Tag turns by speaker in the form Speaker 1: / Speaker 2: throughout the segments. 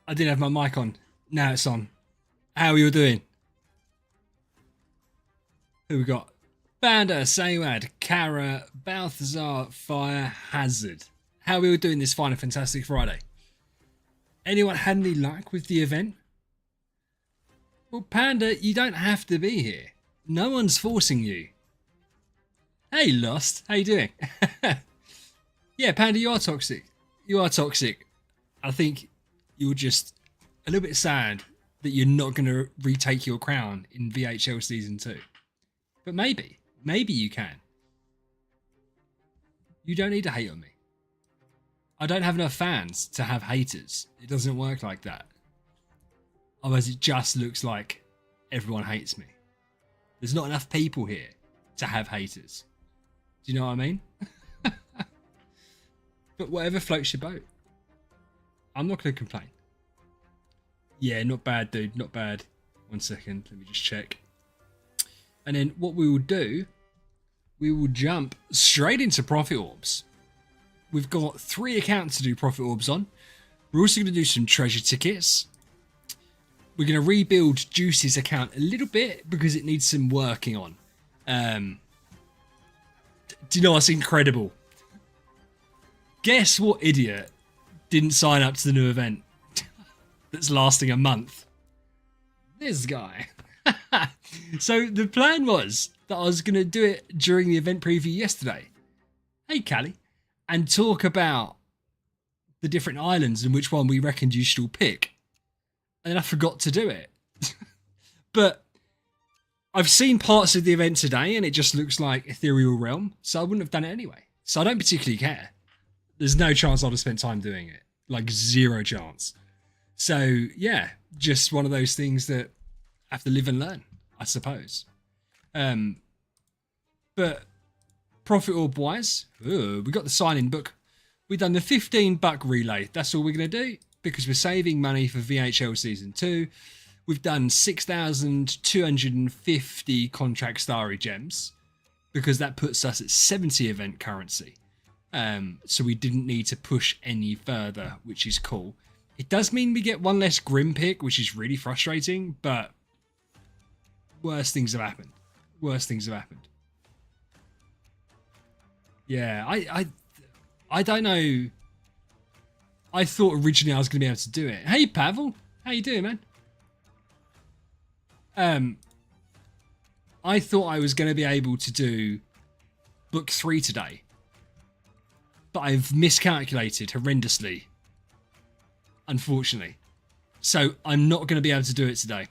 Speaker 1: I didn't have my mic on. Now it's on. How are you doing? Who we got? Banda, Saywad, Kara, Balthazar, Fire, Hazard. How are we all doing this fine and fantastic Friday? Anyone had any luck with the event? Well, Panda, you don't have to be here. No one's forcing you. Hey, Lost. How you doing? Yeah, Panda, you are toxic. You are toxic. I think you're just a little bit sad that you're not going to retake your crown in VHL Season 2. But maybe you can. You don't need to hate on me. I don't have enough fans to have haters. It doesn't work like that. Otherwise, it just looks like everyone hates me. There's not enough people here to have haters. Do you know what I mean? But whatever floats your boat. I'm not going to complain. Yeah, not bad, dude. Not bad. 1 second. Let me just check. And then what we will do, we will jump straight into Profit Orbs. We've got 3 accounts to do Profit Orbs on. We're also going to do some treasure tickets. We're going to rebuild Juice's account a little bit because it needs some working on. Do you know what's incredible? Guess what idiot didn't sign up to the new event that's lasting a month? This guy. So the plan was that I was going to do it during the event preview yesterday. Hey, Callie. And talk about the different islands and which one we reckoned you should all pick. And then I forgot to do it. But I've seen parts of the event today and it just looks like Ethereal Realm. So I wouldn't have done it anyway. So I don't particularly care. There's no chance I'd have spent time doing it. Like 0 chance. So yeah, just one of those things that I have to live and learn, I suppose. But Profit Orb wise, we got the sign-in book. We've done the $15 relay. That's all we're going to do because we're saving money for VHL Season 2. We've done 6,250 contract starry gems because that puts us at 70 event currency. So we didn't need to push any further, which is cool. It does mean we get 1 less Grim pick, which is really frustrating, but worse things have happened. Worse things have happened. Yeah, I don't know. I thought originally I was going to be able to do it. Hey, Pavel. How you doing, man? I thought I was going to be able to do book 3 today. But I've miscalculated horrendously. Unfortunately. So I'm not going to be able to do it today.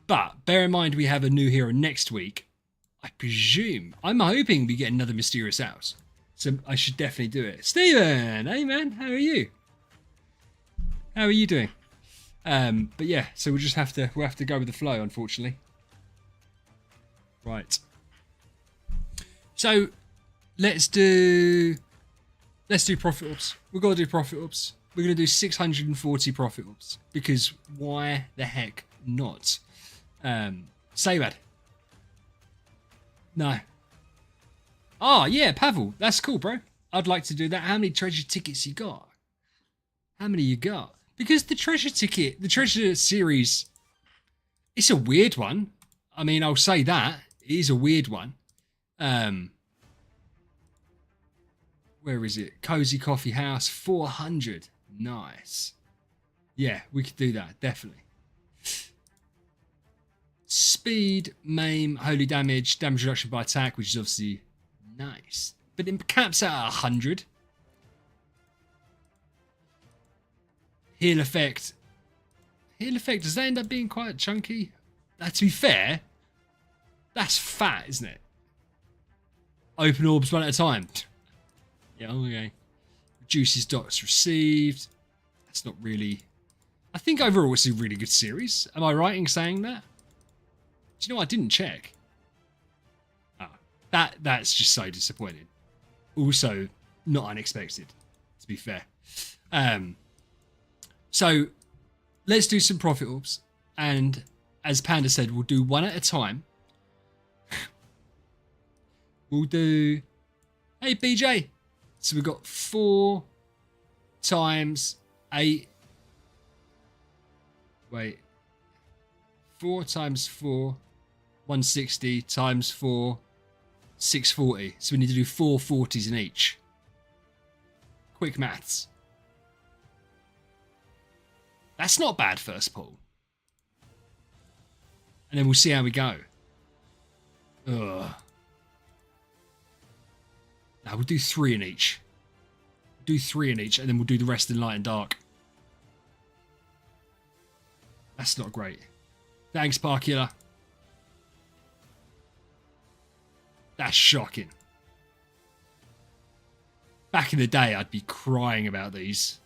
Speaker 1: But bear in mind we have a new hero next week. I presume. I'm hoping we get another Mysterious House. So I should definitely do it. Steven! Hey man, how are you? How are you doing? But yeah, so we'll have to go with the flow, unfortunately. Right. So let's do Profit Orbs. We've got to do Profit Orbs. We're going to do 640 Profit Orbs. Because why the heck not? Saywad. No. Oh, yeah, Pavel. That's cool, bro. I'd like to do that. How many treasure tickets you got? How many you got? Because the treasure series, it's a weird one. I mean, I'll say that. It is a weird one. Where is it? Cozy Coffee House, 400. Nice. Yeah, we could do that, definitely. Speed, maim, holy damage, damage reduction by attack, which is obviously nice. But it caps out at 100. Heal effect. Heal effect, does that end up being quite chunky? To be fair, that's fat, isn't it? Open orbs one at a time. Yeah, okay. Reduces dots received. That's not really... I think overall it's a really good series. Am I right in saying that? Do you know what? I didn't check. That's just so disappointing. Also, not unexpected, to be fair. So, let's do some Profit Orbs. And as Panda said, we'll do 1 at a time. We'll do... Hey, BJ. So we've got 4 times 8 Wait. 4 times 4, 160 times 4, 640. So we need to do 4 40s in each. Quick maths. That's not bad first pull. And then we'll see how we go. Ugh. Now we'll do 3 in each. Do 3 in each, and then we'll do the rest in light and dark. That's not great. Thanks, Parkula. That's shocking. Back in the day, I'd be crying about these.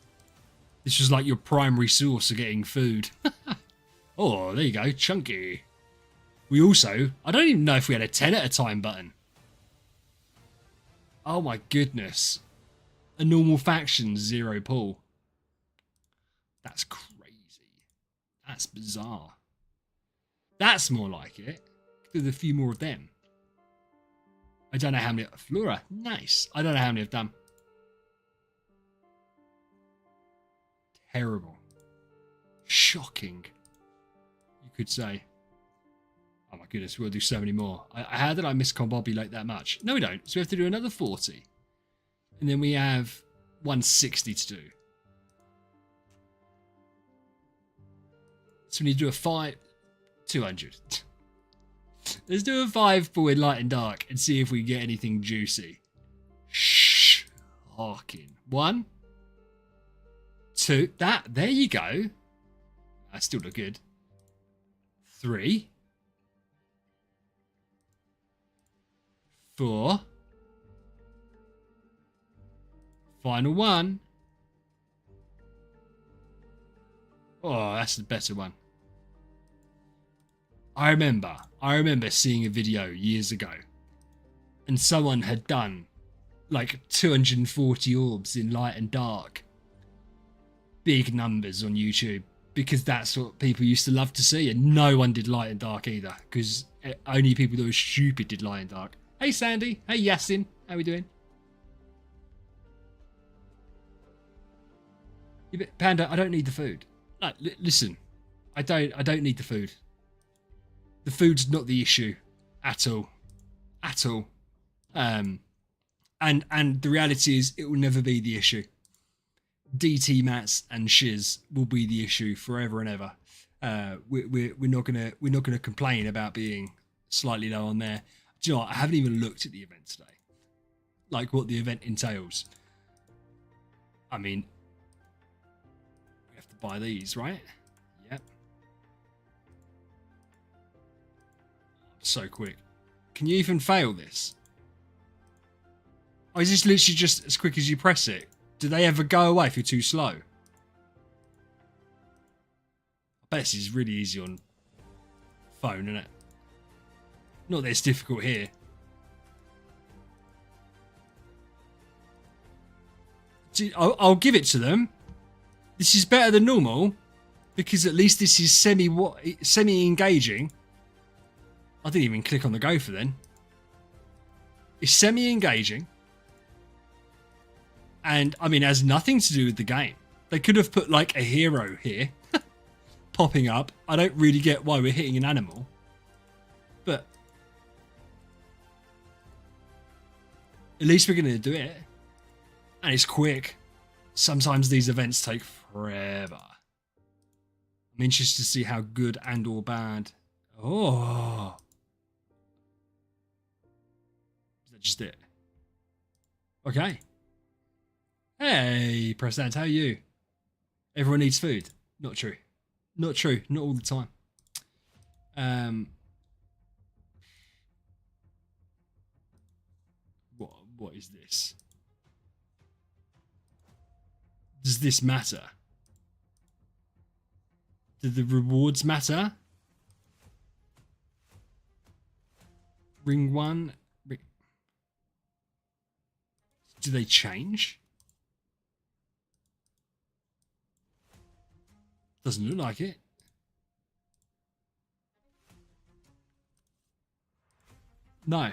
Speaker 1: This was like your primary source of getting food. Oh, there you go. Chunky. We also... I don't even know if we had a 10 at a time button. Oh my goodness. A normal faction, 0 pull. That's crazy. That's bizarre. That's more like it. There's a few more of them. I don't know how many... Flora. Nice. I don't know how many I've done. Terrible. Shocking. You could say. Oh my goodness, we'll do so many more. How did I miss Combobulate that much? No, we don't. So we have to do another 40. And then we have 160 to do. So we need to do a 5... 200. Let's do a 5 pull in light and dark and see if we get anything juicy. Shocking. 1, 2. There you go. That still look good. 3, 4. Final 1. Oh, that's the better one. I remember seeing a video years ago, and someone had done like 240 orbs in light and dark. Big numbers on YouTube, because that's what people used to love to see, and no one did light and dark either, because only people that were stupid did light and dark. Hey Sandy, hey Yasin, how we doing? Yeah, but Panda, I don't need the food. No, listen, I don't need the food. The food's not the issue at all. At all. And the reality is it will never be the issue. DT mats and shiz will be the issue forever and ever. We're not gonna complain about being slightly low on there. Do you know what? I haven't even looked at the event today. Like what the event entails. I mean, we have to buy these, right? Yep. So quick. Can you even fail this? Or is this literally just as quick as you press it? Do they ever go away if you're too slow? I bet this is really easy on phone, isn't it? Not that it's difficult here. I'll give it to them. This is better than normal, because at least this is semi-engaging. I didn't even click on the gopher then. It's semi-engaging. And, I mean, it has nothing to do with the game. They could have put, like, a hero here. Popping up. I don't really get why we're hitting an animal. But at least we're going to do it. And it's quick. Sometimes these events take forever. I'm interested to see how good and or bad. Oh. Is that just it? Okay. Hey, President, how are you? Everyone needs food. Not true. Not true. Not all the time. What is this? Does this matter? Do the rewards matter? Ring 1. Do they change? Doesn't look like it. No.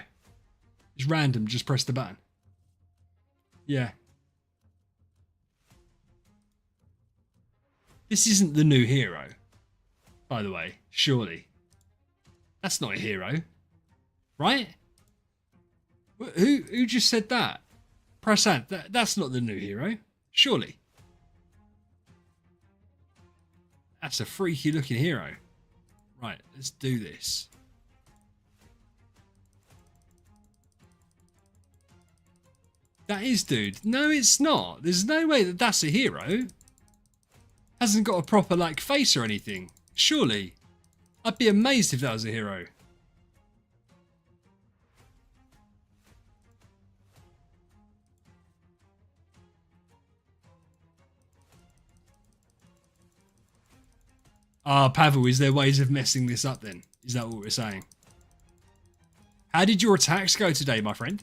Speaker 1: It's random, just press the button. Yeah. This isn't the new hero. by the way. Surely. That's not a hero. Right? Who just said that? Prasad, that's not the new hero. Surely. That's a freaky looking hero. Right, let's do this. That is, dude. No, it's not. There's no way that that's a hero. Hasn't got a proper, like, face or anything. Surely. I'd be amazed if that was a hero. Ah, Pavel, is there ways of messing this up then? Is that what we're saying? How did your attacks go today, my friend?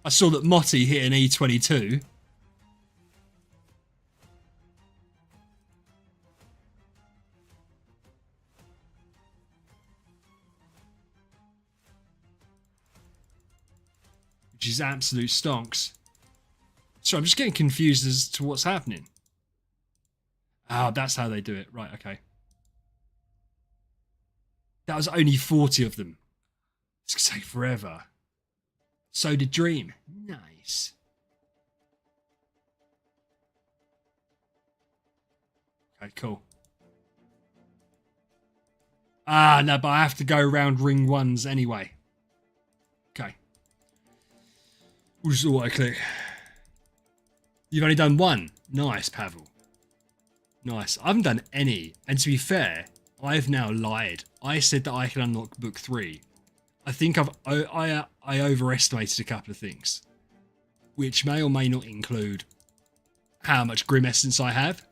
Speaker 1: I saw that Motti hit an E22. Which is absolute stonks. So I'm just getting confused as to what's happening. Ah, that's how they do it. Right, okay. That was only 40 of them. It's going to take forever. So did Dream. Nice. Okay, cool. Ah, no, but I have to go around ring ones anyway. Okay. We'll just auto-click. You've only done one. Nice, Pavel. Nice. I haven't done any. And to be fair, I've now lied. I said that I can unlock book 3. I think I overestimated a couple of things, which may or may not include how much Grim Essence I have.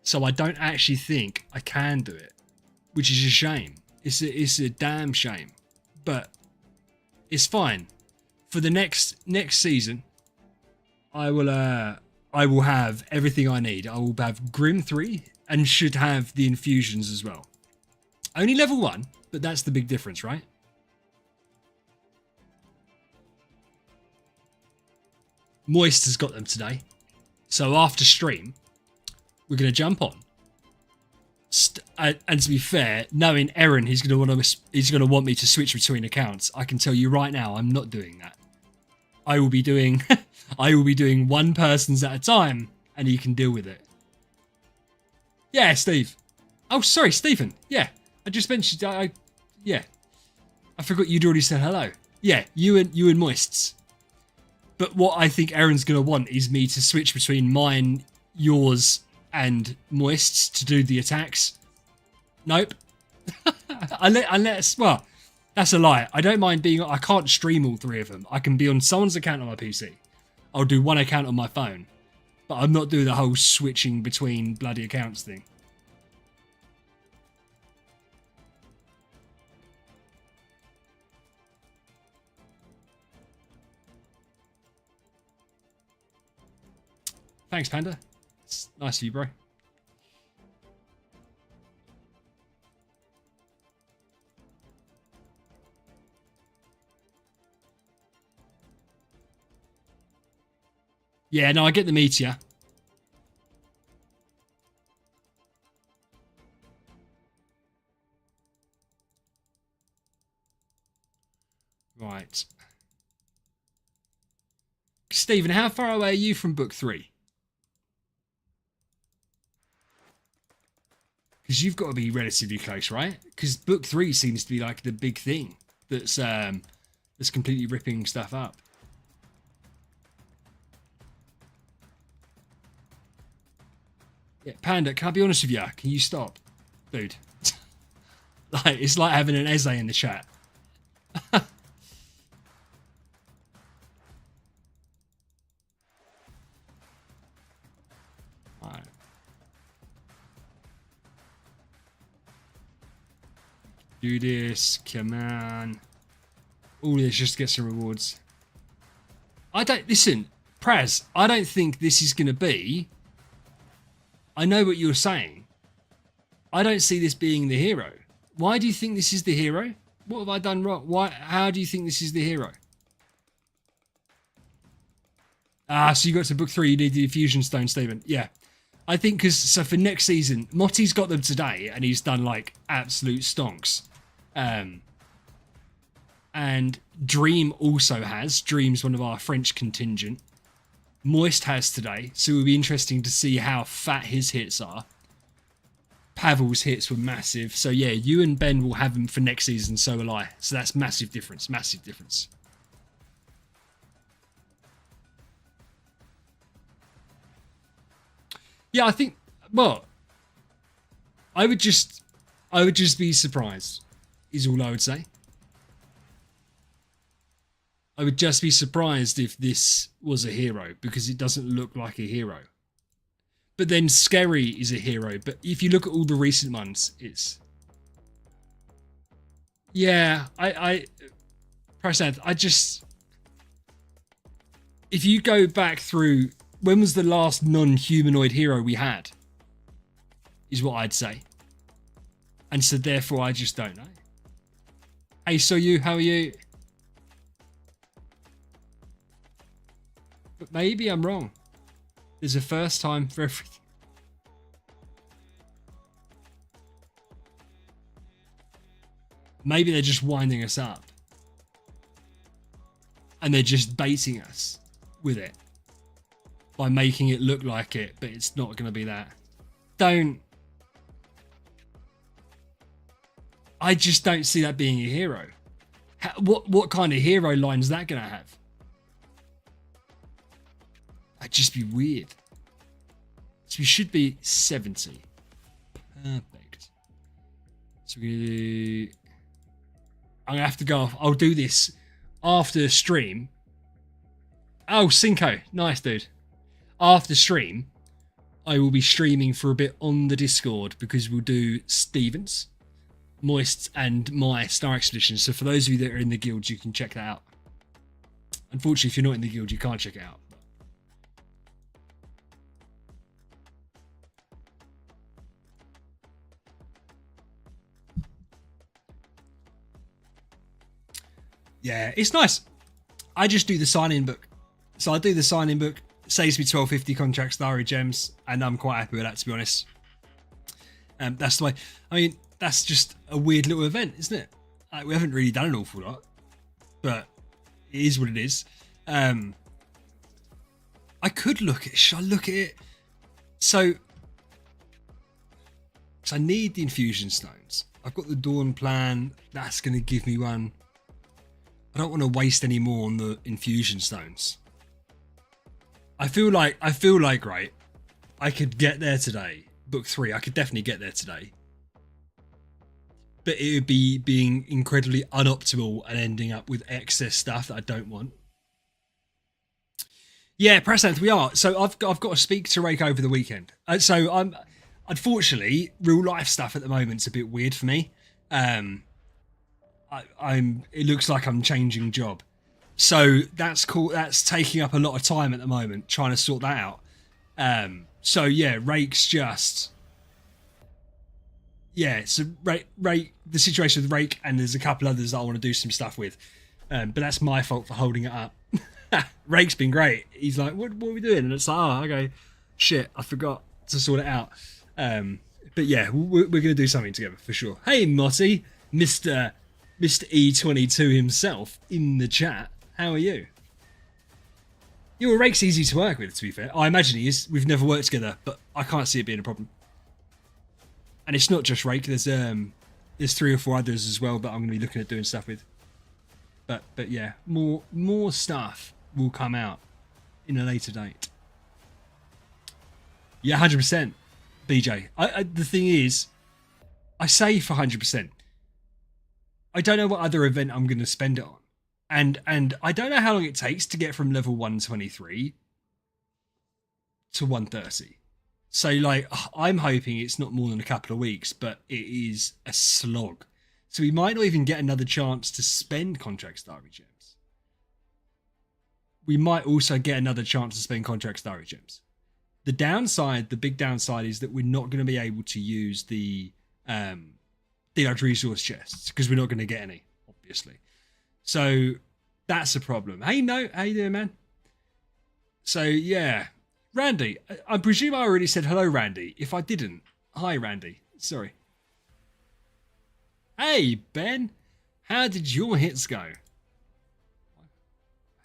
Speaker 1: So I don't actually think I can do it, which is a shame. It's a damn shame, but it's fine. For the next season, I will have everything I need. I will have Grim 3 and should have the infusions as well. Only level 1, but that's the big difference, right? Moist has got them today. So after stream, we're going to jump on. And to be fair, knowing Eren, he's going to want me to switch between accounts. I can tell you right now, I'm not doing that. I will be doing one person's at a time, and he can deal with it. Yeah, Steve. Oh, sorry, Stephen. Yeah, I just mentioned. Yeah, I forgot you'd already said hello. Yeah, you and Moists. But what I think Eren's going to want is me to switch between mine, yours, and Moist's to do the attacks. Nope. Unless, well, that's a lie. I don't mind being. I can't stream all 3 of them. I can be on someone's account on my PC. I'll do one account on my phone. But I'm not doing the whole switching between bloody accounts thing. Thanks, Panda. It's nice of you, bro. Yeah, no, I get the meteor. Right. Stephen, how far away are you from book 3? Because you've got to be relatively close, right? Because book 3 seems to be like the big thing that's completely ripping stuff up. Yeah, Panda, can I be honest with you? Can you stop? Dude. Like, it's like having an Eze in the chat. Right. Do this, come on. All this just to get some rewards. Listen, Praz, I don't think this is going to be... I know what you're saying. I don't see this being the hero. Why do you think this is the hero? What have I done wrong? How do you think this is the hero? Ah, so you got to book 3, you need the infusion stone, Stephen. Yeah. I think because so for next season, Motti's got them today, and he's done like absolute stonks. And Dream also has. Dream's one of our French contingent. Moist has today, so it will be interesting to see how fat his hits are. Pavel's hits were massive, so yeah, you and Ben will have them for next season, so will I. So that's massive difference, massive difference. Yeah, I think, well, I would just be surprised, is all I would say. I would just be surprised if this was a hero, because it doesn't look like a hero. But then Scary is a hero, but if you look at all the recent ones, it's... Yeah, Prashant, I just... If you go back through... When was the last non-humanoid hero we had? Is what I'd say. And so therefore I just don't know. Hey, so you, how are you? But maybe I'm wrong. There's a first time for everything. Maybe they're just winding us up. And they're just baiting us with it. By making it look like it, but it's not going to be that. I just don't see that being a hero. What kind of hero line is that going to have? That'd just be weird. So we should be 70. Perfect. So I'm going to have to go off. I'll do this after stream. Oh, Cinco. Nice, dude. After stream, I will be streaming for a bit on the Discord because we'll do Stevens, Moist, and my Star Expedition. So for those of you that are in the guild, you can check that out. Unfortunately, if you're not in the guild, you can't check it out. Yeah, it's nice. I just do the sign-in book. So I do the sign-in book. Saves me 1250 contract starry gems, and I'm quite happy with that, to be honest. That's the way. I mean, that's just a weird little event, isn't it? We haven't really done an awful lot, but it is what it is. I could look at. Should I look at it? So I need the infusion stones. I've got the Dawn plan. That's going to give me one. I don't want to waste any more on the infusion stones. I feel like right, I could get there today. Book 3, I could definitely get there today. But it would be being incredibly unoptimal and ending up with excess stuff that I don't want. Yeah, Prasanth, we are. So I've got to speak to Rake over the weekend. So I'm unfortunately real life stuff at the moment's a bit weird for me. It looks like I'm changing job. So that's cool. That's taking up a lot of time at the moment, trying to sort that out. So yeah, Rake's just... Yeah, so Rake, the situation with Rake, and there's a couple others that I want to do some stuff with. But that's my fault for holding it up. Rake's been great. He's like, what are we doing? And it's like, oh, okay, shit, I forgot to sort it out. But yeah, we're going to do something together for sure. Hey, Motti, Mr. E22 himself in the chat. How are you? Rake's easy to work with, to be fair. I imagine he is. We've never worked together, but I can't see it being a problem. And it's not just Rake. There's 3 or 4 others as well, but I'm going to be looking at doing stuff with. But yeah, more stuff will come out in a later date. Yeah, 100%, BJ. The thing is, I say for 100%. I don't know what other event I'm going to spend it on. And I don't know how long it takes to get from level 123 to 130. So, like, I'm hoping it's not more than a couple of weeks, but it is a slog. So we might not even get another chance to spend contract starry gems. We might also get another chance to spend contract starry gems. The big downside is that we're not going to be able to use the large resource chests because we're not going to get any, obviously. So that's a problem. Hey, no, how you doing, man? So yeah, Randy, I presume I already said hello, Randy. If I didn't, hi, Randy. Sorry. Hey, Ben. How did your hits go?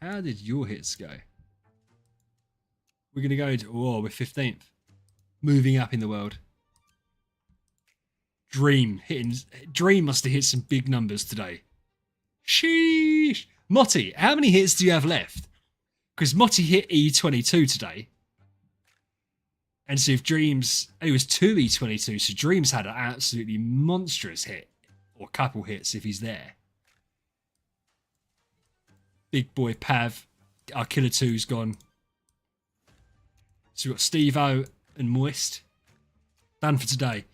Speaker 1: How did your hits go? We're going to go to... Oh, we're 15th. Moving up in the world. Dream must have hit some big numbers today. Sheesh. Motti, how many hits do you have left? Because Motti hit E22 today. And so if Dreams... It was 2 E22, so Dreams had an absolutely monstrous hit. Or couple hits if he's there. Big boy Pav. Our killer 2's gone. So we've got Steve-O and Moist. Done for today.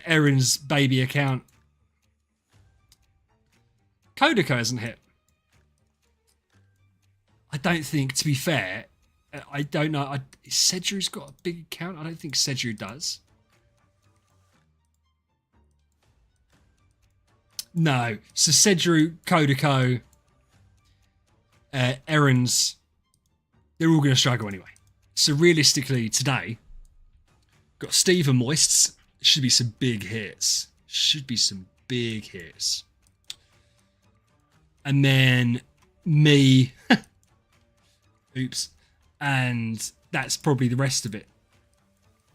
Speaker 1: Erin's baby account. Kodako hasn't hit. I don't think, to be fair, I don't know. Sedru's got a big account. I don't think Sedru does. No. So Sedru, Kodako, Erin's, they're all going to struggle anyway. So realistically, today, got Steve and Moists. Should be some big hits. Should be some big hits. And then me. Oops. And that's probably the rest of it.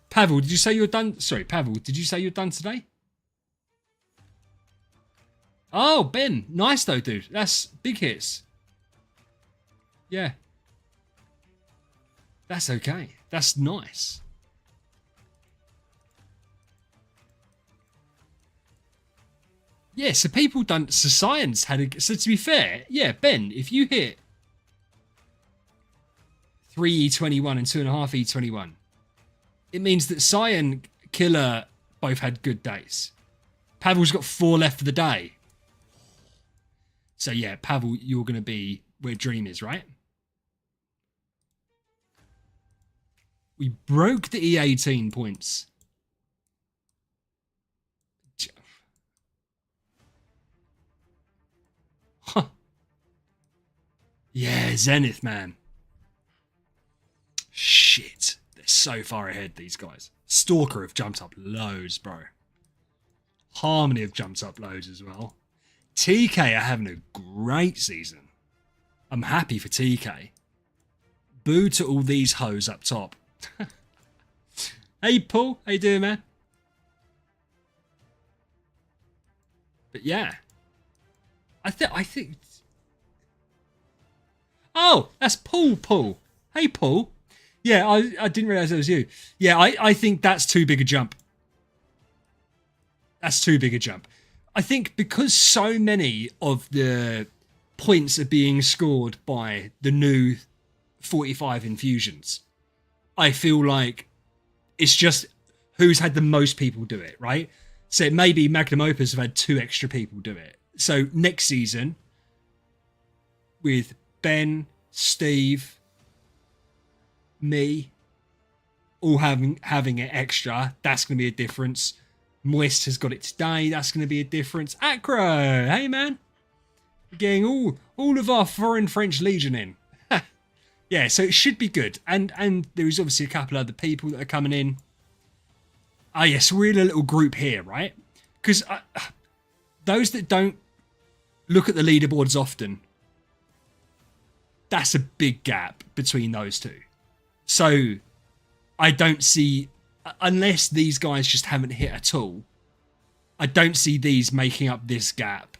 Speaker 1: Pavel, did you say you're done? Sorry, Pavel, did you say you're done today? Oh, Ben. Nice though, dude. That's big hits. Yeah. That's okay. That's nice. Yeah, so people don't... So Science had a... So to be fair, yeah, Ben, if you hit 3 E21 and 2.5 E21, it means that Cyan, Killer both had good days. Pavel's got 4 left for the day. So yeah, Pavel, you're going to be where Dream is, right? We broke the E18 points. Huh. Yeah, Zenith, man. Shit. They're so far ahead, these guys. Stalker have jumped up loads, bro. Harmony have jumped up loads as well. TK are having a great season. I'm happy for TK. Boo to all these hoes up top. Hey, Paul. How you doing, man? But yeah. I think... Oh, that's Paul. Hey, Paul. Yeah, I didn't realise it was you. Yeah, I think that's too big a jump. That's too big a jump. I think because so many of the points are being scored by the new 45 infusions, I feel like it's just who's had the most people do it, right? So maybe Magnum Opus have had 2 extra people do it. So next season, with Ben, Steve, me, all having it extra, that's going to be a difference. Moist has got it today, that's going to be a difference. Acro, hey man. We're getting all of our foreign French Legion in. Yeah, so it should be good. And there is obviously a couple other people that are coming in. Ah, yes, we're in a little group here, right? Because those that don't look at the leaderboards often, that's a big gap between those two. So I don't see, unless these guys just haven't hit at all, I don't see these making up this gap.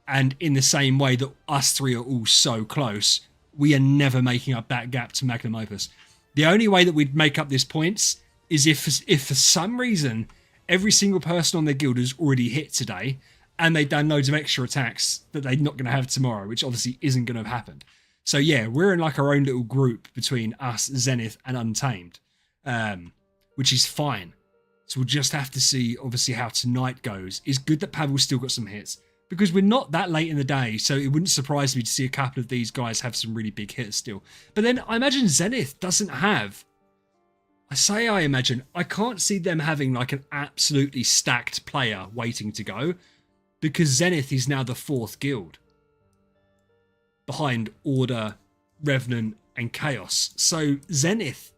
Speaker 1: And in the same way that us 3 are all so close, we are never making up that gap to Magnum Opus. The only way that we'd make up these points is if for some reason every single person on their guild has already hit today and they've done loads of extra attacks that they're not going to have tomorrow, which obviously isn't going to have happened. So yeah, we're in like our own little group between us, Zenith and Untamed, which is fine. So we'll just have to see obviously how tonight goes. It's good that Pavel's still got some hits, because we're not that late in the day, so it wouldn't surprise me to see a couple of these guys have some really big hits still. But then I imagine Zenith doesn't have... I imagine. I can't see them having like an absolutely stacked player waiting to go, because Zenith is now the 4th guild. Behind Order, Revenant and Chaos. So Zenith,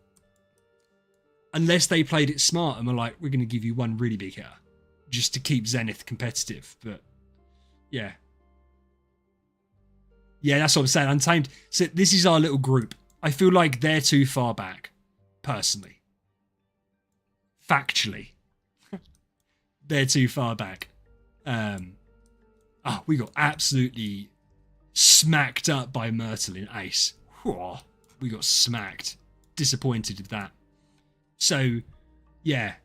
Speaker 1: unless they played it smart and were like, we're going to give you one really big hitter just to keep Zenith competitive. But yeah. Yeah, that's what I'm saying. Untamed. So this is our little group. I feel like they're too far back, personally. Factually. They're too far back. We got absolutely smacked up by Myrtle in Ace. Whew, we got smacked. Disappointed with that. So, yeah.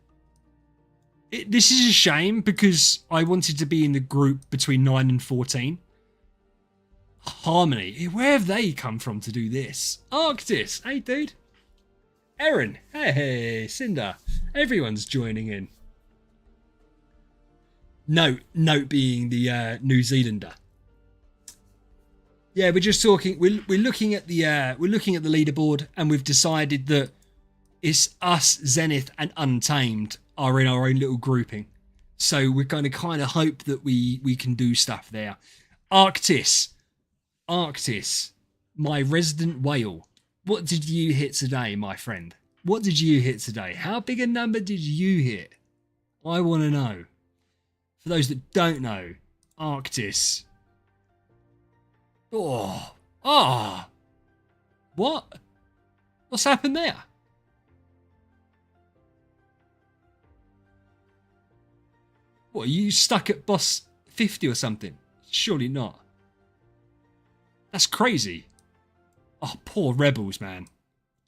Speaker 1: This is a shame because I wanted to be in the group between 9 and 14. Harmony. Where have they come from to do this? Arctis. Hey, dude. Erin. Hey, Cinder. Everyone's joining in. Note being the New Zealander. Yeah, we're just talking. We're looking at the leaderboard, and we've decided that it's us, Zenith, and Untamed are in our own little grouping. So we're going to kind of hope that we can do stuff there. Arctis, my resident whale. What did you hit today, my friend? What did you hit today? How big a number did you hit? I want to know. For those that don't know, Arctis. What? What's happened there? What, are you stuck at boss 50 or something? Surely not. That's crazy. Oh, poor rebels, man.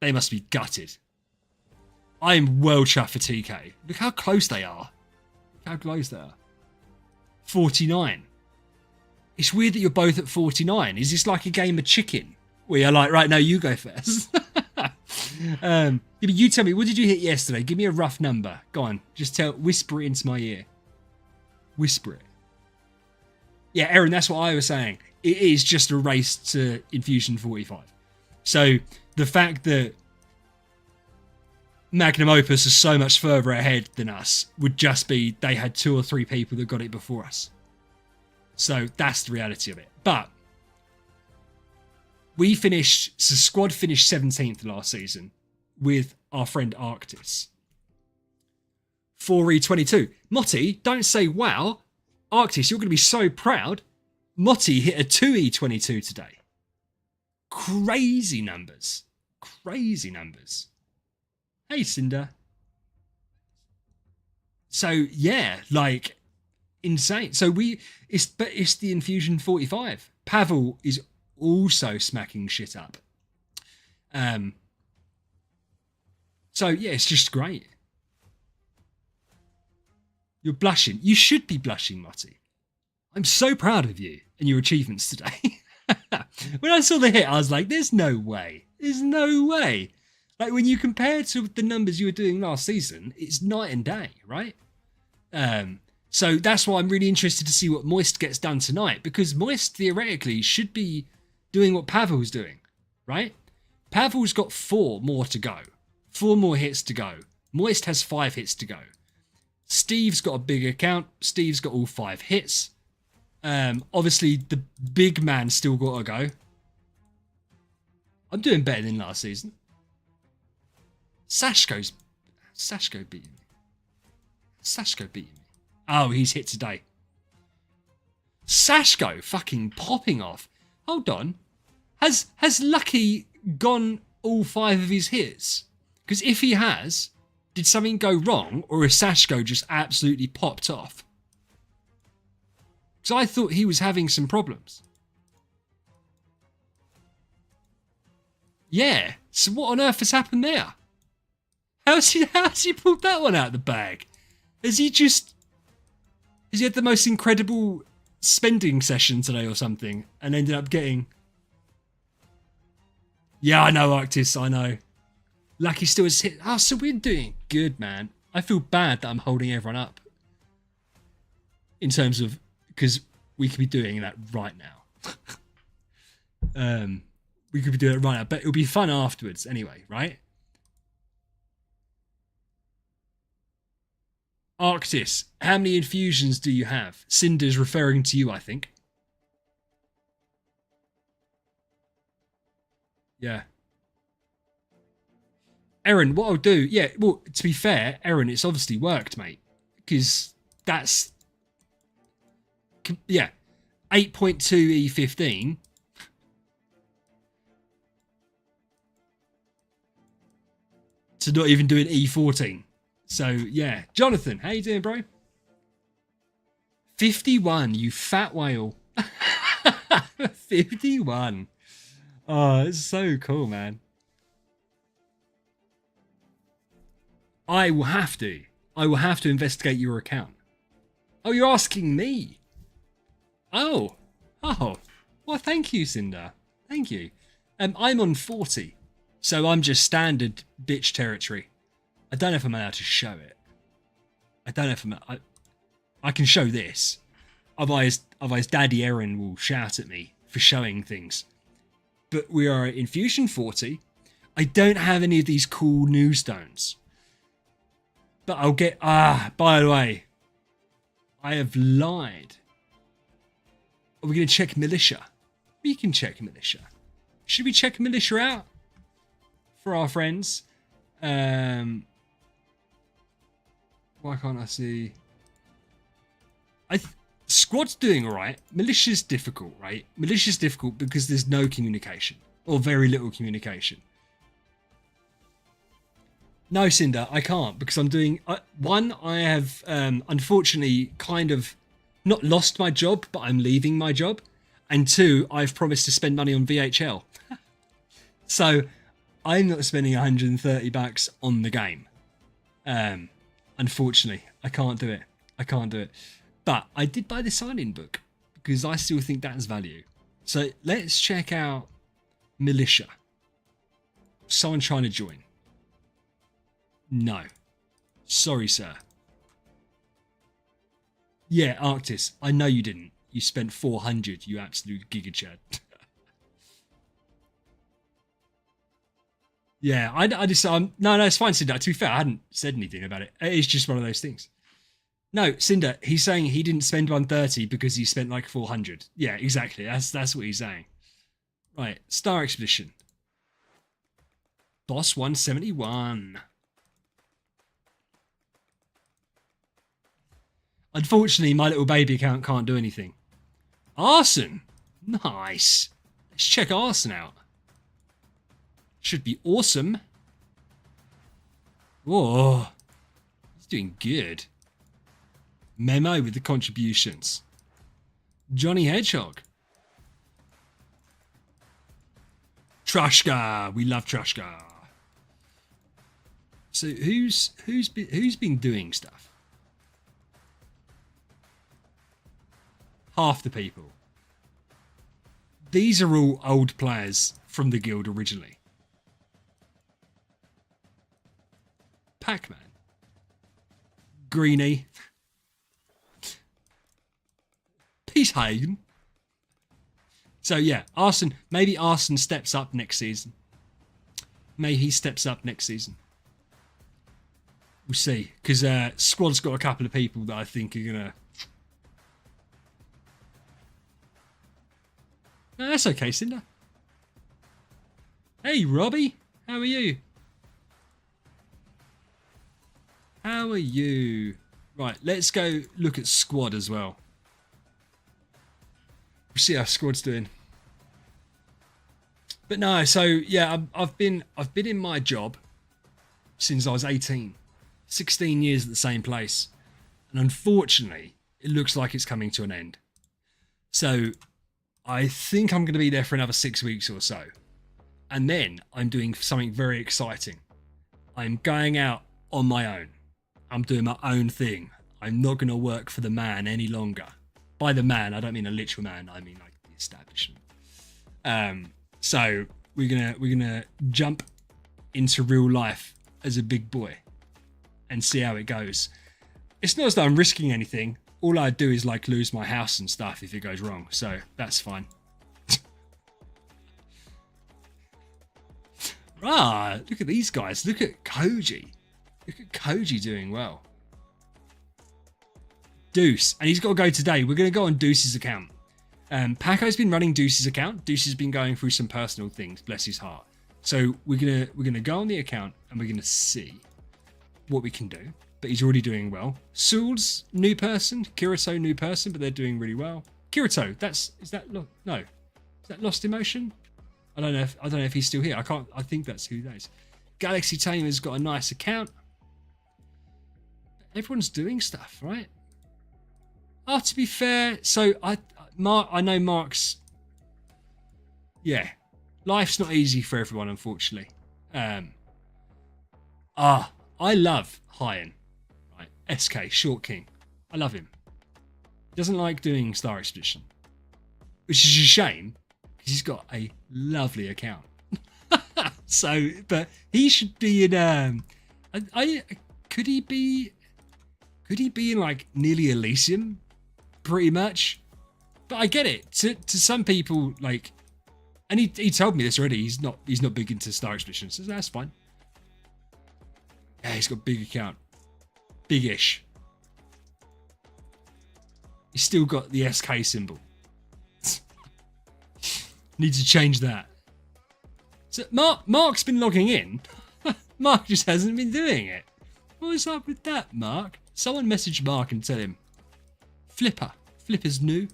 Speaker 1: They must be gutted. I am well chuffed for TK. Look how close they are. Look how close they are. 49. It's weird that you're both at 49. Is this like a game of chicken? Where you're like, right, now you go first. You tell me, what did you hit yesterday? Give me a rough number. Go on, just whisper it into my ear. Whisper it. Yeah, Erin, that's what I was saying. It is just a race to Infusion 45. So the fact that Magnum Opus is so much further ahead than us would just be they had 2 or 3 people that got it before us. So that's the reality of it. But squad finished 17th last season with our friend Arctis. 4E22. Motti, don't say wow. Arctis, you're going to be so proud. Motti hit a 2E22 today. Crazy numbers. Crazy numbers. Hey, Cinder. So, yeah, like, insane. So it's the Infusion 45. Pavel is also smacking shit up. So, yeah, it's just great. You're blushing. You should be blushing, Motti. I'm so proud of you and your achievements today. When I saw the hit, I was like, there's no way. There's no way. Like, when you compare to the numbers you were doing last season, it's night and day, right? So that's why I'm really interested to see what Moist gets done tonight, because Moist theoretically should be doing what Pavel's doing, right? Pavel's got 4 more to go. 4 more hits to go. Moist has 5 hits to go. Steve's got a big account. Steve's got all 5 hits. Obviously, the big man still got to go. I'm doing better than last season. Sashko beating me. Sashko beating me. Oh, he's hit today. Sashko fucking popping off. Hold on. Has Lucky gone all 5 of his hits? Because if he has, did something go wrong, or is Sashko just absolutely popped off? Because I thought he was having some problems. Yeah. So what on earth has happened there? How's he pulled that one out of the bag? Has he had the most incredible spending session today or something and ended up getting... Yeah, I know, Arctis, I know. Lucky still has hit... Oh, so we're doing good, man. I feel bad that I'm holding everyone up. In terms of... Because we could be doing that right now. We could be doing it right now. But it'll be fun afterwards anyway, right? Arctis, how many infusions do you have? Cinder's referring to you, I think. Yeah. Aaron, what I'll do, yeah, well, to be fair, Aaron, it's obviously worked, mate. Because that's, yeah, 8.2 E15. To not even do an E14. So, yeah. Jonathan, how you doing, bro? 51, you fat whale. 51. Oh, it's so cool, man. I will have to investigate your account. Oh, you're asking me? Oh. Well, thank you, Cinder. Thank you. I'm on 40, so I'm just standard bitch territory. I don't know if I'm allowed to show it. I don't know if I can show this. Otherwise, Daddy Aaron will shout at me for showing things. But we are in Fusion 40. I don't have any of these cool new stones. But I'll get... by the way, I have lied. Are we going to check Militia? We can check Militia. Should we check Militia out? For our friends. Why can't I see... Squad's doing alright. Militia's difficult, right? Militia's difficult because there's no communication. Or very little communication. No, Cinder, I can't because I'm doing... one, I have unfortunately kind of not lost my job, but I'm leaving my job. And two, I've promised to spend money on VHL. So I'm not spending 130 bucks on the game. Unfortunately, I can't do it. But I did buy the sign-in book because I still think that has value. So let's check out Militia. Someone trying to join. No. Sorry, sir. Yeah, Arctis. I know you didn't. You spent 400, you absolute gigachad. Yeah, I just... no, it's fine, Cinder. To be fair, I hadn't said anything about it. It's just one of those things. No, Cinder, he's saying he didn't spend 130 because he spent like 400. Yeah, exactly. That's what he's saying. Right, Star Expedition. Boss 171. Unfortunately, my little baby account can't do anything. Arson. Nice. Let's check Arson out. Should be awesome. Whoa. He's doing good. Memo with the contributions. Johnny Hedgehog. Trashka. We love Trashka. So who's been doing stuff? Half the people. These are all old players from the guild originally. Pac-Man. Greenie. Peace Hagen. So yeah, Arson. Maybe Arson steps up next season. Maybe he steps up next season. We'll see. Because Squad's got a couple of people that I think are going to... No, that's okay, Cinder. Hey, Robbie. How are you? How are you? Right, let's go look at Squad as well. We'll see how Squad's doing. But no, so yeah, I've been in my job since I was 18. 16 years at the same place. And unfortunately, it looks like it's coming to an end. So I think I'm going to be there for another 6 weeks or so. And then I'm doing something very exciting. I'm going out on my own. I'm doing my own thing. I'm not going to work for the man any longer. By the man, I don't mean a literal man. I mean like the establishment. So we're gonna jump into real life as a big boy and see how it goes. It's not as though I'm risking anything. All I do is like lose my house and stuff if it goes wrong. So that's fine. Look at these guys. Look at Koji. Look at Koji doing well. Deuce. And he's got to go today. We're going to go on Deuce's account. Paco's been running Deuce's account. Deuce has been going through some personal things. Bless his heart. So we're gonna go on the account and we're gonna see what we can do. But he's already doing well. Soul's new person, Kirito new person, but they're doing really well. Kirito, is that Lost Emotion? I don't know if he's still here. I think that's who that is. Galaxy Tamer's got a nice account. Everyone's doing stuff, right? Oh, to be fair, so I know Mark's. Yeah, life's not easy for everyone, unfortunately. I love Hyan, right? SK Short King, I love him. He doesn't like doing Star Expedition, which is a shame because he's got a lovely account. So, but he should be in. Could he be in like nearly Elysium, pretty much? But I get it. To some people, like, and he told me this already. He's not big into Star Expedition, so that's fine. Yeah, he's got a big account, big-ish. He's still got the SK symbol. Need to change that. So Mark's been logging in. Mark just hasn't been doing it. What's up with that, Mark? Someone message Mark and tell him. Flipper's new.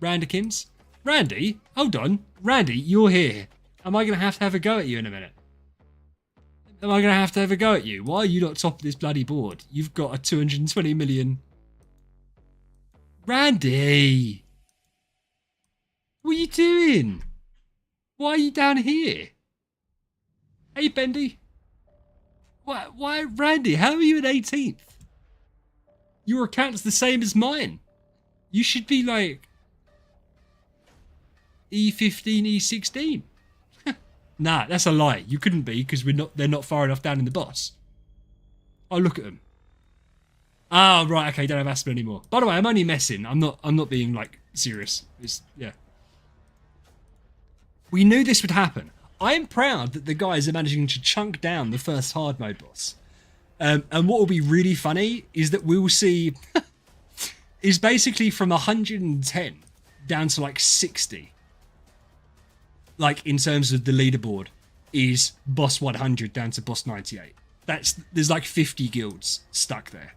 Speaker 1: Randykins. Randy, hold on. Randy, you're here. Am I going to have a go at you in a minute? Am I going to have a go at you? Why are you not top of this bloody board? You've got a 220 million. Randy! What are you doing? Why are you down here? Hey, Bendy. Why, Randy, how are you at 18th? Your account's the same as mine. You should be like E15, E16. Nah, that's a lie. You couldn't be because they're not far enough down in the boss. Oh, look at them. Oh, right, okay, don't have Aspen anymore. By the way, I'm only messing. I'm not being like serious. Yeah. We knew this would happen. I'm proud that the guys are managing to chunk down the first hard mode boss. And what will be really funny is that we will see is basically from 110 down to like 60. Like in terms of the leaderboard is boss 100 down to boss 98. There's like 50 guilds stuck there.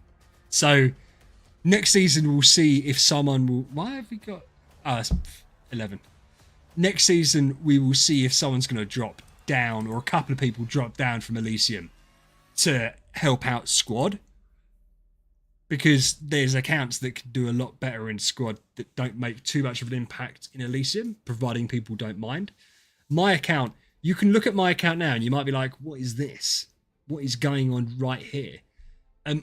Speaker 1: So next season we'll see if someone will. Why have we got? Oh, that's 11. Next season we will see if someone's going to drop down or a couple of people drop down from Elysium to help out Squad, because there's accounts that could do a lot better in Squad that don't make too much of an impact in Elysium, providing people don't mind. My account, you can look at my account now and you might be like, what is this? What is going on right here?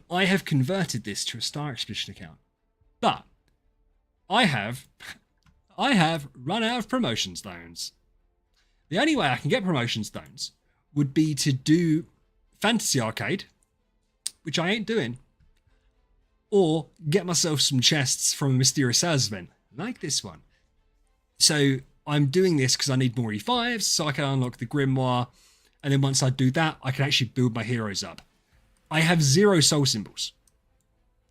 Speaker 1: I have converted this to a Star Expedition account, but I have run out of promotion stones. The only way I can get promotion stones would be to do Fantasy Arcade, which I ain't doing, or get myself some chests from a mysterious salesman, like this one. So I'm doing this because I need more E5s, so I can unlock the Grimoire, and then once I do that, I can actually build my heroes up. I have 0 soul symbols.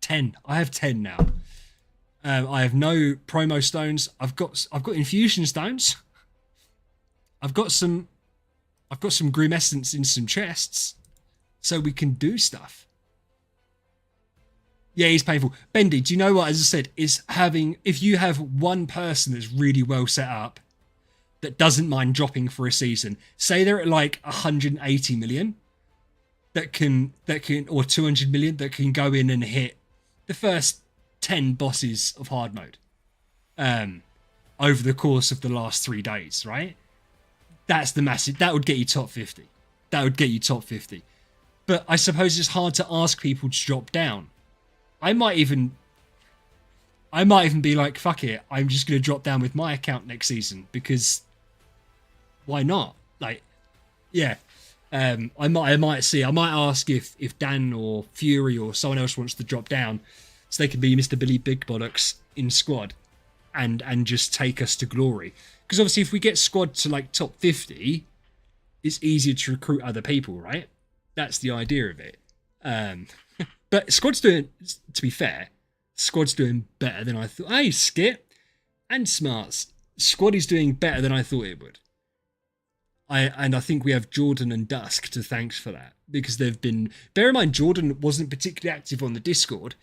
Speaker 1: 10. I have 10 now. I have no promo stones. I've got infusion stones. I've got some Grim Essence in some chests, so we can do stuff. Yeah, he's painful. Bendy, do you know what? As I said, is if you have one person that's really well set up, that doesn't mind dropping for a season. Say they're at like 180 million, that can or 200 million that can go in and hit the first 10 bosses of hard mode over the course of the last 3 days, right? That's the massive. That would get you top 50. That would get you top 50. But I suppose it's hard to ask people to drop down. I might even be like, fuck it, I'm just going to drop down with my account next season, because why not? Like, yeah. I might ask if Dan or Fury or someone else wants to drop down so they can be Mr. Billy Big Bollocks in Squad and just take us to glory. Because obviously if we get Squad to like top 50, it's easier to recruit other people, right? That's the idea of it. But Squad's doing, to be fair, Squad's doing better than I thought. Hey, Skip and Smarts. Squad is doing better than I thought it would. I think we have Jordan and Dusk to thank for that, because they've been. Bear in mind, Jordan wasn't particularly active on the Discord.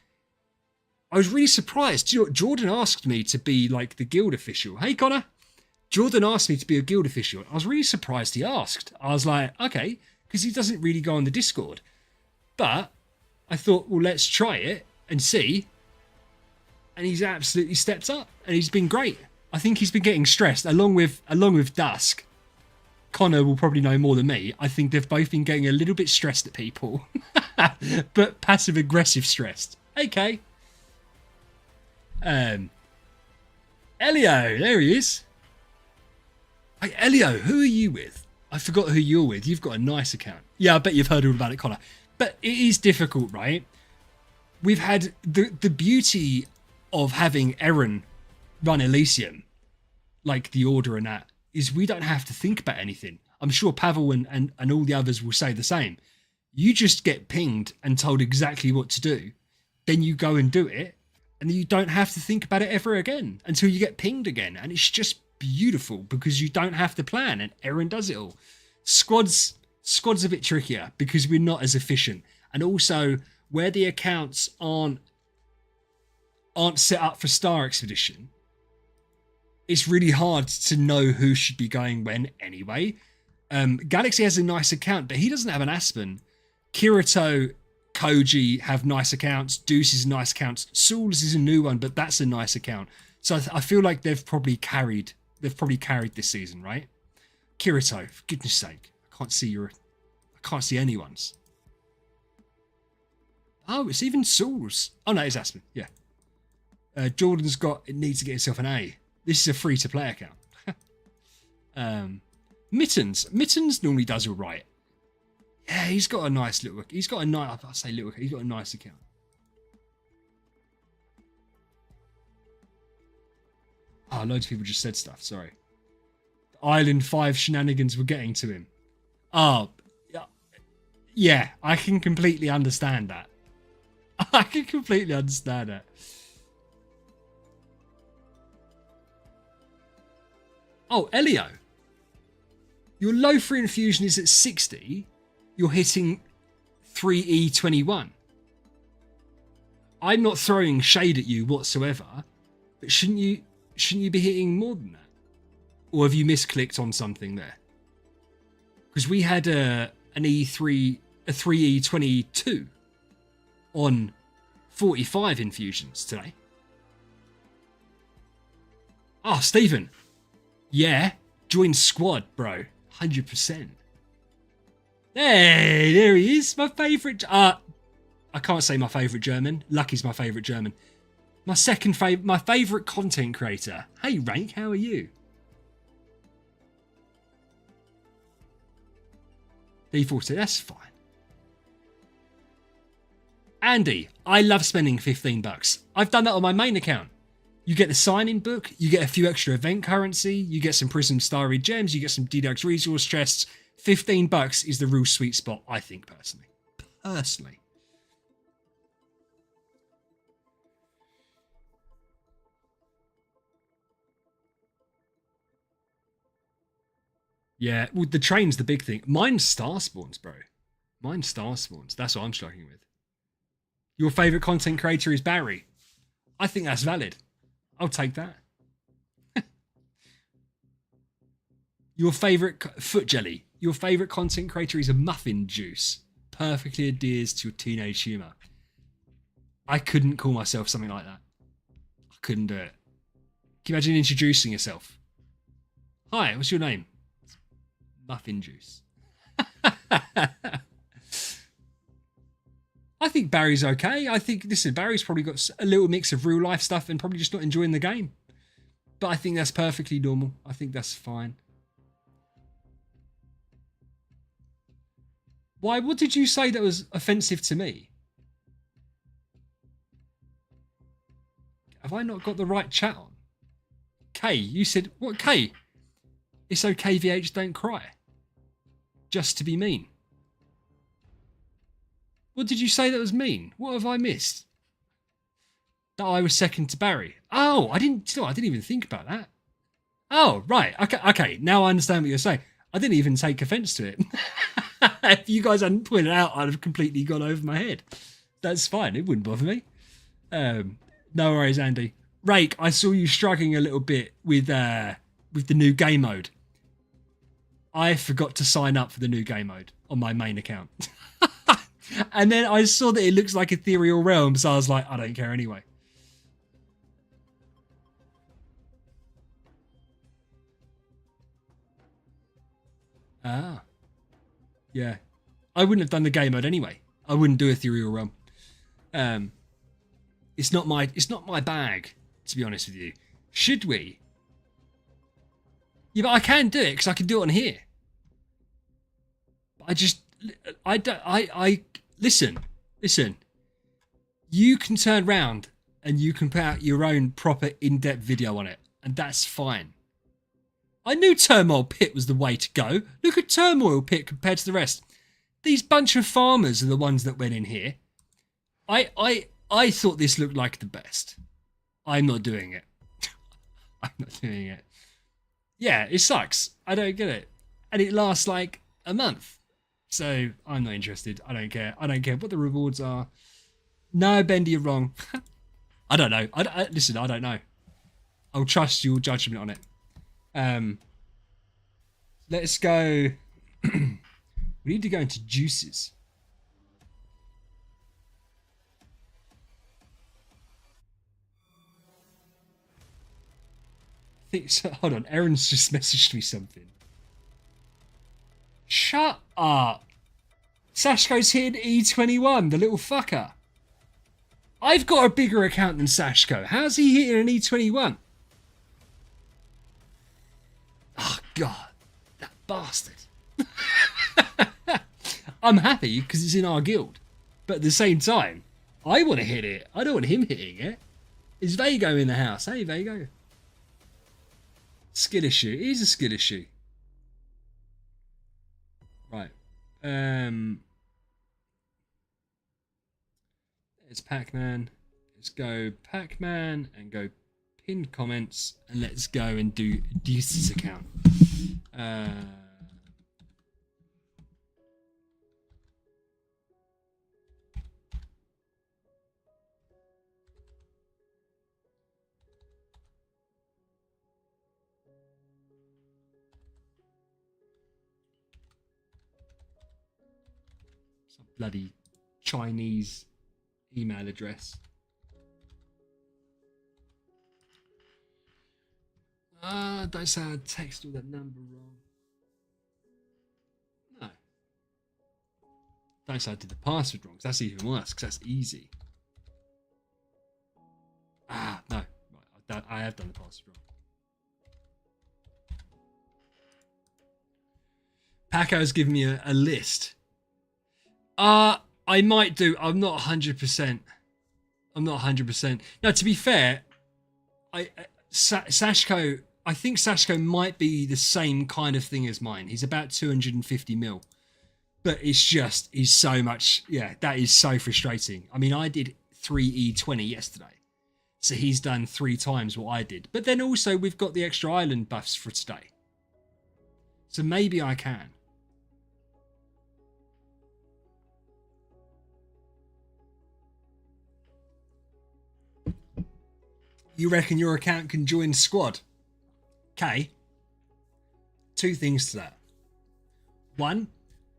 Speaker 1: I was really surprised. You know, Jordan asked me to be like the guild official. Hey, Connor. Jordan asked me to be a guild official. I was really surprised he asked. I was like, okay, because he doesn't really go on the Discord. But I thought, well, let's try it and see. And he's absolutely stepped up, and he's been great. I think he's been getting stressed along with Dusk. Connor will probably know more than me. I think they've both been getting a little bit stressed at people, but passive aggressive stressed. Okay. Elio, there he is. Hey, Elio, who are you with? I forgot who you're with. You've got a nice account. Yeah, I bet you've heard all about it, Connor. But it is difficult, right? We've had the beauty of having Eren run Elysium, like the Order and that, is we don't have to think about anything. I'm sure Pavel and all the others will say the same. You just get pinged and told exactly what to do. Then you go and do it. And you don't have to think about it ever again until you get pinged again. And it's just beautiful because you don't have to plan, and Eren does it all. Squad's a bit trickier because we're not as efficient. And also, where the accounts aren't set up for Star Expedition, it's really hard to know who should be going when anyway. Galaxy has a nice account, but he doesn't have an Aspen. Kirito, Koji have nice accounts. Deuce is a nice account. Souls is a new one, but that's a nice account. So I feel like they've probably carried this season, right? Kirito, for goodness sake, I can't see anyone's. Oh, it's even Souls. Oh no, it's Aspen. Yeah. Jordan's needs to get himself an A. This is a free to play account. Mittens normally does all right. Yeah, he's got a nice account. He's got a nice account. Oh, loads of people just said stuff. Sorry. Island 5 shenanigans were getting to him. Oh, yeah, I can completely understand that. I can completely understand that. Oh, Elio. Your low free infusion is at 60. You're hitting 3E21. I'm not throwing shade at you whatsoever, but shouldn't you be hitting more than that? Or have you misclicked on something there? Because we had a 3E22 on 45 infusions today. Oh, Stephen. Yeah, join squad, bro. 100%. Hey, there he is. My favourite. I can't say my favourite German. Lucky's my favourite German. My favourite content creator. Hey, Rank, how are you? D40, that's fine. Andy, I love spending $15. I've done that on my main account. You get the sign-in book, you get a few extra event currency, you get some Prism Starry gems, you get some Deduct resource chests. $15 is the real sweet spot, I think, personally. Yeah, well, the train's the big thing. Mine's Star Spawns, bro. Mine's Star Spawns. That's what I'm struggling with. Your favourite content creator is Barry. I think that's valid. I'll take that. Your favourite Foot Jelly. Your favourite content creator is a Muffin Juice. Perfectly adheres to your teenage humour. I couldn't call myself something like that. I couldn't do it. Can you imagine introducing yourself? Hi, what's your name? Muffin Juice. I think Barry's okay. I think, listen, Barry's probably got a little mix of real life stuff and probably just not enjoying the game. But I think that's perfectly normal. I think that's fine. Why? What did you say that was offensive to me? Have I not got the right chat on? K, you said, what, K? It's okay, VH, don't cry. Just to be mean. What did you say that was mean? What have I missed? That I was second to Barry. Oh, I didn't even think about that. Oh, right. Okay. Now I understand what you're saying. I didn't even take offense to it. If you guys hadn't pointed it out, I'd have completely gone over my head. That's fine. It wouldn't bother me. No worries, Andy. Rake, I saw you struggling a little bit with the new game mode. I forgot to sign up for the new game mode on my main account. And then I saw that it looks like Ethereal Realms, so I was like, I don't care anyway. Ah. Yeah. I wouldn't have done the game mode anyway. I wouldn't do Ethereal Realm. It's not my bag, to be honest with you. Should we? Yeah, but I can do it because I can do it on here. Listen. You can turn round and you can put out your own proper in-depth video on it, and that's fine. I knew Turmoil Pit was the way to go. Look at Turmoil Pit compared to the rest. These bunch of farmers are the ones that went in here. I thought this looked like the best. I'm not doing it. I'm not doing it. Yeah, it sucks. I don't get it. And it lasts like a month. So I'm not interested. I don't care. I don't care what the rewards are. No, Bendy, you're wrong. I don't know. Listen, I don't know. I'll trust your judgment on it. Let's go. We need to go into juices. Hold on, Aaron's just messaged me something. Shut up. Sashko's hitting E21, the little fucker. I've got a bigger account than Sashko. How's he hitting an E21? Oh, God. That bastard. I'm happy because it's in our guild. But at the same time, I want to hit it. I don't want him hitting it. Is Vago in the house? Hey, Vago. Skill issue. It is a skill issue. Right. It's Pac-Man. Let's go Pac-Man and go pinned comments, and let's go and do Deuce's account. Some bloody Chinese email address. Don't say I texted all that number wrong. No. Don't say I did the password wrong, because that's even worse, because that's easy. No. Right, I have done the password wrong. Paco's given me a list. I might do. I'm not 100%. I'm not 100%. Now, to be fair, Sashko, I think Sashko might be the same kind of thing as mine. He's about 250 mil. But he's so much. Yeah, that is so frustrating. I mean, I did 3E20 yesterday. So he's done 3 times what I did. But then also we've got the extra island buffs for today. So maybe I can. You reckon your account can join squad? Okay. 2 things to that. 1,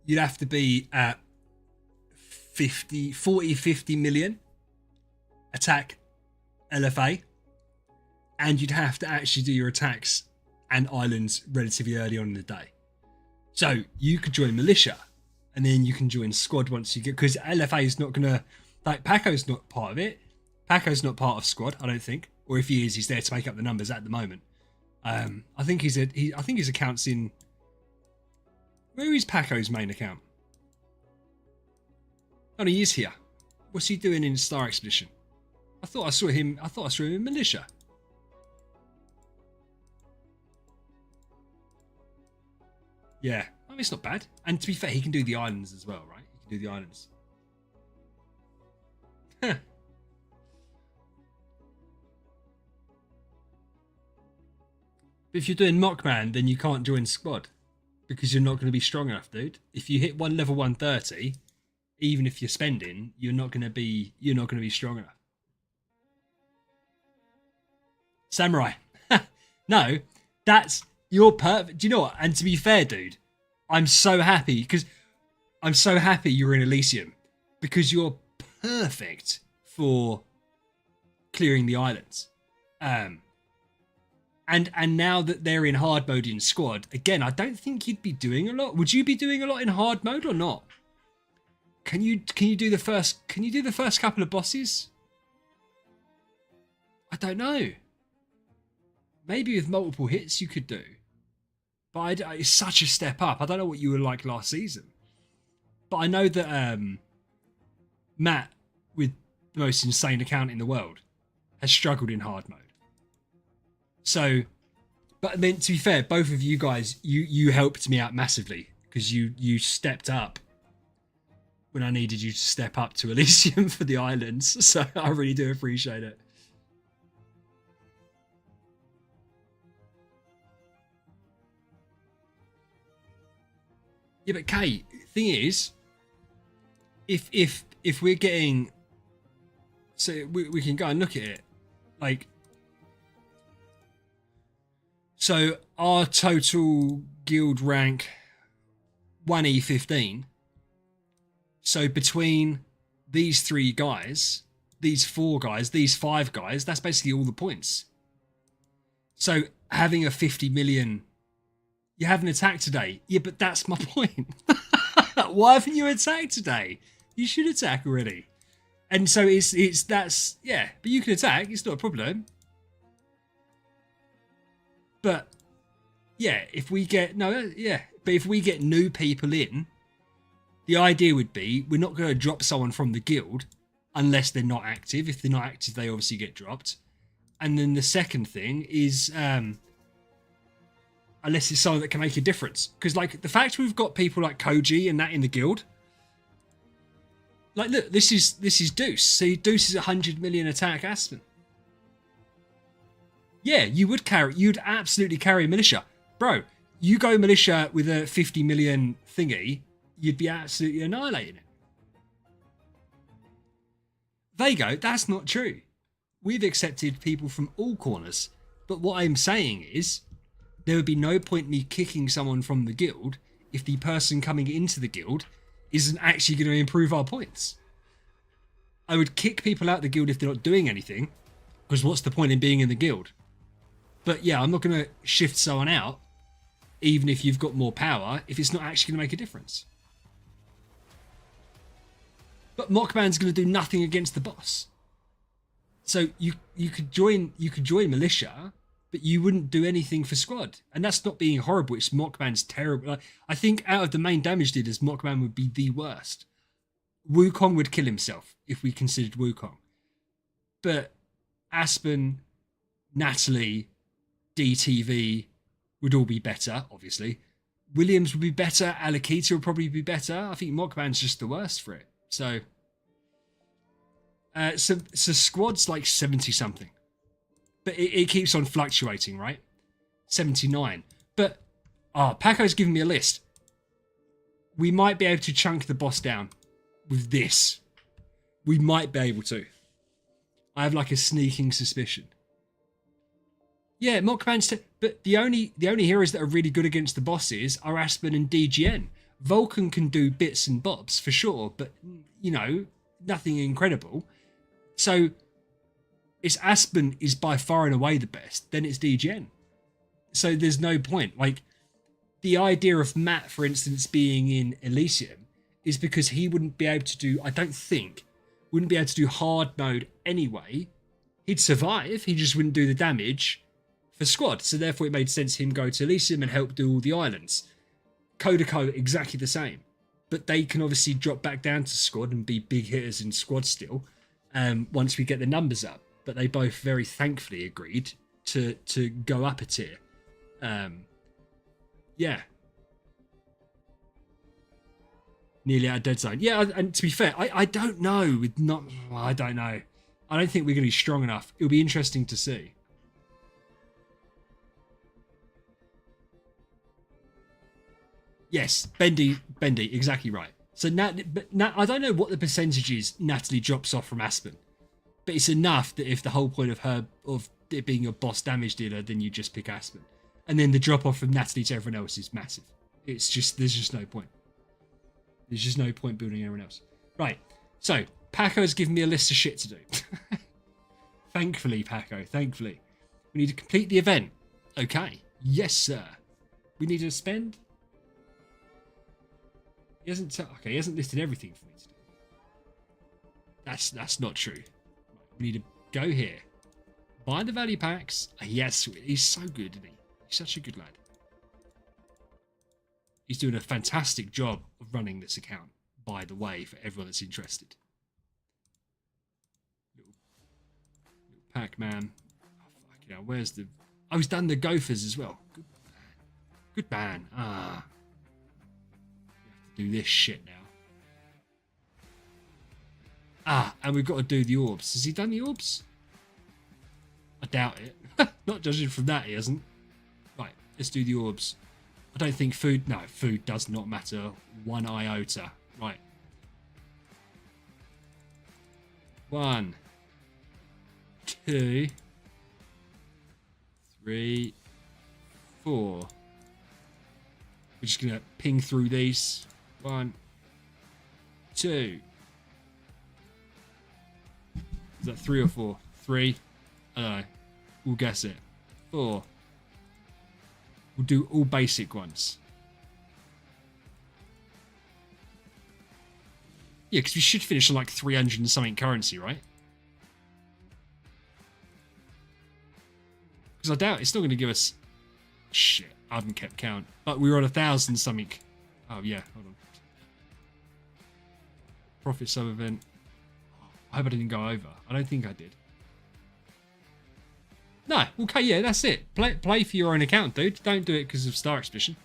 Speaker 1: you'd have to be at 50 million attack LFA, and you'd have to actually do your attacks and islands relatively early on in the day. So you could join militia, and then you can join squad once you get, because LFA is not gonna, like, Paco's not part of it. Paco's not part of squad, I don't think. Or if he is, he's there to make up the numbers at the moment. I think I think his account's in. Where is Paco's main account? Oh, he is here. What's he doing in Star Expedition? I thought I saw him in militia. Yeah, I mean, it's not bad. And to be fair, he can do the islands as well, right? He can do the islands. Huh. If you're doing Mockman, then you can't join squad. because you're not going to be strong enough, dude. If you hit one level 130, even if you're spending, you're not going to be strong enough. Samurai. No, that's you're perfect. Do you know what? And to be fair, dude, I'm so happy you're in Elysium because you're perfect for clearing the islands. And now that they're in hard mode in squad, again, I don't think you'd be doing a lot. Would you be doing a lot in hard mode or not? Can you do the first couple of bosses? I don't know. Maybe with multiple hits you could do. But it's such a step up. I don't know what you were like last season. But I know that Matt, with the most insane account in the world, has struggled in hard mode. So, but I mean, to be fair, both of you guys, you helped me out massively because you stepped up when I needed you to step up to Elysium for the islands. So I really do appreciate it. Yeah, but Kate, thing is, if we're getting, so we can go and look at it, like, so our total guild rank 1E15. So between these 3 guys, these 4 guys, these 5 guys, that's basically all the points. So having a 50 million, you haven't attacked today. Yeah, but that's my point. Why haven't you attacked today? You should attack already. And so that's, yeah, but you can attack. It's not a problem. But yeah, if we get new people in, the idea would be we're not going to drop someone from the guild unless they're not active. If they're not active, they obviously get dropped. And then the second thing is unless it's someone that can make a difference. Because like the fact we've got people like Koji and that in the guild, like look, this is Deuce. See, Deuce is 100 million attack Aspen. Yeah, you'd absolutely carry militia. Bro, you go militia with a 50 million thingy, you'd be absolutely annihilating it. They go, that's not true. We've accepted people from all corners. But what I'm saying is, there would be no point me kicking someone from the guild if the person coming into the guild isn't actually going to improve our points. I would kick people out of the guild if they're not doing anything, because what's the point in being in the guild? But yeah, I'm not going to shift someone out, even if you've got more power, if it's not actually going to make a difference. But Mockman's going to do nothing against the boss. So you could join militia, but you wouldn't do anything for squad. And that's not being horrible. It's Mockman's terrible. I think out of the main damage dealers, Mockman would be the worst. Wukong would kill himself if we considered Wukong. But Aspen, Natalie, DTV would all be better, obviously. Williams would be better. Alakita would probably be better. I think Mockman's just the worst for it. So squad's like 70 something, but it keeps on fluctuating, right? 79. But Paco's giving me a list. We might be able to chunk the boss down with this. We might be able to. I have like a sneaking suspicion. Yeah, Mockman's but the only heroes that are really good against the bosses are Aspen and DGN. Vulcan can do bits and bobs for sure, but you know, nothing incredible. So it's Aspen is by far and away the best, then it's DGN. So there's no point. Like the idea of Matt, for instance, being in Elysium is because he wouldn't be able to do, I don't think, wouldn't be able to do hard mode anyway. He'd survive, he just wouldn't do the damage for squad. So therefore it made sense him go to Elysium and help do all the islands. Kodako, exactly the same. But they can obviously drop back down to squad and be big hitters in squad still once we get the numbers up. But they both very thankfully agreed to go up a tier. Yeah. Nearly out of dead zone. Yeah, and to be fair, I don't know. I don't know. I don't think we're going to be strong enough. It'll be interesting to see. Yes, Bendy, exactly right. So I don't know what the percentage is Natalie drops off from Aspen, but it's enough that if the whole point of it being a boss damage dealer, then you just pick Aspen, and then the drop off from Natalie to everyone else is massive. It's just there's just no point. There's just no point building anyone else. Right. So Paco has given me a list of shit to do. Thankfully, Paco. Thankfully, we need to complete the event. Okay. Yes, sir. We need to spend. He hasn't. Okay, he hasn't listed everything for me to do. That's not true. We need to go here. Buy the value packs. Yes, he's so good, isn't he? He's such a good lad. He's doing a fantastic job of running this account, by the way, for everyone that's interested. Little Pac-Man. Oh, fucking hell, where's the... Oh, he's done the Gophers as well. Good man. Good man. Ah. We have to do this shit now. Ah, and we've got to do the orbs. Has he done the orbs? I doubt it. Not judging from that, he hasn't. Right, let's do the orbs. I don't think food... No, food does not matter one iota. Right. 1, 2, 3, 4. We're just going to ping through these. 1, 2. Is that 3 or 4? 3. I don't know. We'll guess it. 4. We'll do all basic ones. Yeah, because we should finish on like 300 and something currency, right? Because I doubt it's not going to give us... Shit, I haven't kept count. But we were on 1,000 something. Oh, yeah, hold on. Profit sub-event. I hope I didn't go over. I don't think I did. No, okay, yeah, that's it. Play for your own account, dude. Don't do it because of Star Expedition.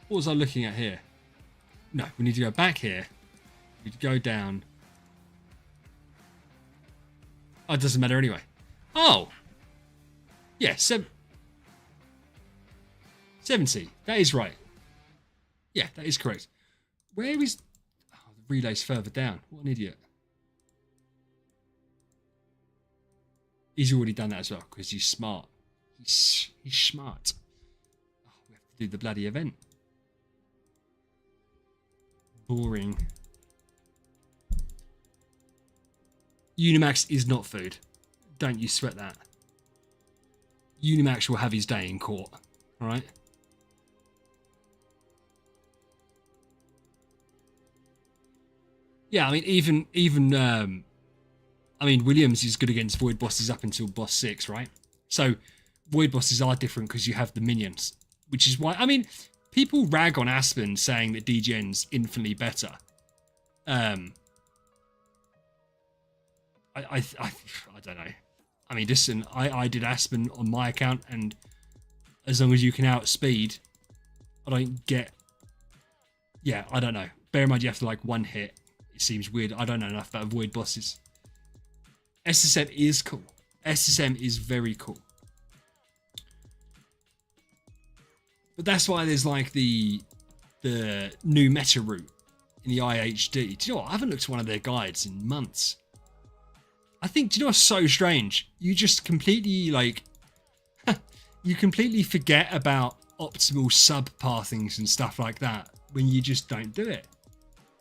Speaker 1: What was I looking at here? No, we need to go back here. We need to go down. Oh, it doesn't matter anyway. Oh! Yeah, 70. That is right. Yeah, that is correct. Where is... Oh, the relay's further down. What an idiot. He's already done that as well, because he's smart. He's smart. Oh, we have to do the bloody event. Boring. Unimax is not food. Don't you sweat that. Unimax will have his day in court. Alright? Yeah, I mean, even I mean, Williams is good against Void Bosses up until Boss 6, right? So, Void Bosses are different because you have the minions. Which is why, I mean, people rag on Aspen saying that DGN's infinitely better. I don't know. I mean, listen, I did Aspen on my account, and as long as you can outspeed, I don't get... Yeah, I don't know. Bear in mind you have to, like, one hit. It seems weird. I don't know enough about Void Bosses. SSM is cool. SSM is very cool. But that's why there's, like, the new meta route in the IHD. Do you know what? I haven't looked at one of their guides in months. I think, do you know what's so strange? You just completely, like, you completely forget about optimal sub-pathings and stuff like that when you just don't do it.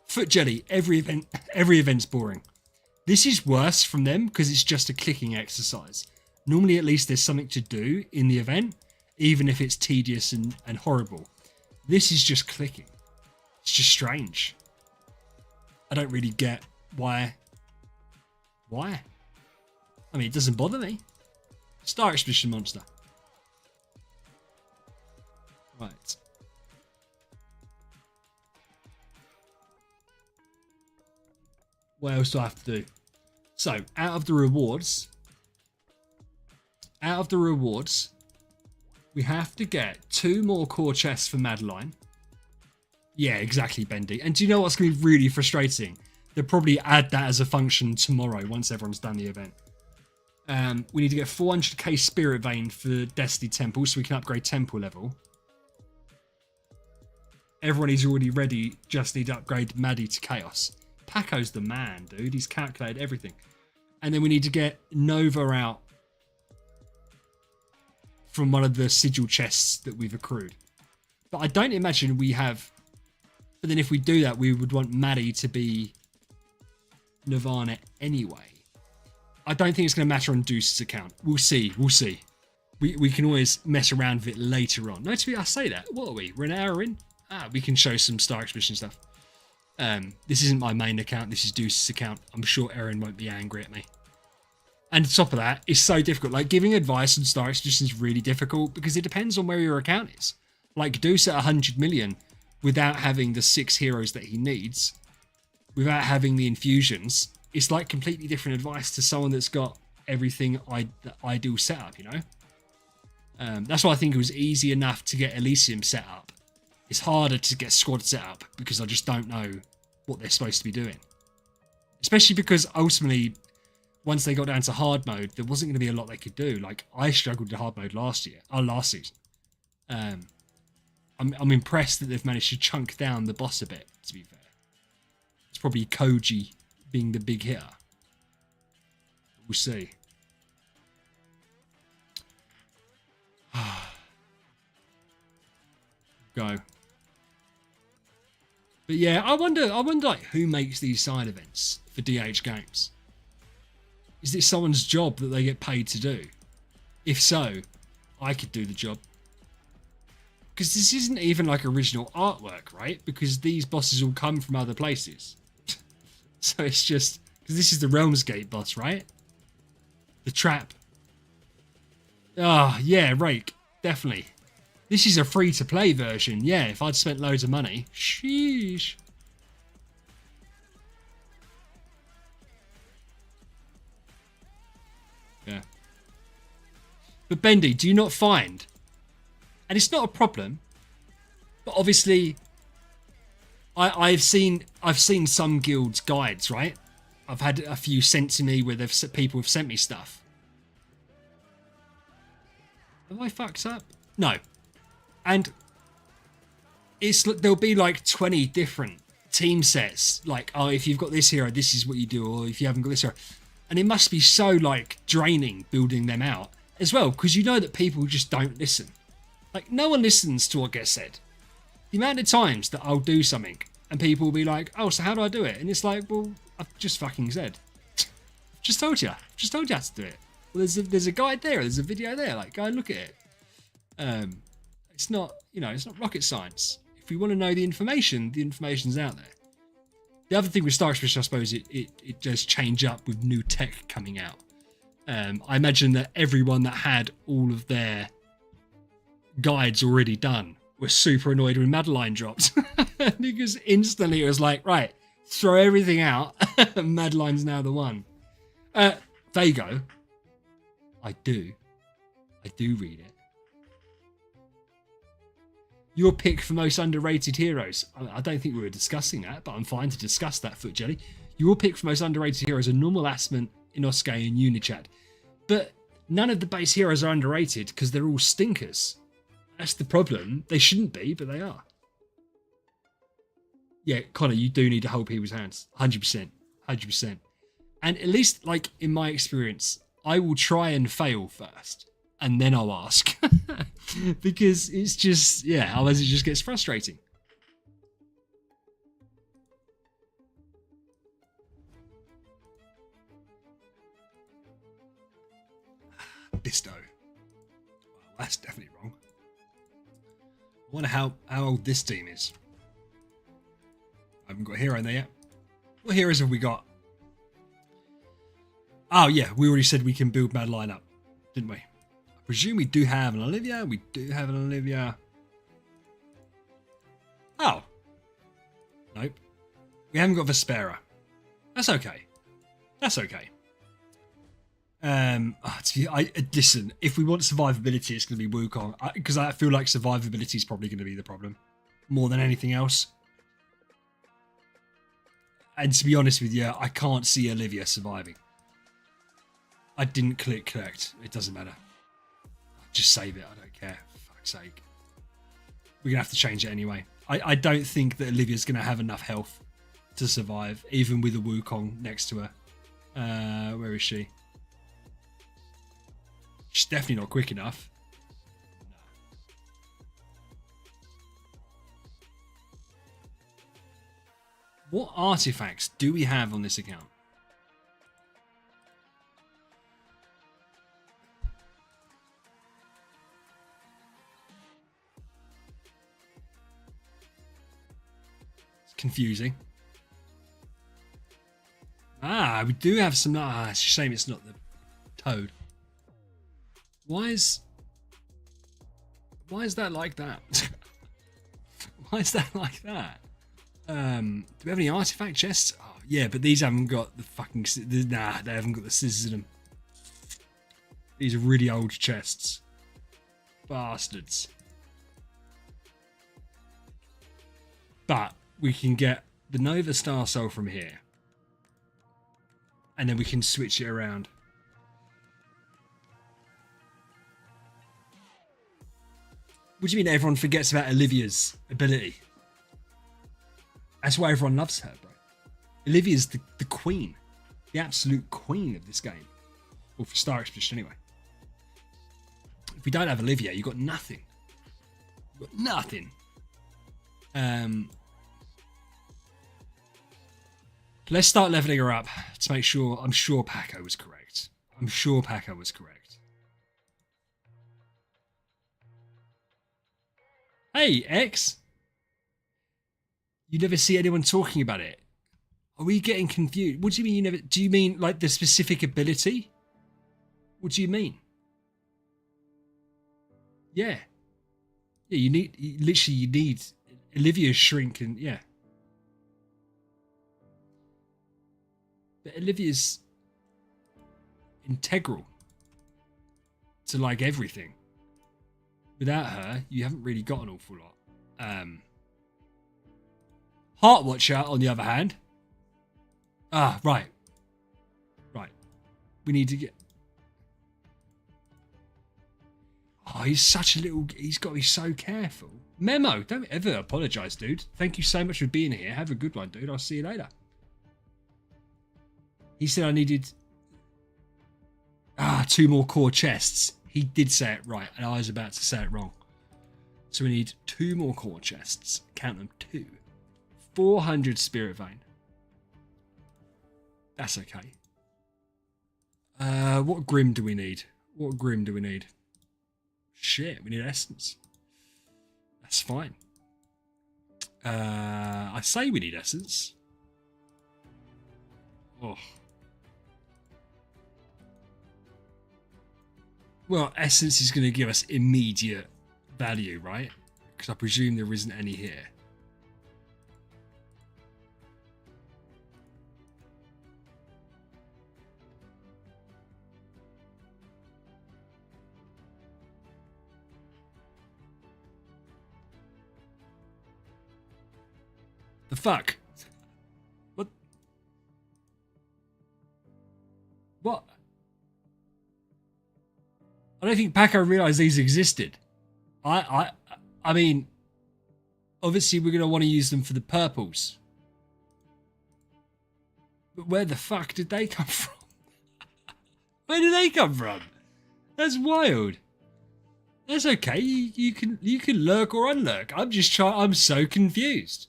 Speaker 1: Foot Jelly, every event's boring. This is worse from them because it's just a clicking exercise. Normally, at least, there's something to do in the event, even if it's tedious and horrible. This is just clicking. It's just strange. I don't really get why. Why? I mean, it doesn't bother me. Star Expedition monster. Right. What else do I have to do? So, out of the rewards, we have to get 2 more core chests for Madeline. Yeah, exactly, Bendy. And do you know what's going to be really frustrating? They'll probably add that as a function tomorrow once everyone's done the event. We need to get 400k Spirit Vein for Destiny Temple so we can upgrade Temple level. Everyone is already ready, just need to upgrade Maddie to Chaos. Paco's the man, dude. He's calculated everything. And then we need to get Nova out from one of the sigil chests that we've accrued. But I don't imagine we have... But then if we do that, we would want Maddie to be Nirvana anyway. I don't think it's going to matter on Deuce's account. We'll see. We'll see. We can always mess around with it later on. No, to be, I say that. What are we? We're an hour in? We can show some Star Expedition stuff. This isn't my main account. This is Deuce's account. I'm sure Erin won't be angry at me. And on top of that, it's so difficult. Like, giving advice on Star Expedition is really difficult because it depends on where your account is. Like, Deuce at 100 million without having the 6 heroes that he needs, without having the infusions, it's like completely different advice to someone that's got everything ideal set up, you know? That's why I think it was easy enough to get Elysium set up. It's harder to get squad set up because I just don't know what they're supposed to be doing. Especially because ultimately, once they got down to hard mode, there wasn't going to be a lot they could do. Like, I struggled to hard mode last season. I'm impressed that they've managed to chunk down the boss a bit, to be fair. It's probably Koji being the big hitter. We'll see. Go. But yeah, I wonder like, who makes these side events for DH Games? Is it someone's job that they get paid to do? If so, I could do the job. Because this isn't even like original artwork, right? Because these bosses all come from other places. So it's just... Because this is the Realms Gate boss, right? The trap. Ah, yeah, Rake. Definitely. This is a free-to-play version. Yeah, if I'd spent loads of money. Sheesh. Yeah. But Bendy, do you not find... And it's not a problem, but obviously, I've seen some guilds guides, right? I've had a few sent to me where people have sent me stuff. Have I fucked up? No. And there'll be like 20 different team sets. Like, oh, if you've got this hero, this is what you do, or if you haven't got this hero, and it must be so like draining building them out as well, because you know that people just don't listen. Like, no one listens to what gets said. The amount of times that I'll do something and people will be like, oh, so how do I do it? And it's like, well, I've just fucking said. Just told you. Just told you how to do it. Well, there's a guide there. There's a video there. Like, go and look at it. It's not, it's not rocket science. If we want to know the information's out there. The other thing with Star Expedition, I suppose, it does change up with new tech coming out. I imagine that everyone that had all of their guides already done were super annoyed when Madeline dropped because instantly it was like, right, throw everything out. Madeline's now the one. There you go. I do read it. Your pick for most underrated heroes. I don't think we were discussing that, but I'm fine to discuss that, Foot Jelly. Your pick for most underrated heroes are Normal Asmon, Inosuke, and Unichad. But none of the base heroes are underrated because they're all stinkers. That's the problem. They shouldn't be, but they are. Yeah, Connor, you do need to hold people's hands. 100%. 100%. And at least, like, in my experience, I will try and fail first. And then I'll ask. Because it's just, yeah, otherwise it just gets frustrating. Bisto. Well, that's definitely wrong. I wonder how old this team is. I haven't got a hero in there yet. What heroes have we got? Oh, yeah, we already said we can build Madeline up, didn't we? I presume we do have an Olivia. We do have an Olivia. Oh. Nope. We haven't got Vespera. That's okay. That's okay. Listen, if we want survivability, it's going to be Wukong. Because I feel like survivability is probably going to be the problem. More than anything else. And to be honest with you, I can't see Olivia surviving. I didn't click collect. It doesn't matter. Just save it. I don't care. For fuck's sake. We're going to have to change it anyway. I don't think that Olivia's going to have enough health to survive, even with a Wukong next to her. Where is she? She's definitely not quick enough. What artifacts do we have on this account? It's confusing. Ah, we do have some. Ah, it's a shame it's not the toad. Why is that like that? Why is that like that? Do we have any artifact chests? Oh, yeah, but these haven't got the fucking. Nah, they haven't got the scissors in them. These are really old chests. Bastards. But we can get the Nova Star Soul from here. And then we can switch it around. What do you mean everyone forgets about Olivia's ability? That's why everyone loves her, bro. Olivia's the queen. The absolute queen of this game. Well, for Star Expedition anyway. If we don't have Olivia, you've got nothing. You've got nothing. Let's start leveling her up to make sure. I'm sure Paco was correct. Hey, X. You never see anyone talking about it. Are we getting confused? What do you mean you never... Do you mean like the specific ability? What do you mean? Yeah. Yeah, you need Olivia's shrink and... Yeah. But Olivia's integral to like everything. Without her, you haven't really got an awful lot. Heart Watcher, on the other hand. Ah, right. Right. We need to get... Oh, he's such a little... He's got to be so careful. Memo, don't ever apologise, dude. Thank you so much for being here. Have a good one, dude. I'll see you later. He said I needed... 2 more core chests. He did say it right, and I was about to say it wrong. So we need 2 more core chests. Count them, 2. 400 Spirit Vein. That's okay. What Grim do we need? Shit, we need Essence. That's fine. I say we need Essence. Oh. Well, Essence is going to give us immediate value, right? Because I presume there isn't any here. The fuck? What? What? I don't think Paco realised these existed. I mean, obviously we're going to want to use them for the purples. But where the fuck did they come from? Where did they come from? That's wild. That's okay. You can lurk or unlurk. I'm so confused.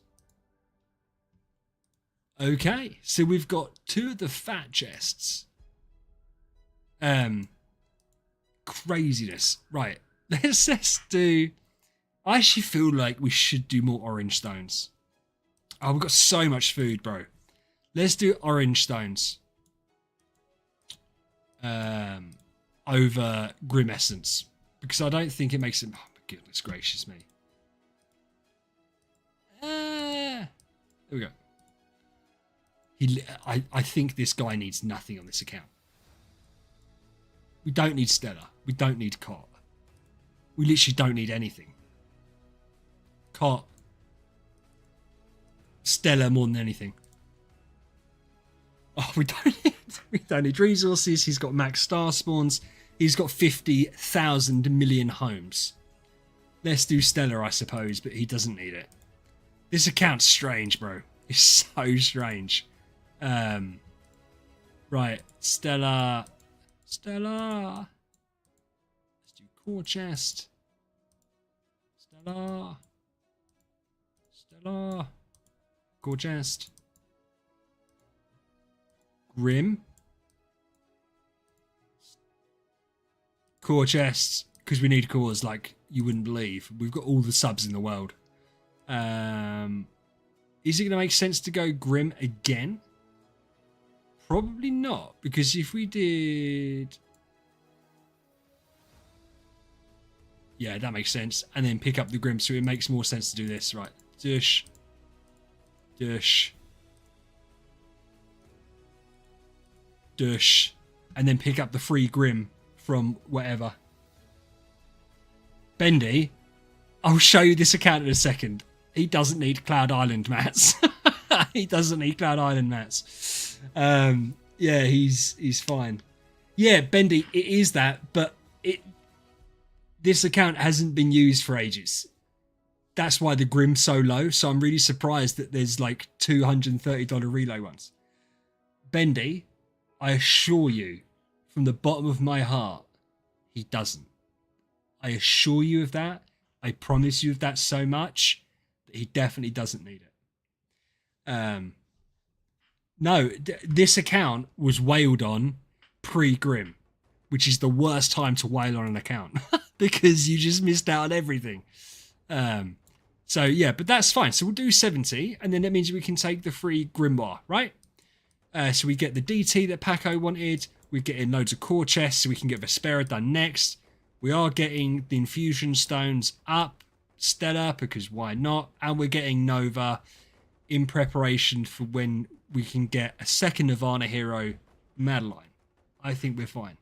Speaker 1: Okay, so we've got 2 of the fat chests. Craziness. Right. Let's do... I actually feel like we should do more orange stones. Oh, we've got so much food, bro. Let's do orange stones. Over Grim Essence. Because I don't think it makes it... Oh, my goodness gracious me. There we go. I think this guy needs nothing on this account. We don't need Stella. We don't need Cot. We literally don't need anything. Cot. Stella more than anything. Oh, we don't need resources. He's got max star spawns. He's got 50,000 million homes. Let's do Stellar, I suppose, but he doesn't need it. This account's strange, bro. It's so strange. Right, Stellar. Stellar. Let's do core chest. Stellar. Stellar. Core chest. Grim. Core chests, because we need cores like you wouldn't believe. We've got all the subs in the world. Is it going to make sense to go Grim again? Probably not, because if we did... Yeah, that makes sense. And then pick up the Grim, so it makes more sense to do this. Right, Dush. Dush. Dush. And then pick up the free Grim from whatever. Bendy, I'll show you this account in a second. He doesn't need Cloud Island mats. He doesn't need Cloud Island mats. Yeah, he's fine. Yeah, Bendy, it is that, but this account hasn't been used for ages. That's why the Grim's so low. So I'm really surprised that there's like $230 reload ones. Bendy, I assure you, from the bottom of my heart, he doesn't. I assure you of that. I promise you of that so much that he definitely doesn't need it. No, this account was wailed on pre-Grim, which is the worst time to wail on an account because you just missed out on everything. So yeah, but that's fine. So we'll do 70, and then that means we can take the free Grimoire, right? So we get the DT that Paco wanted. We're getting loads of core chests, so we can get Vespera done next. We are getting the infusion stones up, Stellar, because why not? And we're getting Nova in preparation for when we can get a second Nirvana hero, Madeline. I think we're fine.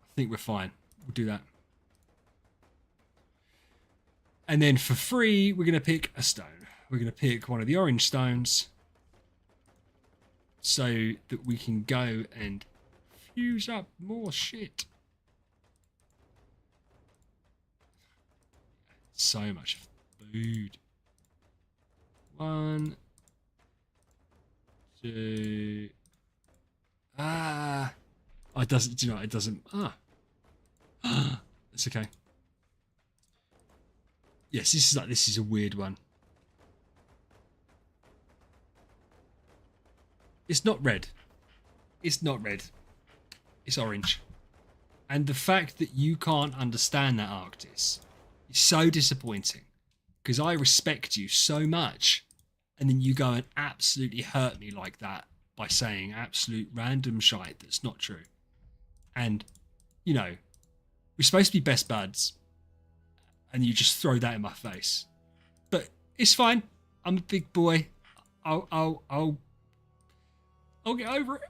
Speaker 1: I think we're fine. We'll do that. And then for free, we're going to pick a stone. We're going to pick one of the orange stones so that we can go and fuse up more shit. So much food. 1, 2. It doesn't, do you know, it doesn't. It's okay. Yes, this is a weird one. It's not red. It's not red. It's orange. And the fact that you can't understand that, Arctis, is so disappointing. Because I respect you so much. And then you go and absolutely hurt me like that by saying absolute random shite that's not true. And, you know, we're supposed to be best buds. And you just throw that in my face. But it's fine. I'm a big boy. I'll get over it.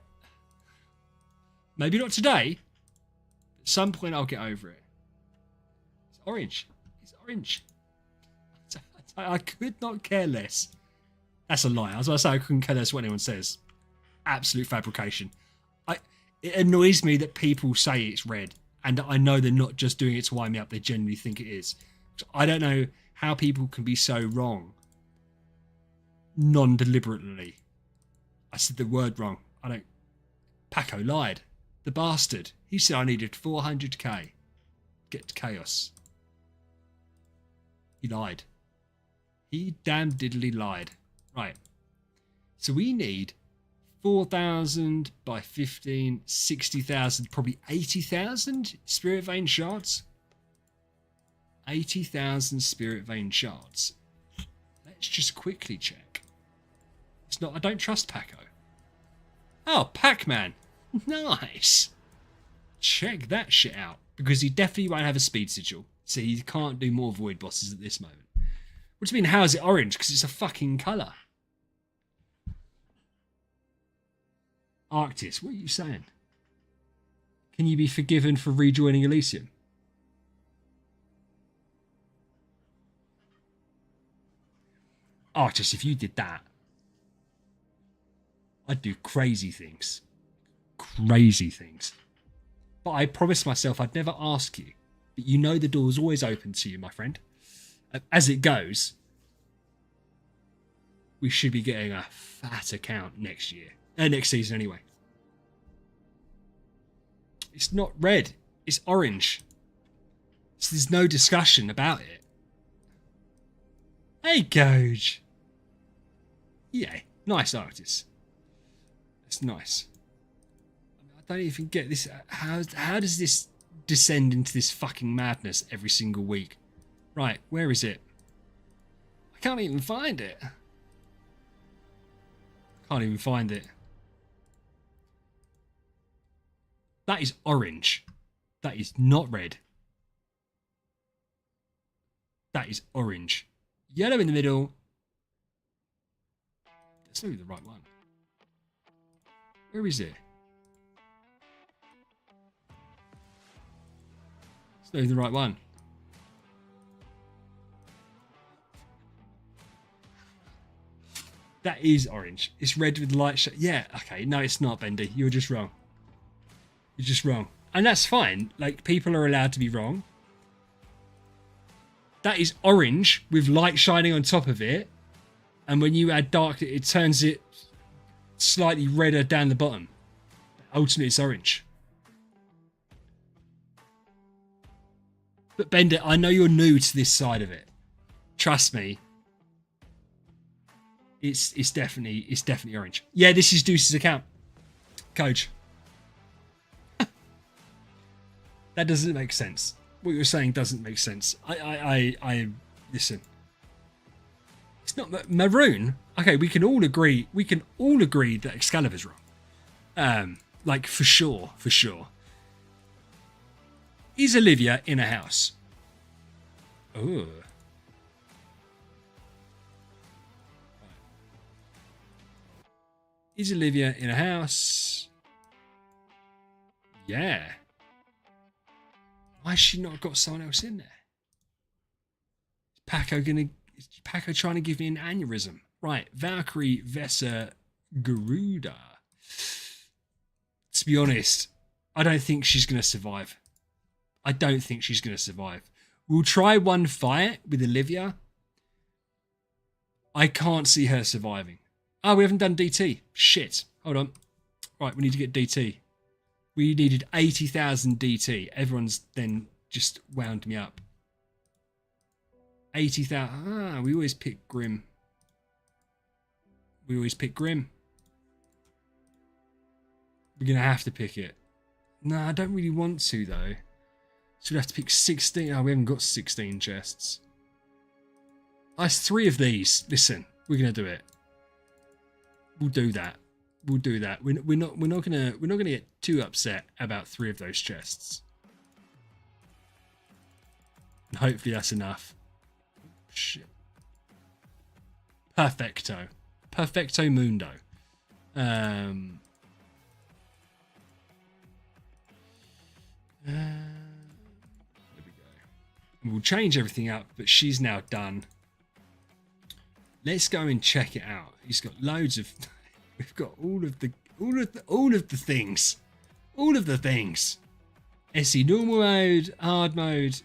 Speaker 1: Maybe not today. At some point I'll get over it. It's orange. It's orange. I could not care less. That's a lie. I was going to say I couldn't care less what anyone says. Absolute fabrication. It annoys me that people say it's red. And I know they're not just doing it to wind me up. They genuinely think it is. I don't know how people can be so wrong. Non-deliberately. I said the word wrong. Paco lied. The bastard. He said I needed 400k. Get to chaos. He lied. He damn diddly lied. Right. So we need 4,000 by 15, 60,000, probably 80,000 Spirit Vein shards. 80,000 Spirit Vein shards. Let's just quickly check. It's not. I don't trust Paco. Oh, Pac-Man. Nice. Check that shit out. Because he definitely won't have a speed sigil. So he can't do more void bosses at this moment. What do you mean, how is it orange? Because it's a fucking colour. Arctis, what are you saying? Can you be forgiven for rejoining Elysium? Artist, if you did that, I'd do crazy things. Crazy things. But I promised myself I'd never ask you. But you know the door's always open to you, my friend. As it goes, we should be getting a fat account next year. Next season, anyway. It's not red. It's orange. So there's no discussion about it. Hey, Coach. Yeah, nice artist. It's nice. I don't even get this. How does this descend into this fucking madness every single week? Right, where is it? I can't even find it. Can't even find it. That is orange. That is not red. That is orange. Yellow in the middle. That's not the right one. Where is it? It's not the right one. That is orange. It's red with light shade. Yeah, okay. No, it's not, Bendy. You're just wrong. You're just wrong. And that's fine. Like, people are allowed to be wrong. That is orange with light shining on top of it. And when you add dark, it turns it slightly redder down the bottom. Ultimately, it's orange. But Bender, I know you're new to this side of it. Trust me. It's definitely orange. Yeah, this is Deuce's account. Coach. That doesn't make sense. What you're saying doesn't make sense. I listen. It's not maroon. Okay, we can all agree. We can all agree that Excalibur's wrong. Like for sure. Is Olivia in a house? Oh. Is Olivia in a house? Yeah. Why has she not got someone else in there? Is Paco trying to give me an aneurysm? Right, Valkyrie, Vesa, Garuda. To be honest, I don't think she's going to survive. We'll try one fight with Olivia. I can't see her surviving. Oh, we haven't done DT. Shit. Hold on. Right, we need to get DT. We needed 80,000 DT. Everyone's then just wound me up. 80,000. Ah, we always pick Grim. We're going to have to pick it. No, I don't really want to, though. So we have to pick 16. Oh, we haven't got 16 chests. That's 3 of these. Listen, we're going to do it. We'll do that. We're not gonna get too upset about 3 of those chests. And hopefully that's enough. Shit. Perfecto mundo. There we go. We'll change everything up, but she's now done. Let's go and check it out. He's got loads of. We've got all of the things. SE normal mode, hard mode.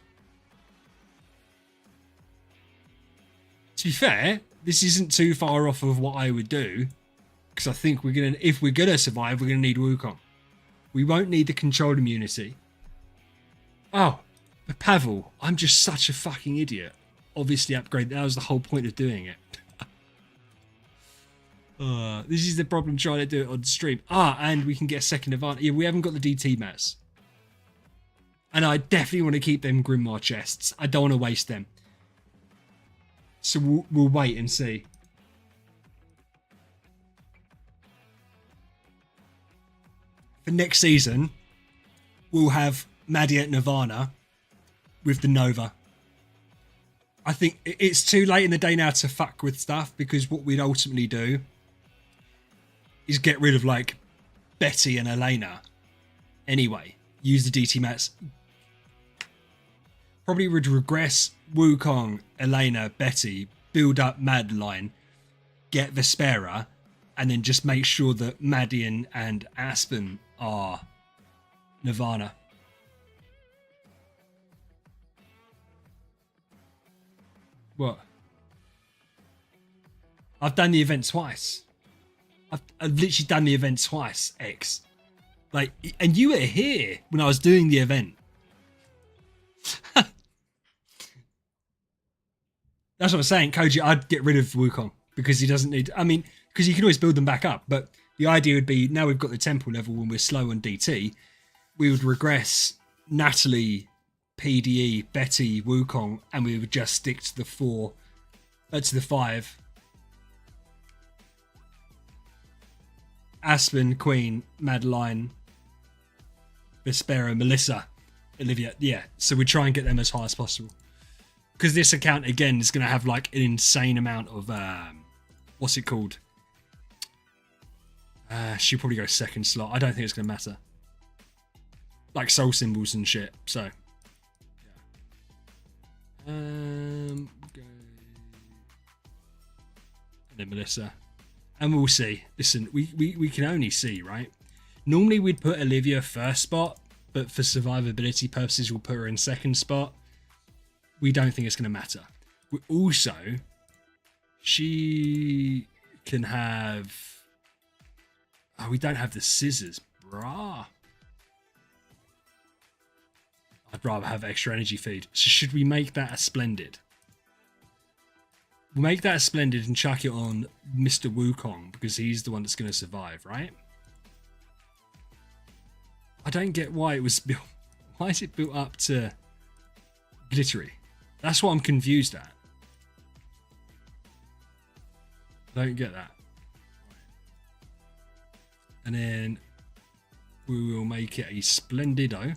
Speaker 1: To be fair, this isn't too far off of what I would do, because I think if we're gonna survive, we're gonna need Wukong. We won't need the controlled immunity. Oh, but Pavel, I'm just such a fucking idiot. Obviously upgrade. That was the whole point of doing it. This is the problem trying to do it on stream. And we can get a second advantage. Yeah, we haven't got the DT mats. And I definitely want to keep them Grimoire chests. I don't want to waste them. So we'll wait and see. For next season, we'll have Maddie at Nirvana with the Nova. I think it's too late in the day now to fuck with stuff, because what we'd ultimately do is get rid of like Betty and Elena. Anyway, use the DT mats. Probably would regress Wukong, Elena, Betty, build up Madeline, get Vespera, and then just make sure that Madian and Aspen are Nirvana. What? I've done the event twice. I've literally done the event twice, X. Like, and you were here when I was doing the event. That's what I'm saying, Koji. I'd get rid of Wukong because he doesn't need. I mean, because you can always build them back up. But the idea would be now we've got the temple level when we're slow on DT, we would regress Natalie, PDE, Betty, Wukong, and we would just stick to the to the 5. Aspen, Queen, Madeline, Vespera, Melissa, Olivia. Yeah, so we try and get them as high as possible. Because this account, again, is going to have like an insane amount of, what's it called? She'll probably go second slot. I don't think it's going to matter. Like soul symbols and shit. So, yeah. And then Melissa. And we'll see. Listen, we can only see, right? Normally we'd put Olivia first spot, but for survivability purposes, we'll put her in second spot. We don't think it's going to matter. We also, she can have... Oh, we don't have the scissors, brah. I'd rather have extra energy feed. So should we make that a splendid? We'll make that a splendid and chuck it on Mr. Wukong because he's the one that's going to survive, right? I don't get why it was built. Why is it built up to glittery? That's what I'm confused at. I don't get that. And then we will make it a Splendido.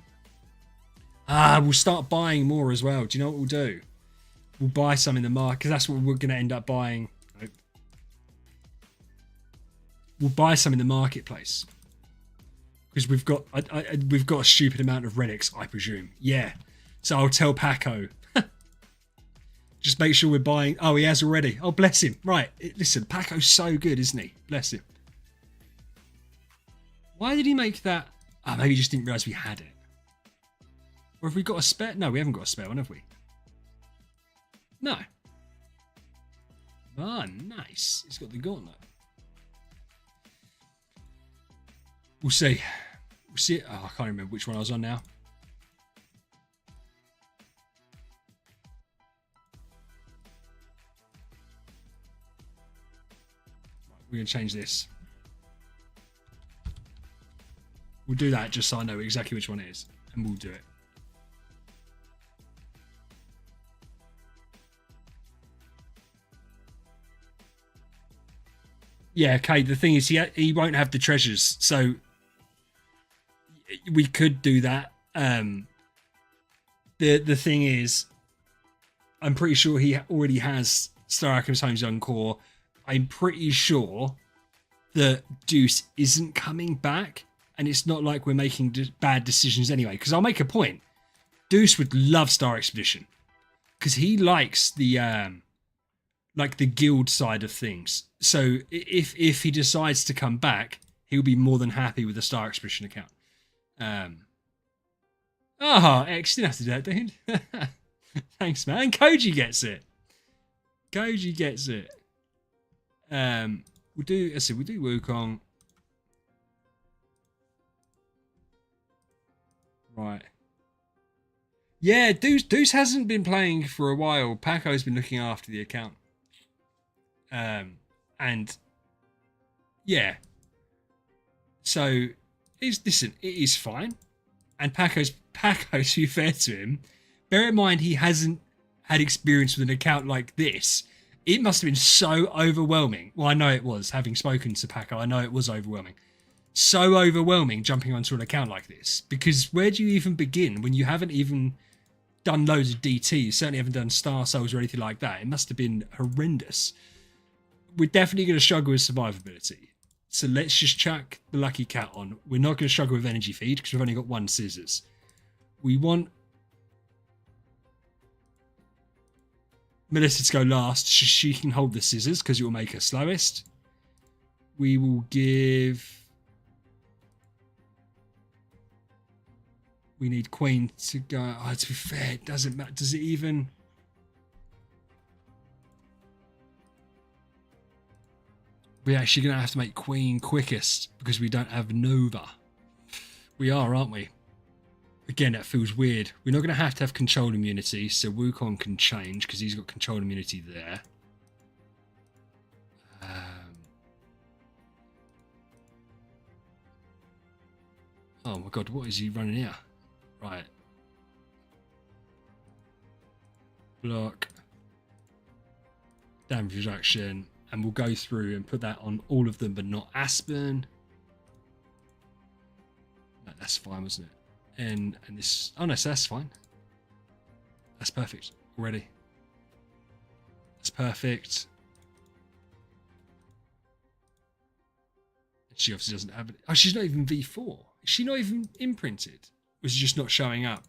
Speaker 1: We'll start buying more as well. Do you know what we'll do? We'll buy some in the market because that's what we're going to end up buying. Nope. We'll buy some in the marketplace because we've got a stupid amount of relics, I presume. Yeah. So I'll tell Paco. Just make sure we're buying. Oh, he has already. Oh, bless him. Right. Listen, Paco's so good, isn't he? Bless him. Why did he make that? Oh, maybe he just didn't realise we had it. Or have we got a spare? No, we haven't got a spare one, have we? No. Ah, nice. He's got the gauntlet. We'll see. We'll see. Oh, I can't remember which one I was on now. We're going to change this. We'll do that just so I know exactly which one it is. And we'll do it. Yeah, okay. The thing is, he won't have the treasures. So we could do that. The thing is, I'm pretty sure he already has Star Arkham's Home's Core. I'm pretty sure that Deuce isn't coming back, and it's not like we're making bad decisions anyway. Because I'll make a point. Deuce would love Star Expedition because he likes the like the guild side of things. So if he decides to come back, he'll be more than happy with the Star Expedition account. X, you didn't have to do that, dude. Thanks, man. Koji gets it. Koji gets it. We'll do Wukong. Right. Yeah, Deuce hasn't been playing for a while. Paco's been looking after the account. And yeah. So listen, it is fine. And Paco, to be fair to him, bear in mind he hasn't had experience with an account like this. It must have been so overwhelming. Well, I know it was, having spoken to Paco, I know it was overwhelming. So overwhelming jumping onto an account like this. Because where do you even begin when you haven't even done loads of DT? You certainly haven't done Star Souls or anything like that. It must have been horrendous. We're definitely going to struggle with survivability. So let's just chuck the Lucky Cat on. We're not going to struggle with energy feed because we've only got one scissors. We want Melissa to go last. She can hold the scissors because it will make her slowest. We will give... We need Queen to go... Oh, to be fair, it doesn't matter. Does it even... We're actually going to have to make Queen quickest because we don't have Nova. We are, aren't we? Again, that feels weird. We're not going to have control immunity, so Wukong can change because he's got control immunity there. Oh my god, what is he running here? Right. Block. Damage reduction. And we'll go through and put that on all of them, but not Aspen. No, that's fine, wasn't it? And this... Oh no, so that's fine. That's perfect already. That's perfect. And she obviously doesn't have it. Oh, she's not even V4. Is she not even imprinted? Or is it just not showing up?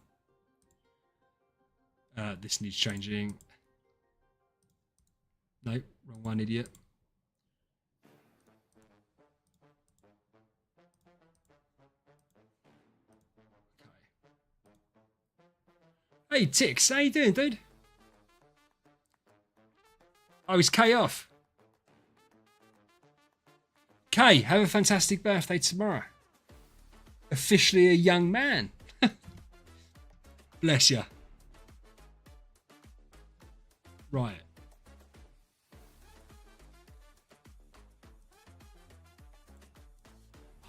Speaker 1: This needs changing. No, wrong one, idiot. Okay. Hey, Tix, how you doing, dude? Oh, is Kay off? Kay, have a fantastic birthday tomorrow. Officially a young man. Bless you. Right.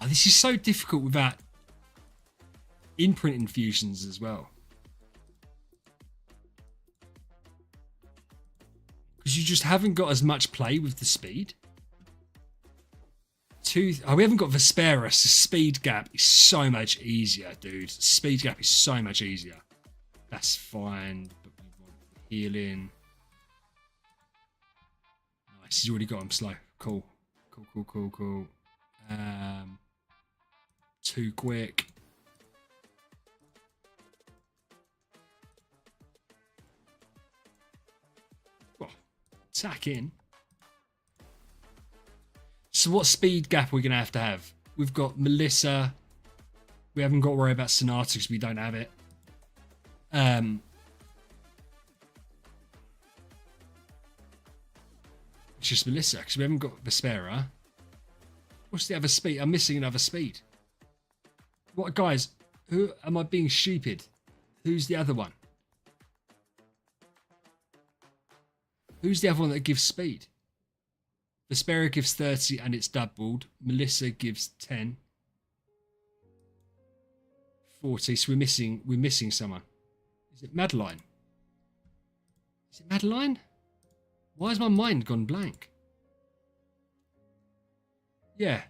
Speaker 1: Oh, this is so difficult without imprint infusions as well. Because you just haven't got as much play with the speed. Oh, we haven't got Vespera, so speed gap is so much easier, dude. Speed gap is so much easier. That's fine, but we want healing. Nice, he's already got him slow. Cool. Cool. Too quick. Well, attack in. So what speed gap are we going to have? We've got Melissa. We haven't got to worry about Sonata because we don't have it. It's just Melissa because we haven't got Vespera. What's the other speed? I'm missing another speed. What, guys? Who am I being stupid? Who's the other one? Who's the other one that gives speed? Vespera gives 30 and it's doubled. Melissa gives 10. 40. So we're missing someone. Is it Madeline? Is it Madeline? Why has my mind gone blank? Yeah.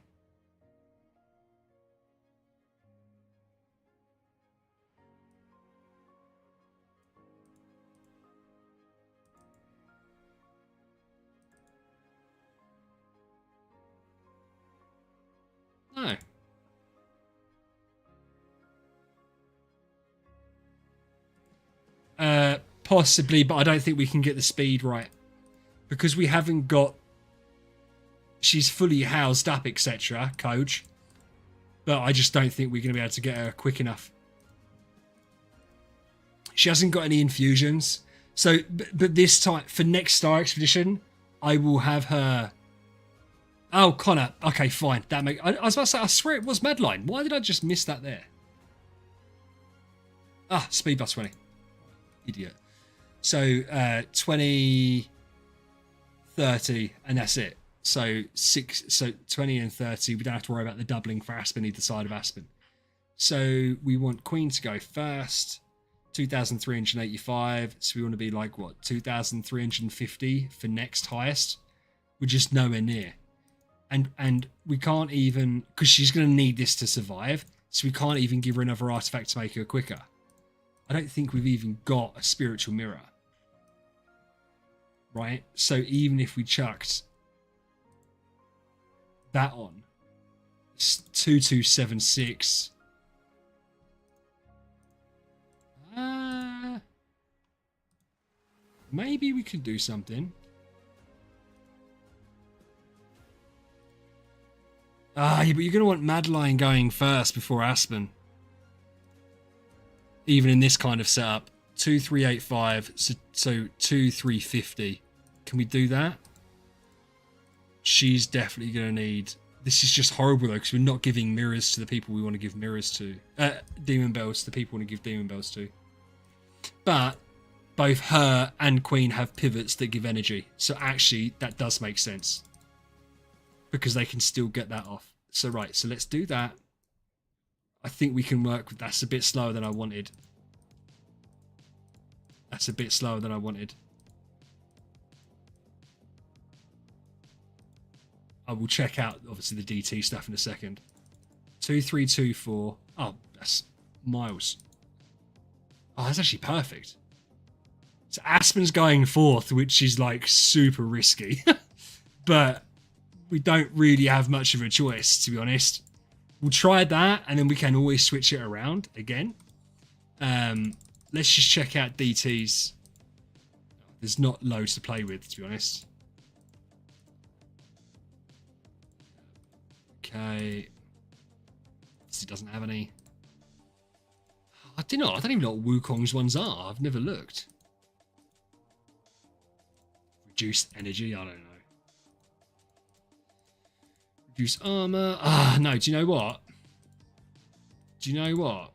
Speaker 1: No. Possibly, but I don't think we can get the speed right. Because we haven't got... She's fully housed up, etc., coach. But I just don't think we're going to be able to get her quick enough. She hasn't got any infusions. So, but this time, for next Star Expedition, I will have her... Oh, Connor. Okay, fine. That make. I was about to say, I swear it was Madeline. Why did I just miss that there? Ah, speed bus 20. Idiot. So, 20, 30, and that's it. So 20 and 30. We don't have to worry about the doubling for Aspen either side of Aspen. So we want Queen to go first. 2,385. So we want to be like what? 2,350 for next highest. We're just nowhere near. And we can't even, because she's going to need this to survive, so we can't even give her another artifact to make her quicker. I don't think we've even got a spiritual mirror. Right? So even if we chucked that on, it's 2276. Maybe we could do something. Ah, yeah, but you're going to want Madeline going first before Aspen. Even in this kind of setup. 2385, so 2350. Can we do that? She's definitely going to need... This is just horrible though, because we're not giving mirrors to the people we want to give mirrors to. Demon bells to the people we want to give demon bells to. But both her and Queen have pivots that give energy. So actually, that does make sense. Because they can still get that off. So right, so let's do that. I think we can work with... That's a bit slower than I wanted. That's a bit slower than I wanted. I will check out, obviously, the DT stuff in a second. 2324. Oh, that's miles. Oh, that's actually perfect. So Aspen's going fourth, which is like super risky. But we don't really have much of a choice, to be honest. We'll try that, and then we can always switch it around again. Let's just check out DTs. There's not loads to play with, to be honest. Okay. He doesn't have any. I don't know. I don't even know what Wukong's ones are. I've never looked. Reduced energy. I don't know. Reduce armor. Ah, no. Do you know what? Do you know what?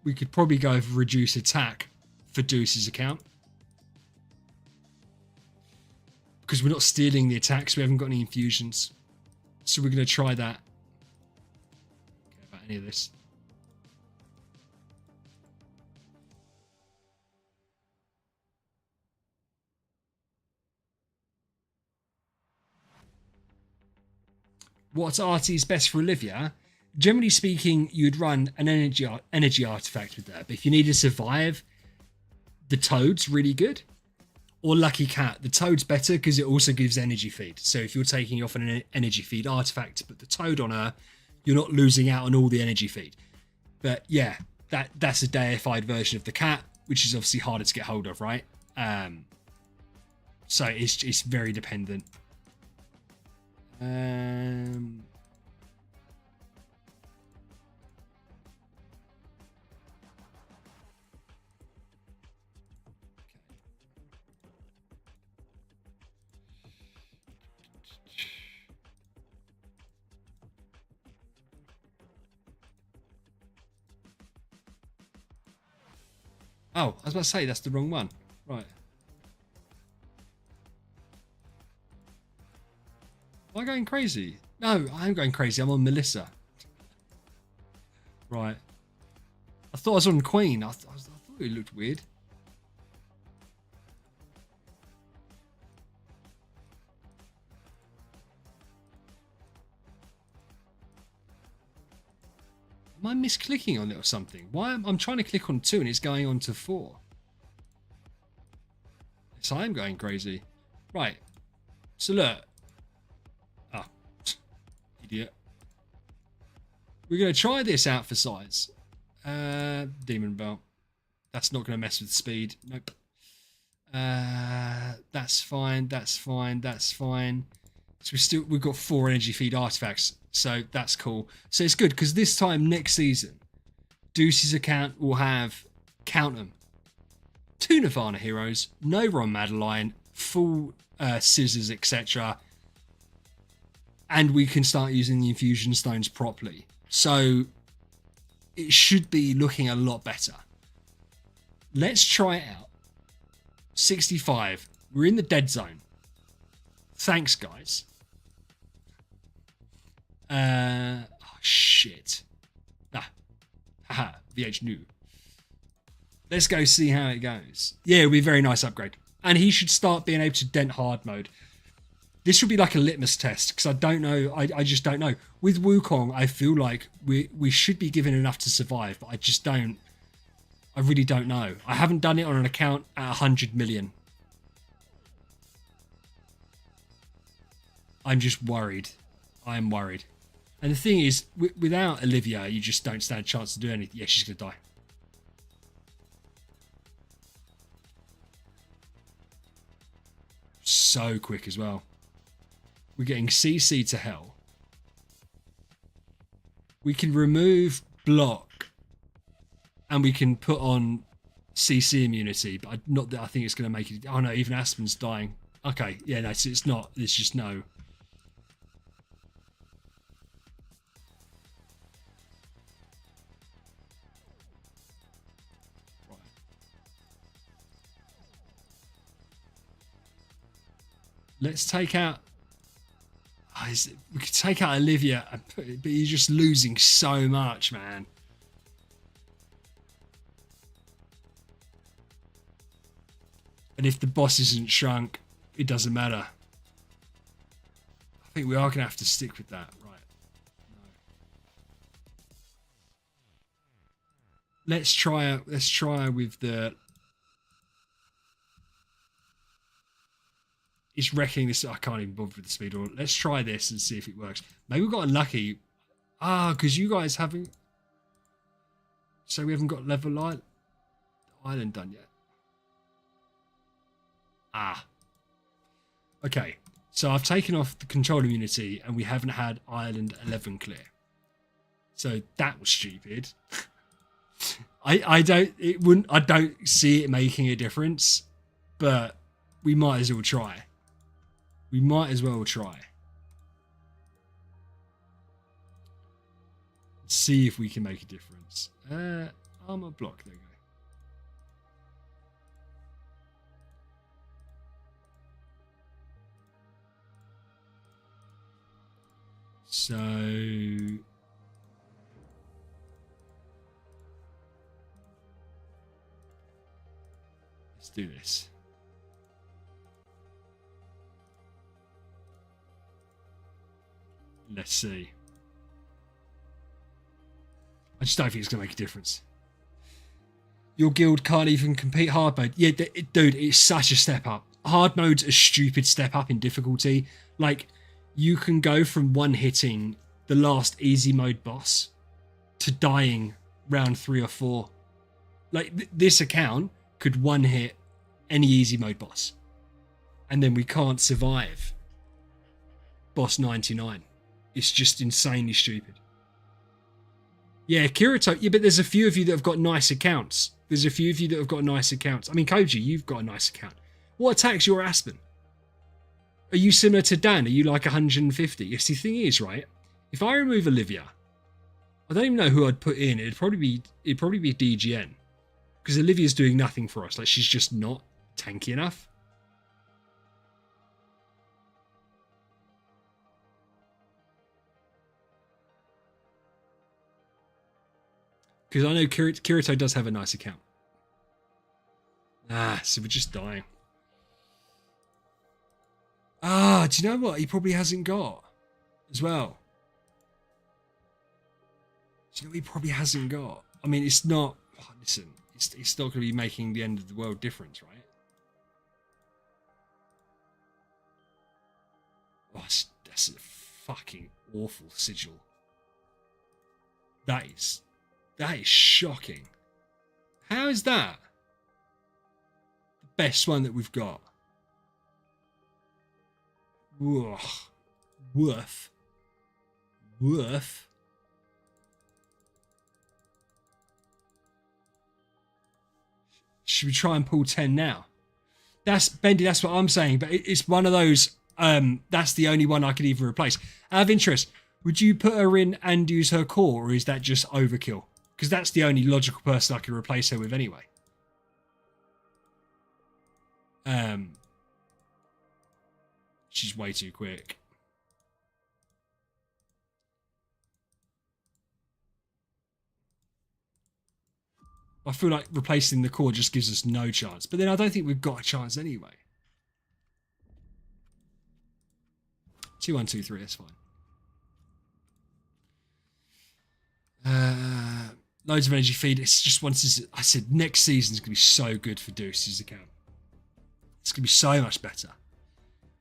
Speaker 1: We could probably go for reduce attack for Deuce's account. Because we're not stealing the attacks. We haven't got any infusions. So we're going to try that. Okay, about any of this. What's RT's best for Olivia? Generally speaking, you'd run an energy artifact with her. But if you need to survive, the Toad's really good. Or Lucky Cat. The Toad's better because it also gives energy feed. So if you're taking off an energy feed artifact to put the Toad on her, you're not losing out on all the energy feed. But yeah, that's a deified version of the cat, which is obviously harder to get hold of, right? So it's very dependent. Oh, I was about to say that's the wrong one. Right. Am I going crazy? No, I am going crazy. I'm on Melissa. Right. I thought I was on Queen. I thought it looked weird. Am I misclicking on it or something? Why I'm trying to click on 2 and it's going on to 4. So I am going crazy. Right. So look. Ah. Idiot. We're going to try this out for size. Demon Belt. That's not going to mess with speed. Nope. That's fine. That's fine. That's fine. So we've got 4 energy feed artifacts. So that's cool. So it's good because this time next season, Deuce's account will have, count them, 2 Nirvana heroes, no Ron Madeline, full scissors, etc. And we can start using the infusion stones properly. So it should be looking a lot better. Let's try it out. 65. We're in the dead zone. Thanks, guys. Oh, shit. Ah. Haha. VH new. Let's go see how it goes. Yeah, it'll be a very nice upgrade. And he should start being able to dent hard mode. This would be like a litmus test, because I don't know. I just don't know. With Wukong, I feel like we should be given enough to survive, but I just don't. I really don't know. I haven't done it on an account at 100 million. I'm just worried. I'm worried. And the thing is, without Olivia, you just don't stand a chance to do anything. Yeah, she's going to die. so quick as well. We're getting CC to hell. We can remove block and we can put on CC immunity, but not that I think it's going to make it. Oh no, even Aspen's dying. Okay, yeah, no, it's not. It's just no. Right. Let's take out. We could take out Olivia, but you're just losing so much, man. And if the boss isn't shrunk, it doesn't matter. I think we are going to have to stick with that. Right. No. Let's try with the... It's wrecking this. I can't even bother with the speed. Or let's try this and see if it works. Maybe we got unlucky. Because you guys haven't... So we haven't got level island done yet. Okay, so I've taken off the control immunity and we haven't had Ireland 11 clear. So that was stupid. I don't see it making a difference, but we might as well try. We might as well try. See if we can make a difference. Armor block, there we go. So let's do this. Let's see. I just don't think it's going to make a difference. Your guild can't even compete hard mode. Yeah, dude, it's such a step up. Hard mode's a stupid step up in difficulty. Like, you can go from one-hitting the last easy mode boss to dying round 3 or 4. Like, this account could one-hit any easy mode boss. And then we can't survive boss 99. It's just insanely stupid. Yeah, Kirito. Yeah, but there's a few of you that have got nice accounts. I mean, Koji, you've got a nice account. What attacks your Aspen? Are you similar to Dan? Are you like 150? Yes, the thing is, right? If I remove Olivia, I don't even know who I'd put in. It'd probably be DGN. Because Olivia's doing nothing for us. Like, she's just not tanky enough. Because I know Kirito does have a nice account. So we're just dying. Do you know what he probably hasn't got as well? Do you know what he probably hasn't got? I mean, it's not... listen, it's not going to be making the end of the world difference, right? That's a fucking awful sigil. That is shocking. How is that the best one that we've got? Worth. Should we try and pull 10 now? That's Bendy, that's what I'm saying, but it's one of those, that's the only one I could even replace. Out of interest, would you put her in and use her core, or is that just overkill? Because that's the only logical person I could replace her with anyway. She's way too quick. I feel like replacing the core just gives us no chance. But then I don't think we've got a chance anyway. 2, 1, 2, 3, that's fine. Loads of energy feed. It's just once I said next season's gonna be so good for Deuce's account. It's gonna be so much better.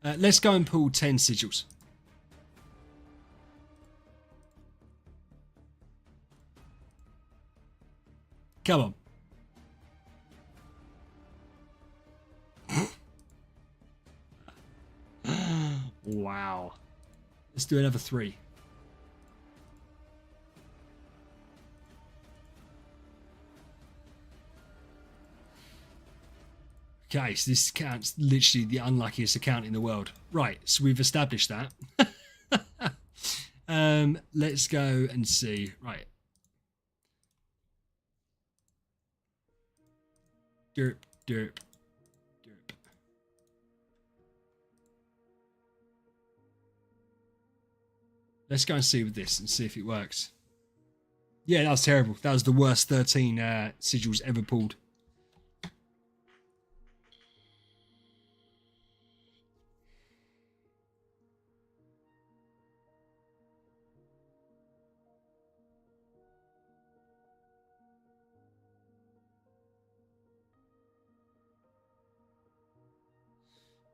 Speaker 1: Let's go and pull 10 sigils. Come on. Let's do another 3. Okay, so this account's literally the unluckiest account in the world. Right, so we've established that. Let's go and see. Right. Derp, derp, derp. Let's go and see with this and see if it works. Yeah, that was terrible. That was the worst 13 sigils ever pulled.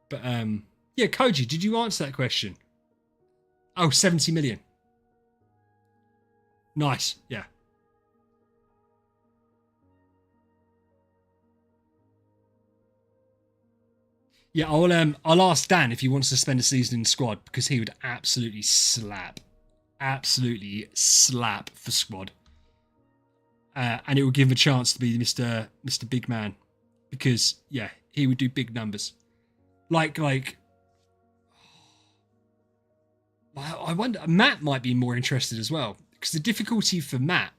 Speaker 1: But yeah, Koji, did you answer that question? Oh, 70 million. Nice. Yeah. Yeah, I'll ask Dan if he wants to spend a season in squad, because he would absolutely slap for squad. And it would give him a chance to be Mr. Big Man, because yeah, he would do big numbers. Like I wonder, Matt might be more interested as well, because the difficulty for Matt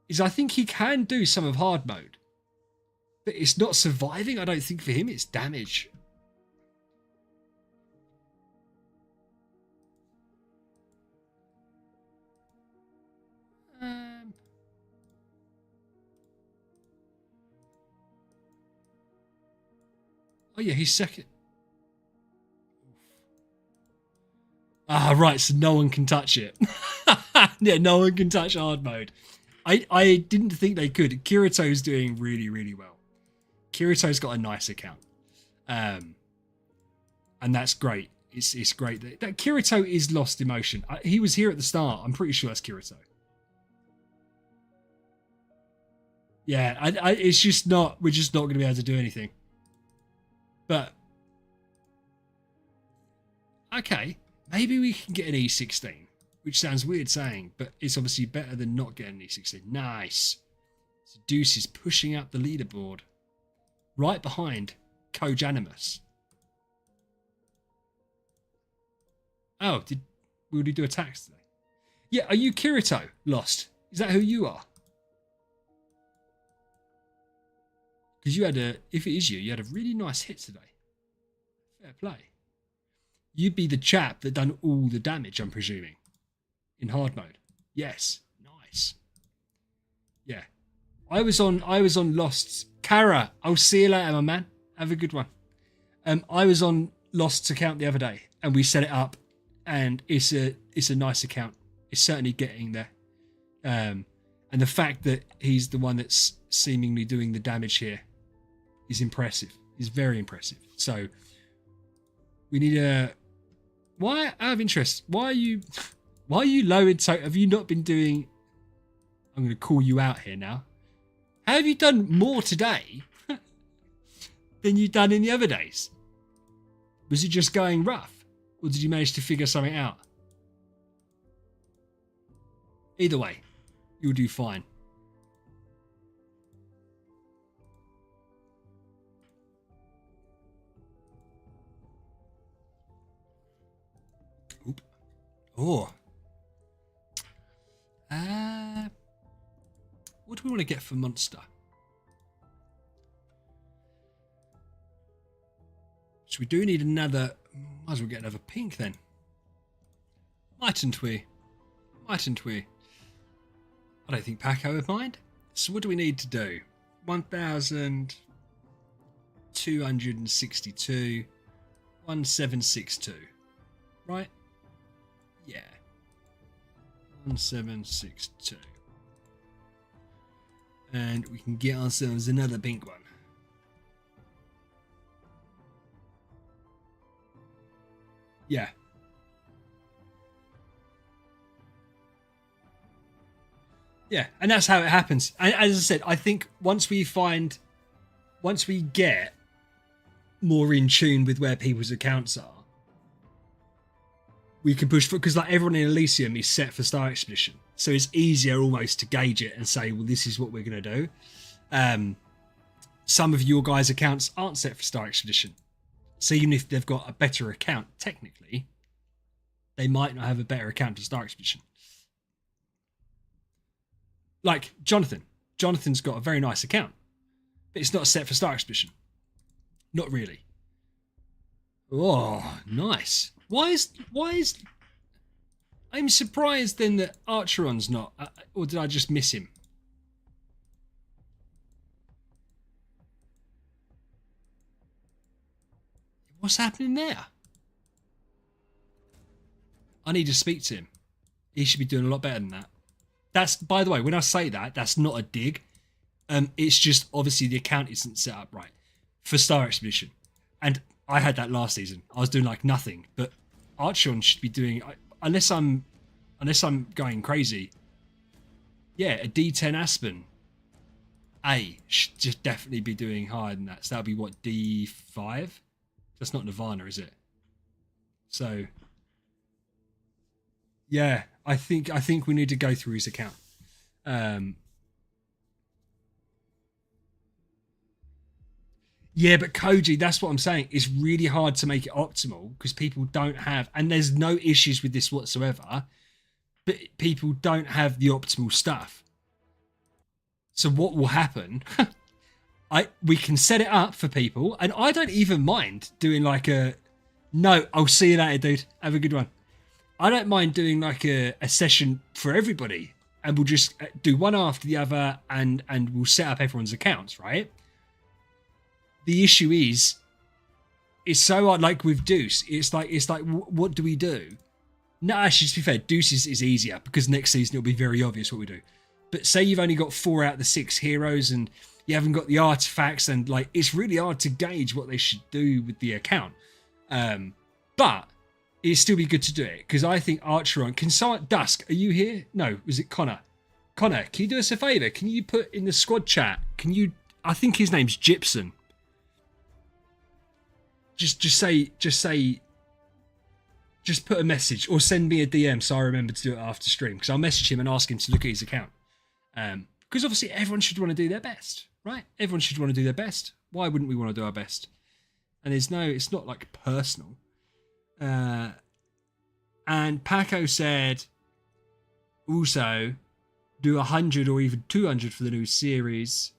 Speaker 1: is I think he can do some of hard mode, but it's not surviving. I don't think for him it's damage. Oh yeah, he's second. Ah, right, so no one can touch it. Yeah, no one can touch hard mode. I didn't think they could. Kirito's doing really, really well. Kirito's got a nice account. And that's great. It's great that Kirito is Lost Emotion. He was here at the start. I'm pretty sure that's Kirito. Yeah, it's just not, we're just not going to be able to do anything. But, okay, maybe we can get an E16, which sounds weird saying, but it's obviously better than not getting an E16. Nice. So Deuce is pushing up the leaderboard, right behind Kojanimus. Oh, did we already do attacks today? Yeah, are you Kirito? Lost. Is that who you are? Because you had if it is you had a really nice hit today. Fair play. You'd be the chap that done all the damage, I'm presuming, in hard mode. Yes, nice. Yeah, I was on Lost. Kara, I'll see you later, my man. Have a good one. I was on Lost's account the other day, and we set it up, and it's a nice account. It's certainly getting there. And the fact that he's the one that's seemingly doing the damage here is impressive. Is very impressive. So we need a. Why, out of interest, why are you low in total? Have you not been doing? I'm going to call you out here now. Have you done more today than you've done in the other days? Was it just going rough, or did you manage to figure something out? Either way, you'll do fine. Oop. Oh. What do we want to get for Monster? So we do need another. Might as well get another pink then. Mightn't we? Mightn't we? I don't think Paco would mind. So what do we need to do? 1,262. 1762. Right? Yeah. 1762. And we can get ourselves another pink one. Yeah. Yeah, and that's how it happens. And as I said, I think once we get more in tune with where people's accounts are, we can push for, because like everyone in Elysium is set for Star Expedition, so it's easier almost to gauge it and say, well, this is what we're going to do. Some of your guys' accounts aren't set for Star Expedition, so even if they've got a better account, technically, they might not have a better account to Star Expedition. Like Jonathan's got a very nice account, but it's not set for Star Expedition. Not really. Oh, nice. Why is I'm surprised then that Archeron's not, or did I just miss him? What's happening there? I need to speak to him. He should be doing a lot better than that. That's, by the way, when I say that, that's not a dig. It's just obviously the account isn't set up right for Star Expedition. And I had that last season. I was doing like nothing, but Archeron should be doing, unless I'm going crazy. Yeah, a D10 Aspen A should just definitely be doing higher than that. So that'll be what, D5? That's not Nirvana, is it? So yeah, I think we need to go through his account. Yeah, but Koji, that's what I'm saying. It's really hard to make it optimal because people don't have, and there's no issues with this whatsoever, but people don't have the optimal stuff. So what will happen? We can set it up for people, and I don't even mind doing like no, I'll see you later, dude. Have a good one. I don't mind doing like a session for everybody, and we'll just do one after the other, and we'll set up everyone's accounts, right? The issue is, it's so hard. Like with Deuce, it's like what do we do? No, actually, to be fair, Deuce is easier because next season it'll be very obvious what we do. But say you've only got 4 out of the 6 heroes, and you haven't got the artifacts, and like it's really hard to gauge what they should do with the account. But it'd still be good to do it because I think Archeron can. Dusk, are you here? No, was it Connor? Connor, can you do us a favor? Can you put in the squad chat? Can you? I think his name's Gypsum. Just put a message or send me a DM so I remember to do it after stream, because I'll message him and ask him to look at his account. Because obviously everyone should want to do their best, right? Everyone should want to do their best. Why wouldn't we want to do our best? And it's not like personal. And Paco said also do 100 or even 200 for the new series.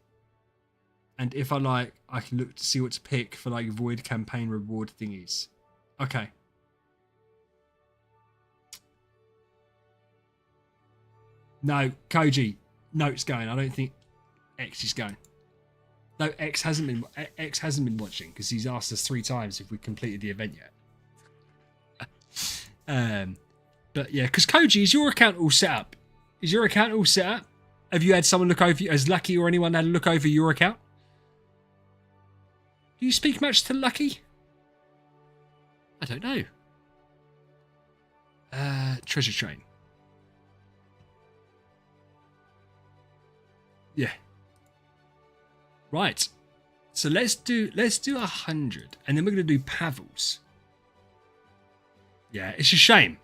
Speaker 1: And if I like, I can look to see what to pick for like void campaign reward thingies. Okay. No, Koji, no, it's going. I don't think X is going. No, X hasn't been watching because he's asked us 3 times if we completed the event yet. But yeah, because Koji, is your account all set up? Is your account all set up? Have you had someone look over you? Has Lucky or anyone had a look over your account? Do you speak much to Lucky? I don't know. Treasure Train. Yeah. Right. So let's do 100, and then we're going to do Pavel's. Yeah, it's a shame.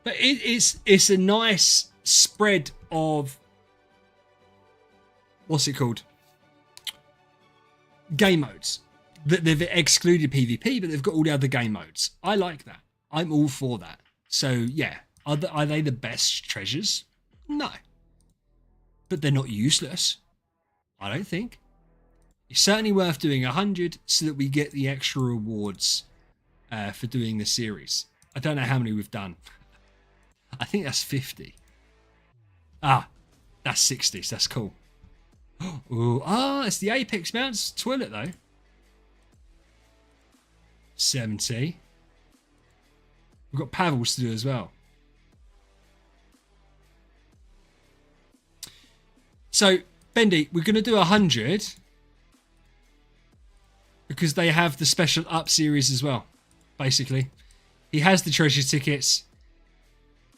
Speaker 1: But it's a nice spread of, what's it called? Game modes. They've excluded PvP, but they've got all the other game modes. I like that. I'm all for that. So yeah, are they the best treasures? No. But they're not useless. I don't think. It's certainly worth doing 100 so that we get the extra rewards for doing the series. I don't know how many we've done. I think that's 50. Ah, that's 60, so that's cool. Ooh, it's the Apex Mounts toilet though. 70. We've got Pavel's to do as well. So, Bendy, we're going to do 100 because they have the special up series as well, basically. He has the treasure tickets.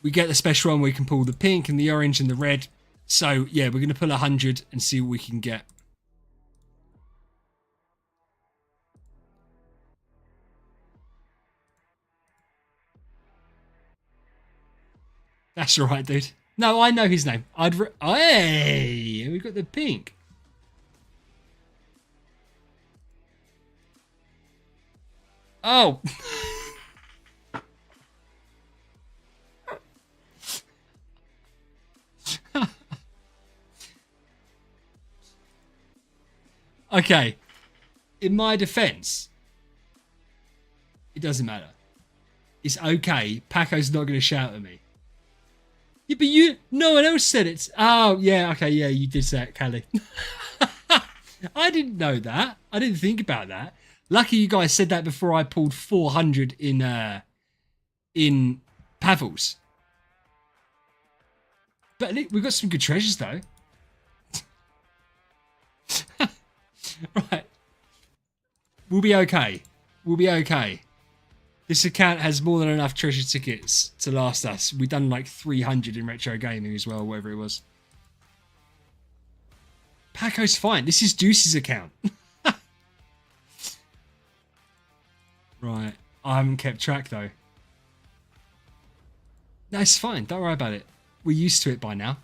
Speaker 1: We get the special one where we can pull the pink and the orange and the red. So, yeah, we're going to pull 100 and see what we can get. That's all right, dude. No, I know his name. Hey, we got the pink. Oh. Okay. In my defense, it doesn't matter. It's okay. Paco's not going to shout at me. Yeah, but no one else said it. Oh, yeah, okay, yeah, you did say it, Callie. I didn't know that. I didn't think about that. Lucky you guys said that before I pulled 400 in Pavels. But we've got some good treasures, though. Right. We'll be okay. We'll be okay. This account has more than enough treasure tickets to last us. We've done like 300 in retro gaming as well, whatever it was. Paco's fine. This is Deuce's account. Right. I haven't kept track though. No, it's fine. Don't worry about it. We're used to it by now.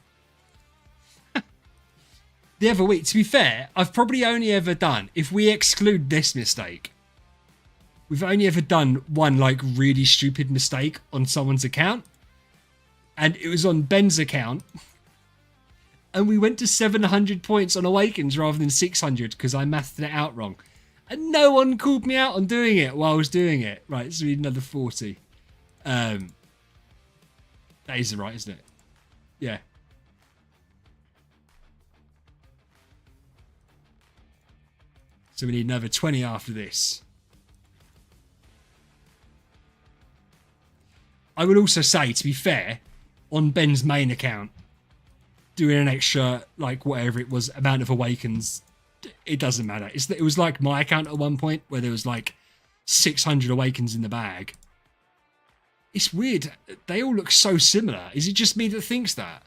Speaker 1: The other week, to be fair, I've probably only ever done, if we exclude this mistake, we've only ever done one like really stupid mistake on someone's account. And it was on Ben's account. And we went to 700 points on Awakens rather than 600 because I mathed it out wrong. And no one called me out on doing it while I was doing it. Right, so we need another 40. That is right, isn't it? Yeah. So we need another 20 after this. I will also say, to be fair, on Ben's main account, doing an extra, like, whatever it was, amount of Awakens, it doesn't matter. It was like my account at one point, where there was, like, 600 Awakens in the bag. It's weird. They all look so similar. Is it just me that thinks that?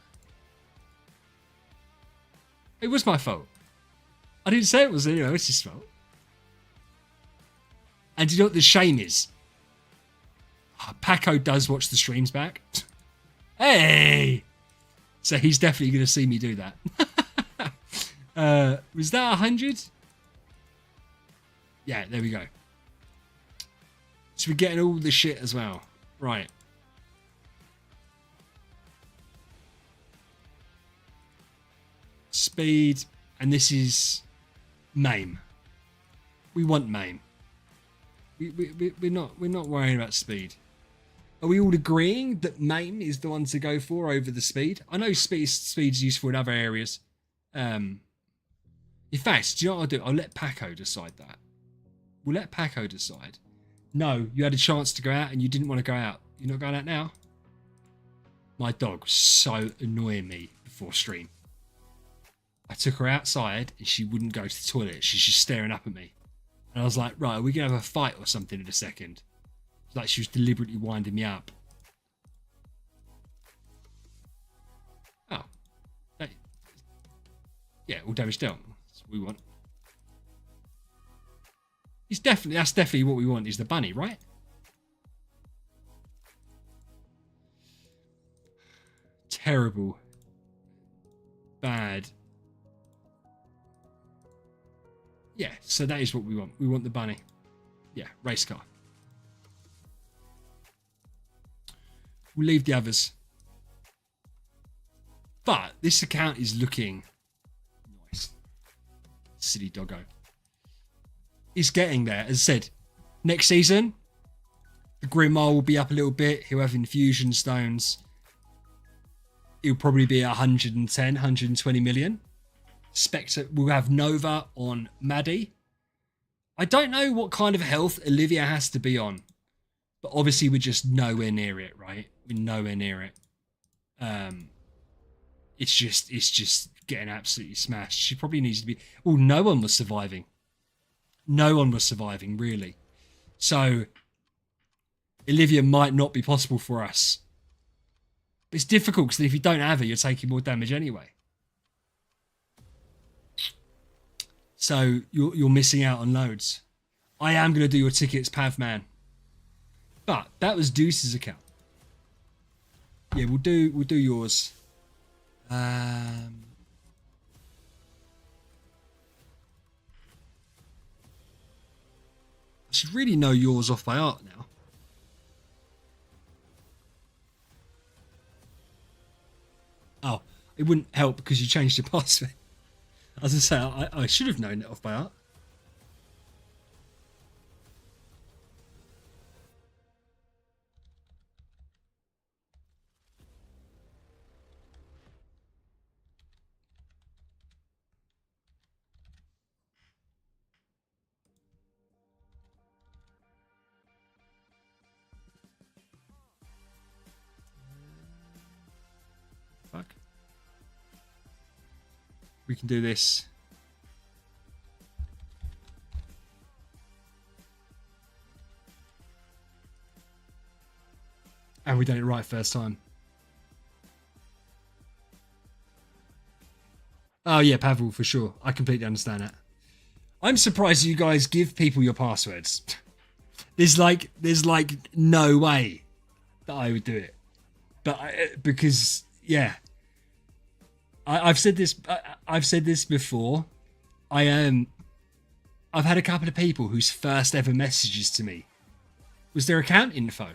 Speaker 1: It was my fault. I didn't say it was anyone else's fault. And do you know what the shame is? Paco does watch the streams back. Hey! So he's definitely going to see me do that. Was that 100? Yeah, there we go. So we're getting all the shit as well. Right. Speed. And this is MAME. We want MAME. We're not worrying about speed. Are we all agreeing that MAME is the one to go for over the speed? I know speed's useful in other areas. In fact, do you know what I'll do? I'll let Paco decide that. We'll let Paco decide. No, you had a chance to go out and you didn't want to go out. You're not going out now? My dog was so annoying me before stream. I took her outside and she wouldn't go to the toilet. She's just staring up at me. And I was like, right, are we going to have a fight or something in a second? It's like she was deliberately winding me up. Oh. Hey. Yeah, all damage dealt. That's what we want. That's definitely what we want, is the bunny, right? Terrible. Bad. Yeah, so that is what we want. We want the bunny. Yeah, race car. We'll leave the others. But this account is looking nice. Silly doggo. It's getting there. As I said, next season, the Grimoire will be up a little bit. He'll have infusion stones. It'll probably be 110, 120 million. Spectre will have Nova on Maddie. I don't know what kind of health Olivia has to be on, but obviously we're just nowhere near it, right? We're nowhere near it. It's just getting absolutely smashed. She probably needs to be. Oh, no one was surviving. No one was surviving, really. So Olivia might not be possible for us. But it's difficult because if you don't have her, you're taking more damage anyway. So you're missing out on loads. I am going to do your tickets, Pavman. But that was Deuce's account. Yeah, we'll do yours. I should really know yours off by heart now. Oh, it wouldn't help because you changed your password. As I say, I should have known it off by heart. Fuck. We can do this. And we done it right first time. Oh yeah, Pavel, for sure. I completely understand that. I'm surprised you guys give people your passwords. There's like no way that I would do it. But because yeah, I've said this. I've said this before. I've had a couple of people whose first ever messages to me was their account info, and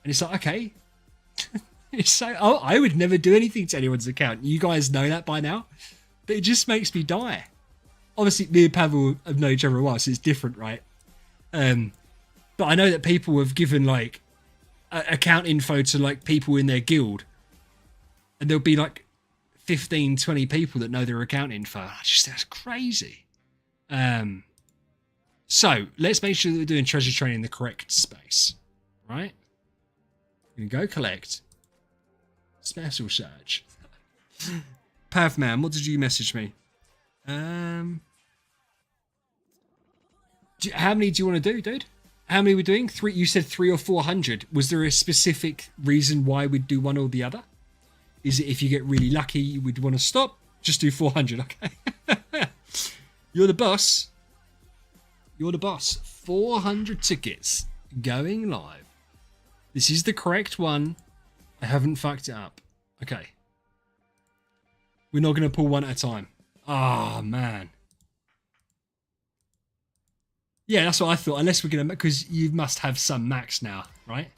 Speaker 1: it's like, okay, it's so. Oh, I would never do anything to anyone's account. You guys know that by now, but it just makes me die. Obviously, me and Pavel have known each other a while, so it's different, right? But I know that people have given like account info to like people in their guild, and there'll be like 15, 20 people that know their account info. That's crazy. So let's make sure that we're doing treasure training in the correct space, right? We're gonna go collect. Special search. Pavman, what did you message me? How many do you want to do, dude? How many are we doing? 3. You said 300 or 400. Was there a specific reason why we'd do one or the other? Is it if you get really lucky, you would want to stop? Just do 400, okay? You're the boss. You're the boss. 400 tickets going live. This is the correct one. I haven't fucked it up. Okay. We're not going to pull one at a time. Oh, man. Yeah, that's what I thought. Unless we're going to... Because you must have some max now, right?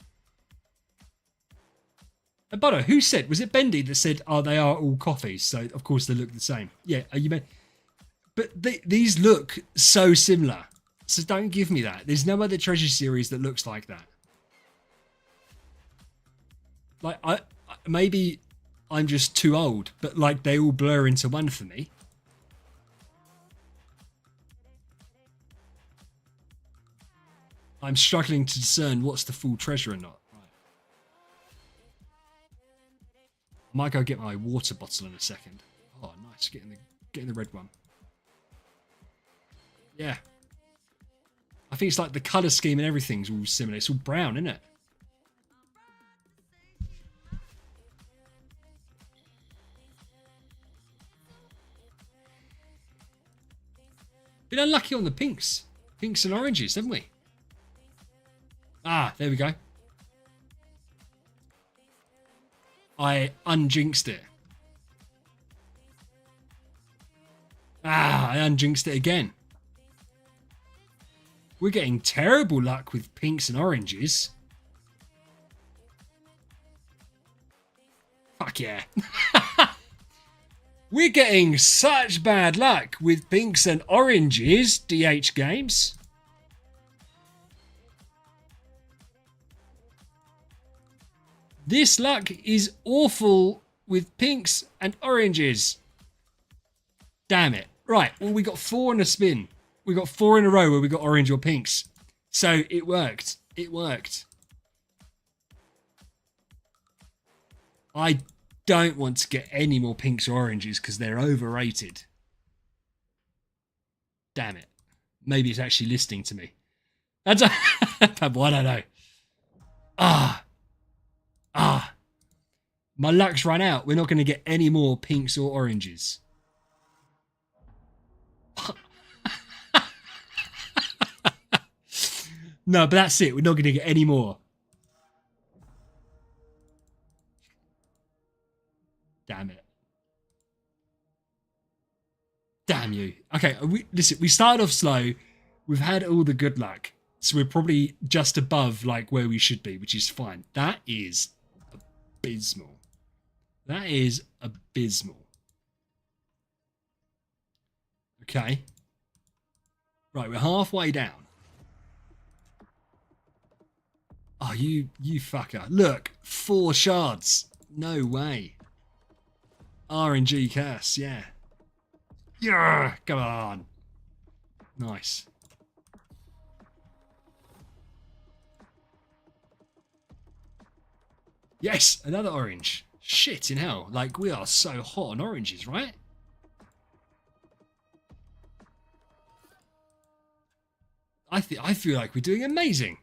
Speaker 1: And Butter, who said? Was it Bendy that said, oh, they are all coffees, so of course they look the same. Yeah, you mean... But these look so similar. So don't give me that. There's no other treasure series that looks like that. Like, maybe I'm just too old, but like they all blur into one for me. I'm struggling to discern what's the full treasure or not. Right. Might go get my water bottle in a second. Oh, nice. Getting the red one. Yeah. I think it's like the colour scheme and everything's all similar. It's all brown, isn't it? Been unlucky on the pinks. Pinks and oranges, haven't we? Ah, there we go. I unjinxed it. Ah, I unjinxed it again. We're getting terrible luck with pinks and oranges. Fuck yeah. We're getting such bad luck with pinks and oranges, DH Games. This luck is awful with pinks and oranges. Damn it. Right, well, we got 4 in a spin. We got 4 in a row where we got orange or pinks. So it worked. It worked. I don't want to get any more pinks or oranges because they're overrated. Damn it. Maybe it's actually listening to me. That's a I don't know. My luck's run out. We're not going to get any more pinks or oranges. No, but that's it. We're not going to get any more. Damn you. Okay, listen, we started off slow. We've had all the good luck. So we're probably just above like where we should be, which is fine. That is abysmal. That is abysmal. Okay. Right, we're halfway down. Oh, you fucker. Look, 4 shards. No way. RNG curse, yeah. Yeah, come on. Nice. Yes, another orange. Shit in hell. Like, we are so hot on oranges, right? I feel like we're doing amazing.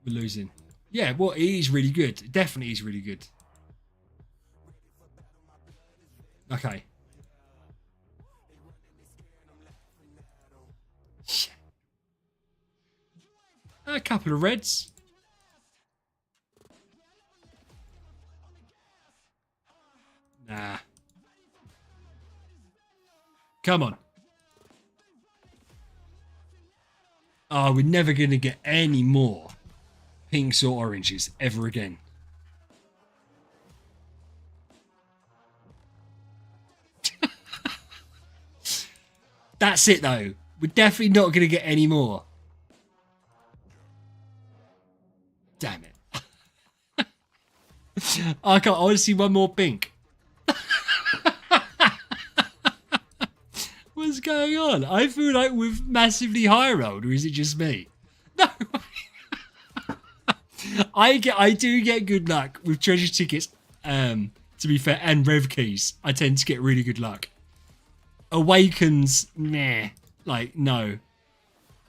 Speaker 1: We're losing. Yeah, well, he's really good. Definitely he's really good. Okay. A couple of reds. Nah. Come on. Oh, we're never going to get any more pinks or oranges ever again. That's it, though. We're definitely not going to get any more. Damn it. I want to see one more pink. What's going on? I feel like we've massively high rolled, or is it just me? No. I do get good luck with treasure tickets, to be fair, and rev keys. I tend to get really good luck. Awakens, meh. Like, no.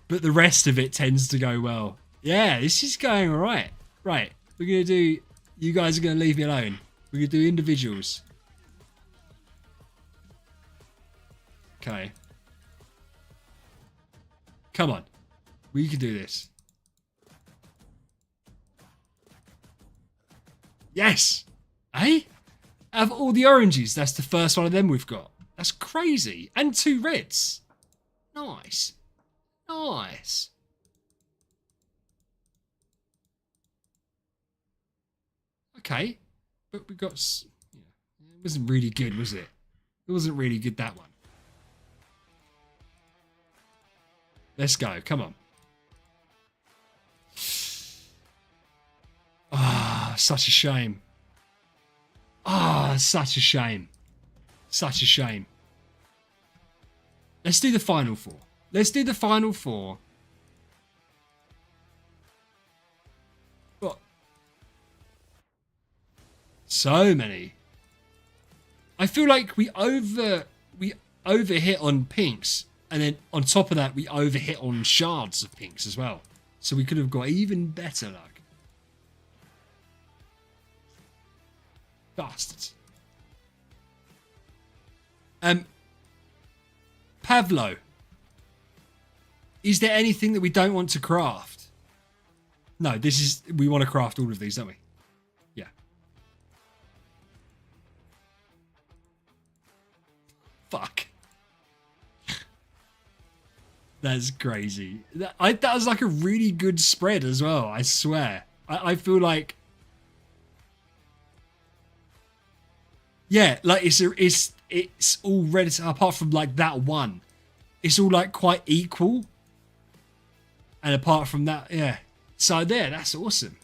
Speaker 1: But the rest of it tends to go well. Yeah, this is going alright. Right, we're going to do... You guys are going to leave me alone. We're going to do individuals. Okay. Come on. We can do this. Yes! Eh? Out of all the oranges, that's the first one of them we've got. That's crazy. And 2 reds. Nice. Nice. Okay. But we got... Yeah, it wasn't really good, was it? It wasn't really good, that one. Let's go. Come on. Ah, such a shame. Ah, such a shame. Such a shame. Let's do the final 4. Let's do the final 4. What? So many. I feel like we overhit on pinks, and then on top of that we overhit on shards of pinks as well. So we could have got even better luck. Bastards. Pavlo, is there anything that we don't want to craft? No, we want to craft all of these, don't we? Yeah. Fuck. That's crazy. That was like a really good spread as well, I swear. I feel like... Yeah, like it's all red, apart from like that one. It's all like quite equal. And apart from that, yeah. So there, that's awesome.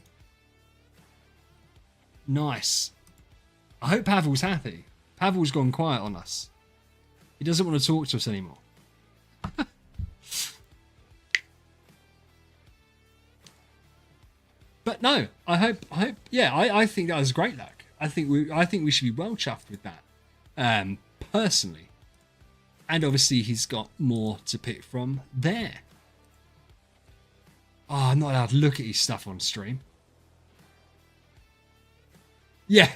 Speaker 1: Nice. I hope Pavel's happy. Pavel's gone quiet on us. He doesn't want to talk to us anymore. But no, I hope, yeah, I think that was great luck. I think we should be well chuffed with that, personally. And obviously he's got more to pick from there. Oh, I'm not allowed to look at his stuff on stream. Yeah,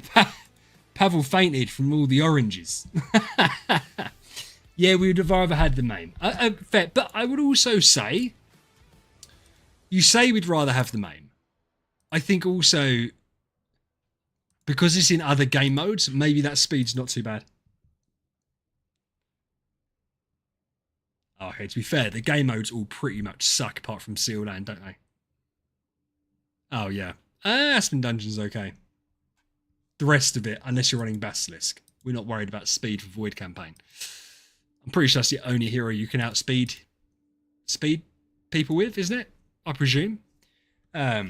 Speaker 1: Pavel fainted from all the oranges. Yeah, we would have rather had the main. But I would also say, you say we'd rather have the main. I think also because it's in other game modes, maybe that speed's not too bad. Okay, to be fair, the game modes all pretty much suck apart from Seal Land, don't they? Oh, yeah. Aspen Dungeon's okay. The rest of it, unless you're running Basilisk, we're not worried about speed for Void Campaign. I'm pretty sure that's the only hero you can outspeed people with, isn't it? I presume. Yeah.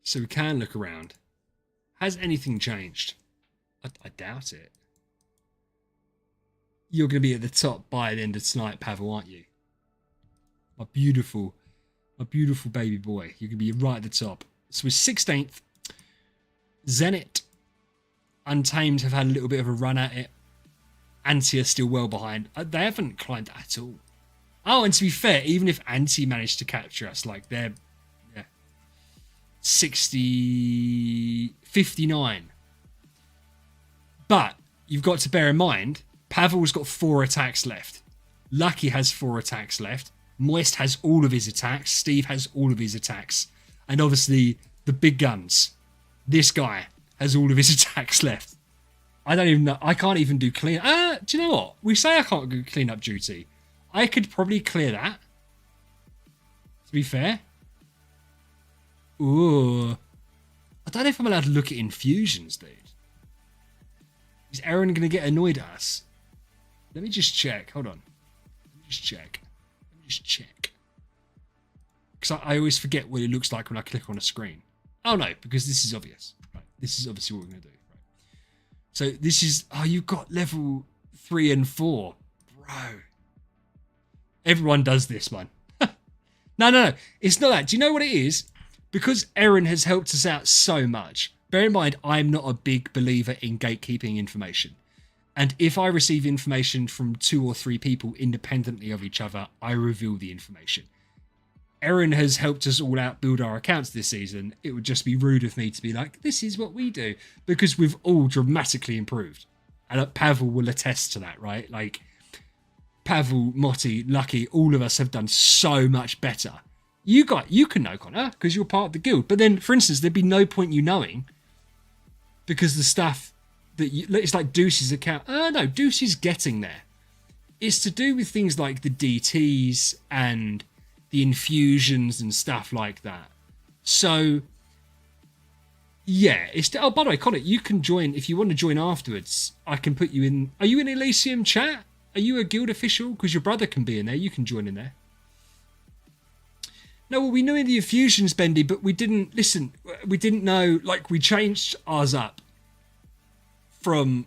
Speaker 1: So we can look around. Has anything changed? I doubt it. You're going to be at the top by the end of tonight, Pavel, aren't you? My beautiful baby boy. You're going to be right at the top. So we're 16th. Zenit, Untamed have had a little bit of a run at it. Anti are still well behind. They haven't climbed at all. Oh, and to be fair, even if Anti managed to capture us, like they're 59. But you've got to bear in mind, Pavel's got 4 attacks left. Lucky has 4 attacks left. Moist has all of his attacks. Steve has all of his attacks. And obviously, the big guns. This guy has all of his attacks left. I don't even know. I can't even do clean. Do you know what? We say I can't do cleanup duty. I could probably clear that. To be fair. Ooh. I don't know if I'm allowed to look at infusions, dude. Is Aaron going to get annoyed at us? Let me just check. Hold on. Let me just check. Because I always forget what it looks like when I click on a screen. Oh, no, because this is obvious. Right. This is obviously what we're going to do. Right. So this is... Oh, you've got level 3 and 4. Bro. Everyone does this one. No. It's not that. Do you know what it is? Because Aaron has helped us out so much. Bear in mind, I'm not a big believer in gatekeeping information. And if I receive information from 2 or 3 people independently of each other, I reveal the information. Aaron has helped us all out build our accounts this season. It would just be rude of me to be like, this is what we do. Because we've all dramatically improved. And Pavel will attest to that, right? Like, Pavel, Motti, Lucky, all of us have done so much better. You can know, Connor, because you're part of the guild. But then, for instance, there'd be no point you knowing because the stuff that it's like Deuce's account. No, Deuce is getting there. It's to do with things like the DTs and the infusions and stuff like that. So, yeah. Oh, by the way, Connor, you can join if you want to join afterwards. I can put you in. Are you in Elysium chat? Are you a guild official? Because your brother can be in there. You can join in there. No, well, we knew in the infusions, Bendy, but we didn't listen. We didn't know. Like, we changed ours up from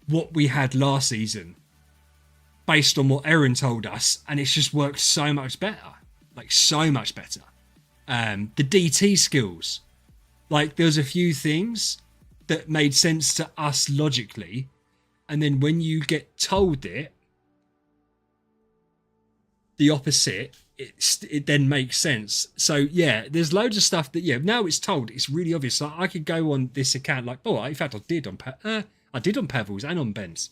Speaker 1: what we had last season based on what Aaron told us, and it's just worked so much better. Like, so much better. The DT skills. Like, there was a few things that made sense to us logically, and then when you get told it, the opposite, it then makes sense. So yeah, there's loads of stuff that now it's told. It's really obvious. Like, I could go on this account like, in fact, I did on Pavel's and on Ben's,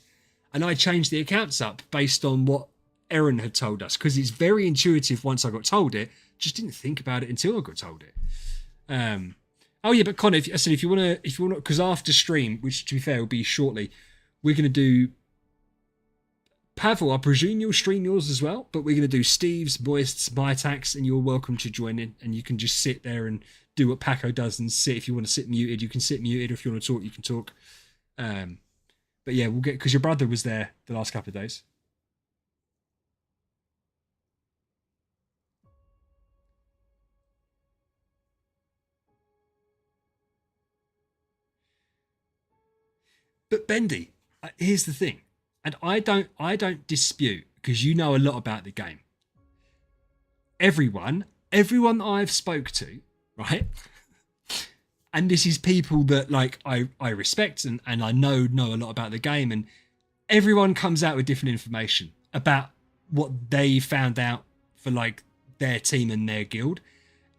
Speaker 1: and I changed the accounts up based on what Aaron had told us because it's very intuitive. Once I got told it, just didn't think about it until I got told it. Oh yeah, but Connor, if you want to, because after stream, which to be fair will be shortly, we're gonna do. Pavel, I presume you'll stream yours as well, but we're going to do Steve's, Moist's, my attacks, and you're welcome to join in, and you can just sit there and do what Paco does and sit. If you want to sit muted, you can sit muted. If you want to talk, you can talk. But yeah, we'll get, because your brother was there the last couple of days. But Bendy, here's the thing. And I don't dispute, because you know a lot about the game. Everyone that I've spoke to, right? And this is people that like I respect and I know a lot about the game, and everyone comes out with different information about what they found out for like their team and their guild.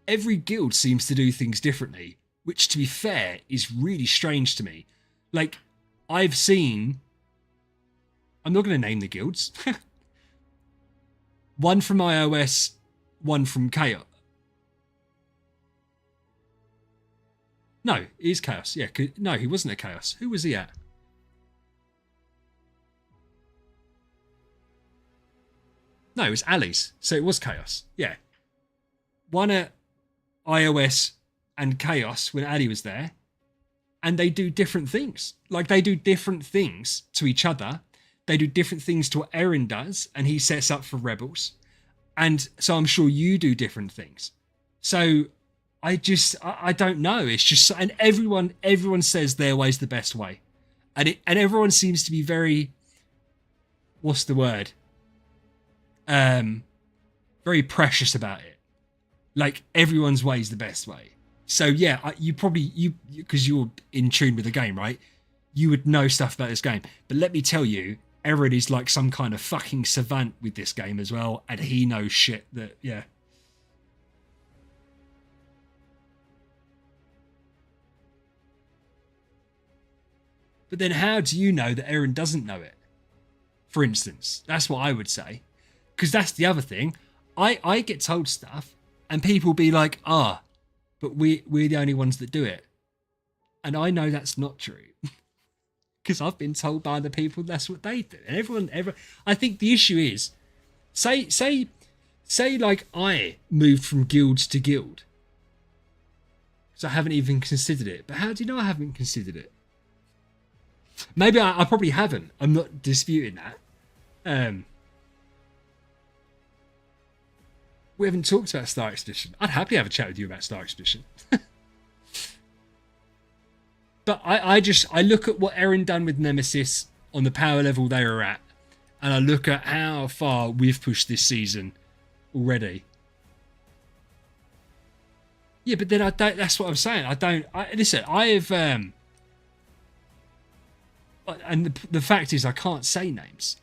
Speaker 1: Every guild seems to do things differently, which to be fair is really strange to me. Like, I'm not going to name the guilds, One from iOS, one from Chaos. No, he is Chaos. Yeah, no, he wasn't at Chaos. Who was he at? No, it was Ali's. So it was Chaos. Yeah. One at iOS and Chaos when Ali was there. And they do different things. Like, they do different things to each other. They do different things to what Aaron does, and he sets up for Rebels. And so I'm sure you do different things. So I don't know. It's just, and everyone says their way's the best way. And everyone seems to be very, what's the word? Very precious about it. Like, everyone's way is the best way. So yeah, you because you're in tune with the game, right? You would know stuff about this game. But let me tell you, Aaron is like some kind of fucking savant with this game as well, and he knows shit that, yeah. But then how do you know that Aaron doesn't know it? For instance, that's what I would say. Because that's the other thing. I get told stuff and people be like, but we're the only ones that do it. And I know that's not true. Because I've been told by the people that's what they do. And everyone, I think the issue is, say like I moved from guild to guild. So I haven't even considered it. But how do you know I haven't considered it? Maybe I probably haven't. I'm not disputing that. We haven't talked about Star Expedition. I'd happily have a chat with you about Star Expedition. But I look at what Aaron done with Nemesis on the power level they were at, and I look at how far we've pushed this season already. Yeah, but then I don't. That's what I'm saying. Listen. I have. And the fact is, I can't say names.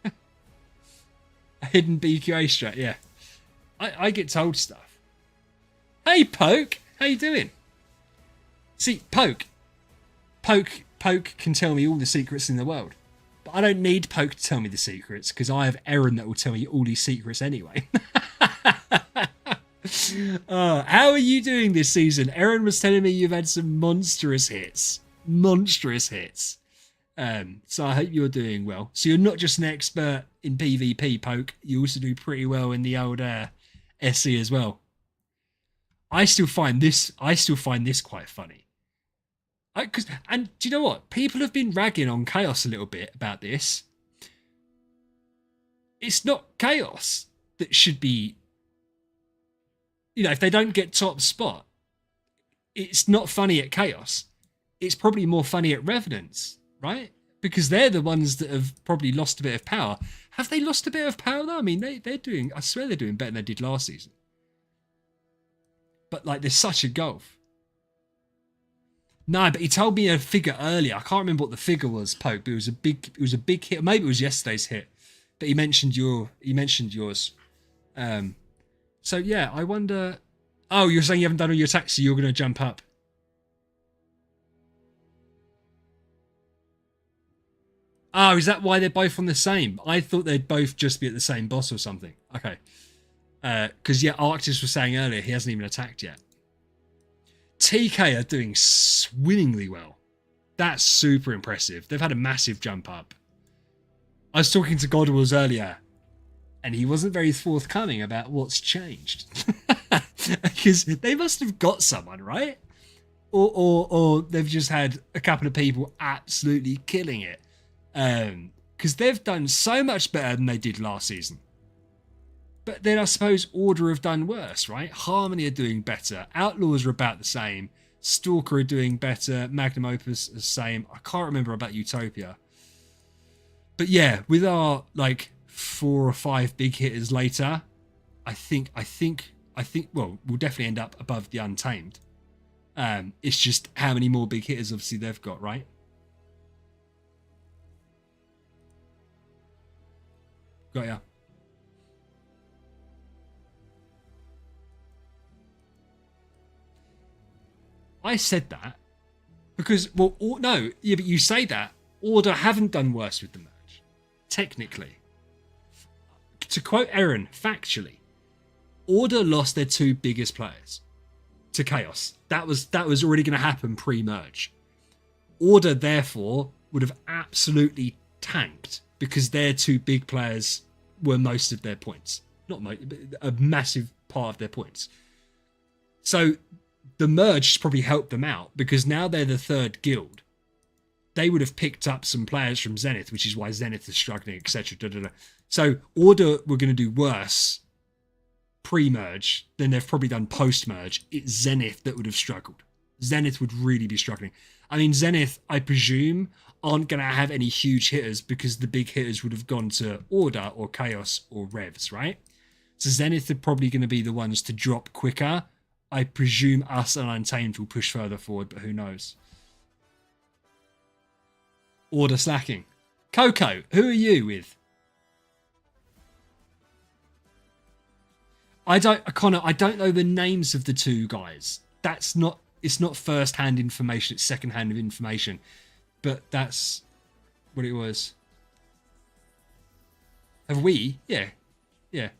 Speaker 1: A hidden BQA strat, yeah. I get told stuff. Hey, Poke, how you doing? See, Poke can tell me all the secrets in the world. But I don't need Poke to tell me the secrets, because I have Aaron that will tell me all these secrets anyway. How are you doing this season? Aaron was telling me you've had some monstrous hits. Monstrous hits. So I hope you're doing well. So you're not just an expert in PvP, Poke. You also do pretty well in the old SE as well. I still find this quite funny. And do you know what? People have been ragging on Chaos a little bit about this. It's not Chaos that should be, if they don't get top spot, it's not funny at Chaos. It's probably more funny at Revenants, right? Because they're the ones that have probably lost a bit of power. Have they lost a bit of power though? I mean, they're doing, I swear they're doing better than they did last season. But like, there's such a gulf. No, but he told me a figure earlier. I can't remember what the figure was, Poke, but it was a big hit. Maybe it was yesterday's hit. But he mentioned yours. So yeah, I wonder. Oh, you're saying you haven't done all your attacks, so you're going to jump up. Oh, is that why they're both on the same? I thought they'd both just be at the same boss or something. Okay. Because, yeah, Arctis was saying earlier he hasn't even attacked yet. TK are doing swimmingly well. That's super impressive. They've had a massive jump up. I was talking to Godwills earlier, and he wasn't very forthcoming about what's changed. Because they must have got someone, right? Or they've just had a couple of people absolutely killing it. Because they've done so much better than they did last season. But then I suppose Order have done worse, right? Harmony are doing better. Outlaws are about the same. Stalker are doing better. Magnum Opus is the same. I can't remember about Utopia. But yeah, with our like 4 or 5 big hitters later, I think well, we'll definitely end up above the Untamed. It's just how many more big hitters obviously they've got, right? Got ya. I said that because, well, no, yeah, but you say that Order haven't done worse with the merge, technically. to quote Aaron, factually, Order lost their 2 biggest players to Chaos. That was already going to happen pre-merge. Order, therefore, would have absolutely tanked because their 2 big players were most of their points. Not most, but a massive part of their points. So the merge probably helped them out because now they're the 3rd guild. They would have picked up some players from Zenith, which is why Zenith is struggling, etc. So Order were going to do worse pre-merge than they've probably done post-merge. It's Zenith that would have struggled. Zenith would really be struggling. I mean, Zenith, I presume, aren't going to have any huge hitters because the big hitters would have gone to Order or Chaos or Revs, right? So Zenith are probably going to be the ones to drop quicker. I presume us and Untamed will push further forward, but who knows? Order slacking. Coco, who are you with? Connor, I don't know the names of the 2 guys. It's not first-hand information, it's second-hand information. But that's what it was. Have we? Yeah. Yeah.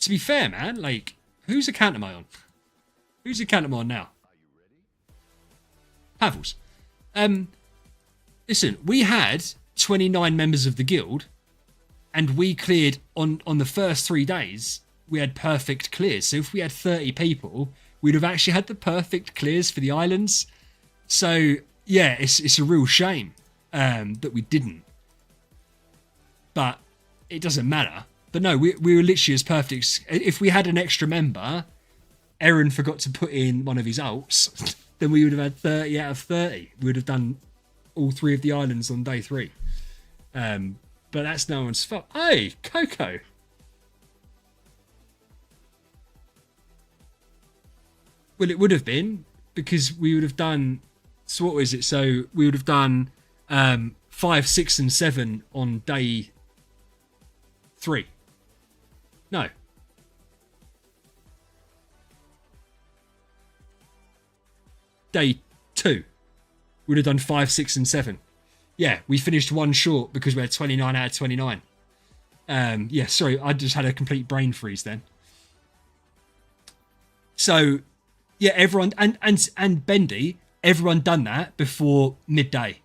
Speaker 1: To be fair, man, like, whose account am I on? Whose account am I on now? Pavels. Listen, we had 29 members of the guild, and we cleared on the first 3 days. We had perfect clears. So if we had 30 people, we'd have actually had the perfect clears for the islands. So yeah, it's a real shame that we didn't. But it doesn't matter. But no, we were literally as perfect. If we had an extra member, Aaron forgot to put in one of his ults, then we would have had 30 out of 30. We would have done all 3 of the islands on day 3. But that's no one's fault. Hey, Coco. Well, it would have been because we would have done. So what was it? So we would have done 5, 6, and 7 on day 3. No. Day 2. We'd have done 5, 6, and 7. Yeah, we finished 1 short because we had 29 out of 29. Yeah, sorry, I just had a complete brain freeze then. So. Yeah, everyone and Bendy, everyone done that before midday.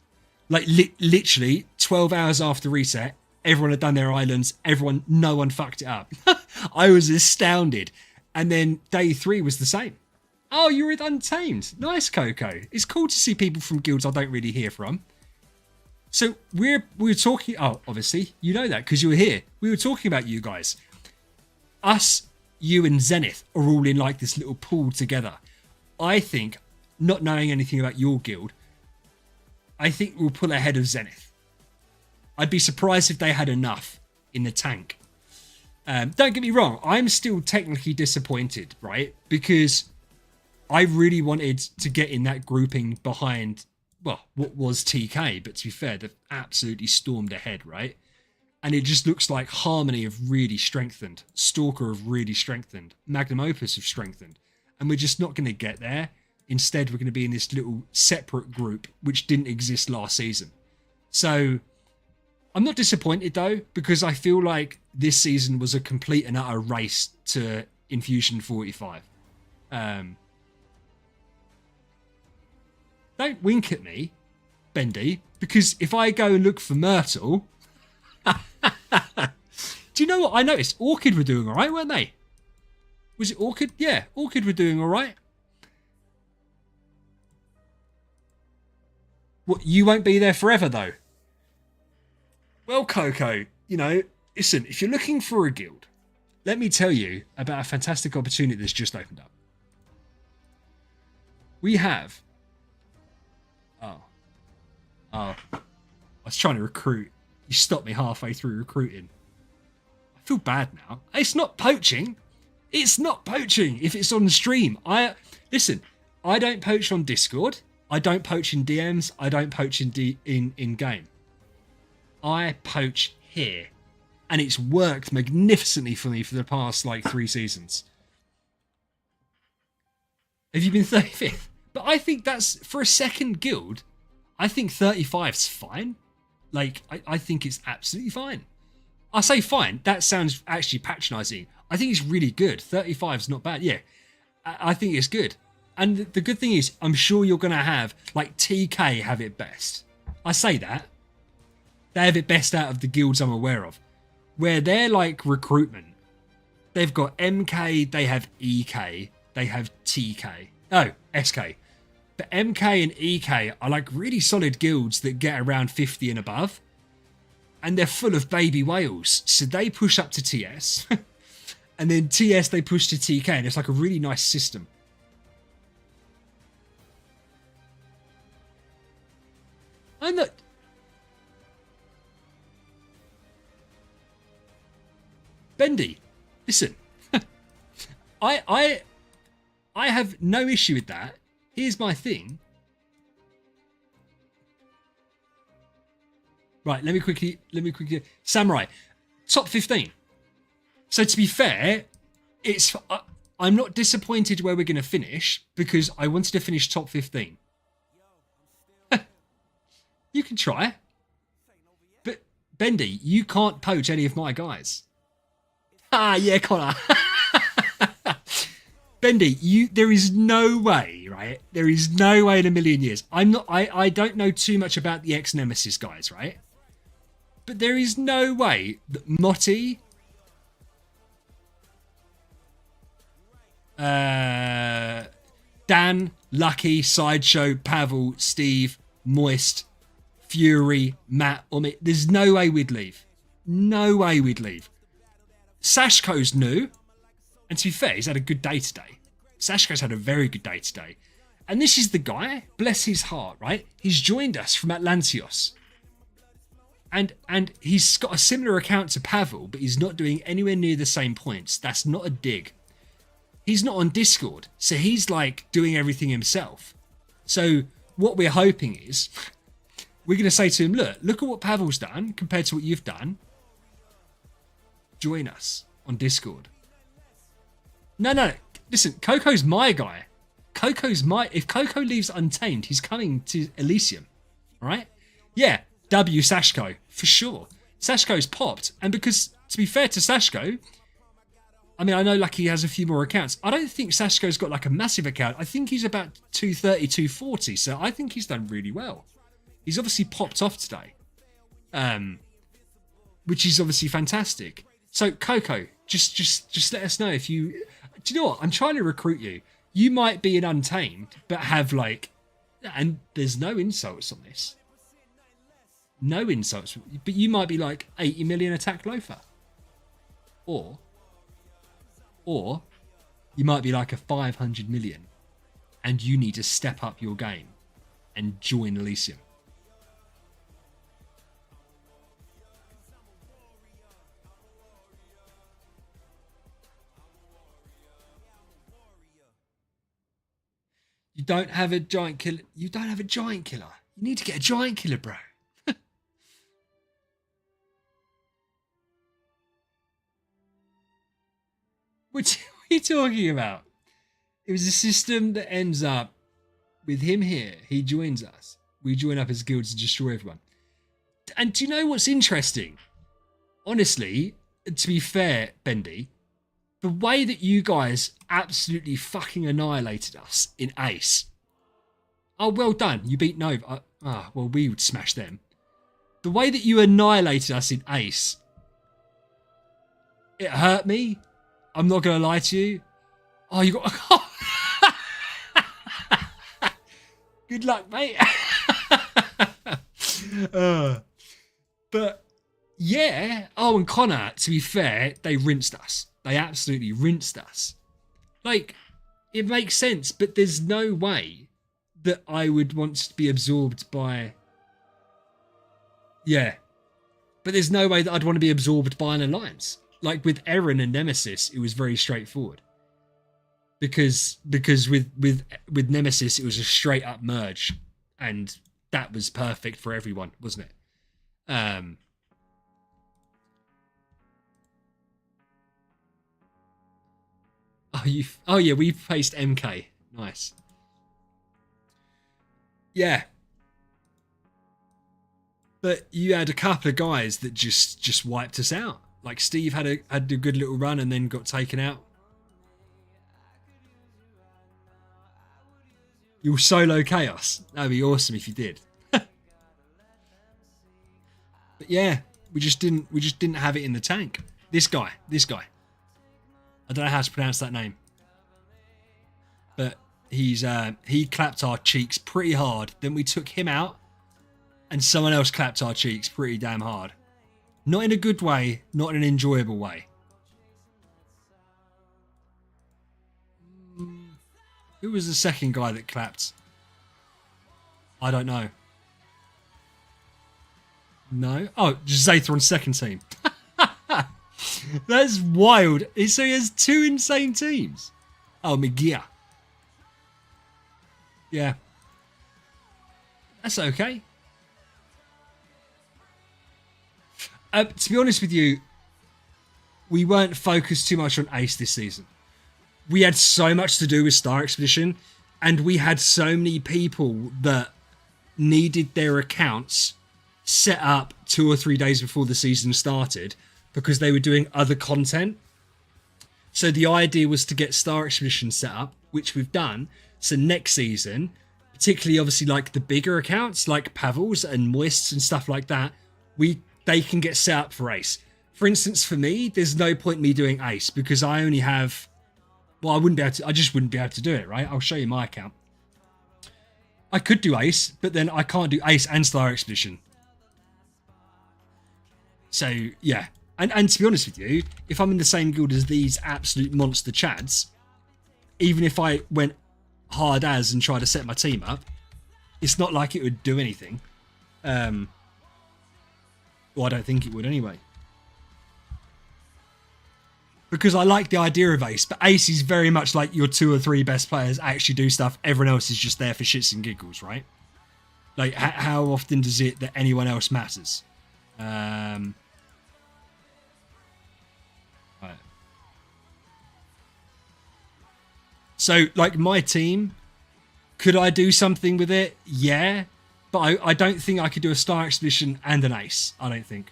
Speaker 1: Like literally 12 hours after reset, everyone had done their islands. No one fucked it up. I was astounded. And then day 3 was the same. Oh, you were Untamed. Nice, Coco. It's cool to see people from guilds I don't really hear from. So we were talking. Oh, obviously you know that because you were here. We were talking about you guys. Us, you, and Zenith are all in like this little pool together. I think, not knowing anything about your guild, I think we'll pull ahead of Zenith. I'd be surprised if they had enough in the tank. Don't get me wrong, I'm still technically disappointed, right? Because I really wanted to get in that grouping behind, well, what was TK, but to be fair, they've absolutely stormed ahead, right? And it just looks like Harmony have really strengthened. Stalker have really strengthened. Magnum Opus have strengthened. And we're just not going to get there. Instead, we're going to be in this little separate group, which didn't exist last season. So I'm not disappointed, though, because I feel like this season was a complete and utter race to Infusion 45. Don't wink at me, Bendy, because if I go and look for Myrtle... Do you know what I noticed? Orchid were doing all right, weren't they? Was it Orchid? Yeah, Orchid were doing all right. What, you won't be there forever, though? Well, Coco, you know, listen, if you're looking for a guild, let me tell you about a fantastic opportunity that's just opened up. We have... Oh. I was trying to recruit. You stopped me halfway through recruiting. I feel bad now. It's not poaching. It's not poaching if it's on stream. Listen, I don't poach on Discord. I don't poach in DMs. I don't poach in game. I poach here. And it's worked magnificently for me for the past, 3 seasons. Have you been 35th? But I think that's, for a second guild, I think 35's fine. I think it's absolutely fine. I say fine. That sounds actually patronising. I think it's really good. 35 is not bad. Yeah, I think it's good. And the good thing is, I'm sure you're going to have, like, TK have it best. I say that. They have it best out of the guilds I'm aware of. Where they're like recruitment, they've got MK, they have EK, they have TK. Oh, SK. But MK and EK are like really solid guilds that get around 50 and above. And they're full of baby whales. So they push up to TS. And then TS they push to TK. And it's like a really nice system. I'm not... Bendy, listen. I have no issue with that. Here's my thing. Right, let me quickly Samurai, top 15. So to be fair, it's I'm not disappointed where we're going to finish because I wanted to finish top 15. You can try. But Bendy, you can't poach any of my guys. Ah, yeah, Connor. Bendy, there is no way, right? There is no way in a million years. I don't know too much about the ex-Nemesis guys, right? But there is no way that Motti, Dan, Lucky, Sideshow, Pavel, Steve, Moist, Fury, Matt, or me, there's no way we'd leave. No way we'd leave. Sashko's new, and to be fair, he's had a good day today. Sashko's had a very good day today. And this is the guy, bless his heart, right? He's joined us from Atlantios. And he's got a similar account to Pavel, but he's not doing anywhere near the same points. That's not a dig. He's not on Discord, so he's like doing everything himself. So what we're hoping is, we're going to say to him, look at what Pavel's done compared to what you've done. Join us on Discord. No. Listen, Coco's my guy. If Coco leaves Untamed, he's coming to Elysium. All right? Yeah, W Sashko, for sure. Sashko's popped. And because, to be fair to Sashko, I mean, I know like he has a few more accounts. I don't think Sashko's got like a massive account. I think he's about 230, 240. So I think he's done really well. He's obviously popped off today. Which is obviously fantastic. So Coco, just let us know if you... Do you know what? I'm trying to recruit you. You might be an Untamed, but have like... And there's no insults on this. No insults. But you might be like 80 million attack loafer. Or you might be like a 500 million. And you need to step up your game and join Elysium. You don't have a giant killer. You don't have a giant killer. You need to get a giant killer, bro. What are you talking about? It was a system that ends up with him here. He joins us. We join up as guilds to destroy everyone. And do you know what's interesting? Honestly, to be fair, Bendy, the way that you guys absolutely fucking annihilated us in Ace. Oh, well done. You beat Nova. Well, we would smash them. The way that you annihilated us in Ace, it hurt me. I'm not going to lie to you. Oh, you got... Good luck, mate. But, yeah. Oh, and Connor, to be fair, they rinsed us. They absolutely rinsed us. Like, it makes sense, but there's no way that I would want to be absorbed by... Yeah. But there's no way that I'd want to be absorbed by an alliance. Like with Eren and Nemesis, it was very straightforward. Because with Nemesis, it was a straight up merge. And that was perfect for everyone, wasn't it? Oh yeah, we faced MK. Nice. Yeah. But you had a couple of guys that just wiped us out. Like Steve had a good little run and then got taken out. You'll solo Chaos. That'd be awesome if you did. But yeah, we just didn't have it in the tank. This guy. I don't know how to pronounce that name. But he clapped our cheeks pretty hard. Then we took him out and someone else clapped our cheeks pretty damn hard. Not in a good way, not in an enjoyable way. Who was the second guy that clapped? I don't know. No? Oh, just Zathron's second team. That's wild. So he has two insane teams. Oh, Migia. Yeah. That's okay. To be honest with you, we weren't focused too much on Ace this season. We had so much to do with Star Expedition, and we had so many people that needed their accounts set up 2 or 3 days before the season started because they were doing other content. So the idea was to get Star Expedition set up, which we've done. So next season, particularly obviously like the bigger accounts like Pavel's and Moist's and stuff like that, they can get set up for Ace. For instance, for me, there's no point me doing Ace because I only have... Well, I just wouldn't be able to do it, right? I'll show you my account. I could do Ace, but then I can't do Ace and Star Expedition. So, yeah. And to be honest with you, if I'm in the same guild as these absolute monster chads, even if I went hard as and tried to set my team up, it's not like it would do anything. Well, I don't think it would anyway. Because I like the idea of Ace, but Ace is very much like your 2 or 3 best players actually do stuff. Everyone else is just there for shits and giggles, right? Like, how often does it that anyone else matters? Right. So, like, my team, could I do something with it? Yeah. But I don't think I could do a Star Expedition and an Ace. I don't think.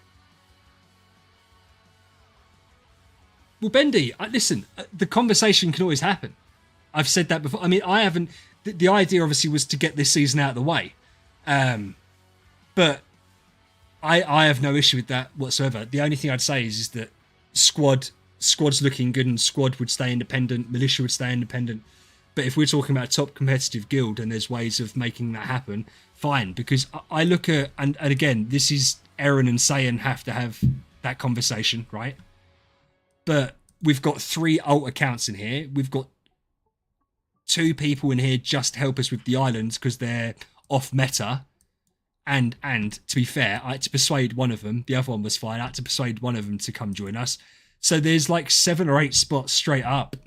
Speaker 1: Well, Bendy, listen, the conversation can always happen. I've said that before. I mean, I haven't... The idea, obviously, was to get this season out of the way. But I have no issue with that whatsoever. The only thing I'd say is that squad's looking good and squad would stay independent, militia would stay independent. But if we're talking about a top competitive guild and there's ways of making that happen, fine. Because I look at... And again, this is... Aaron and Saiyan have to have that conversation, right? But we've got 3 alt accounts in here. We've got 2 people in here just to help us with the islands because they're off meta. And to be fair, I had to persuade one of them. The other one was fine. I had to persuade one of them to come join us. So there's like 7 or 8 spots straight up.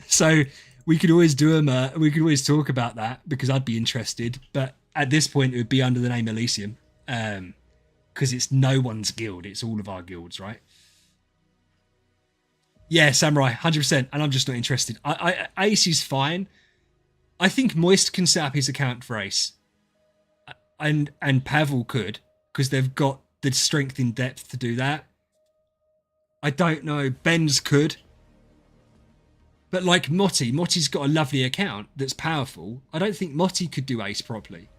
Speaker 1: So we could always do them. We could always talk about that because I'd be interested. But at this point, it would be under the name Elysium because it's no one's guild. It's all of our guilds, right? Yeah, Samurai, 100%, and I'm just not interested. Ace is fine. I think Moist can set up his account for Ace. And Pavel could, because they've got the strength in depth to do that. I don't know, Ben's could. But like Motti's got a lovely account that's powerful. I don't think Motti could do Ace properly.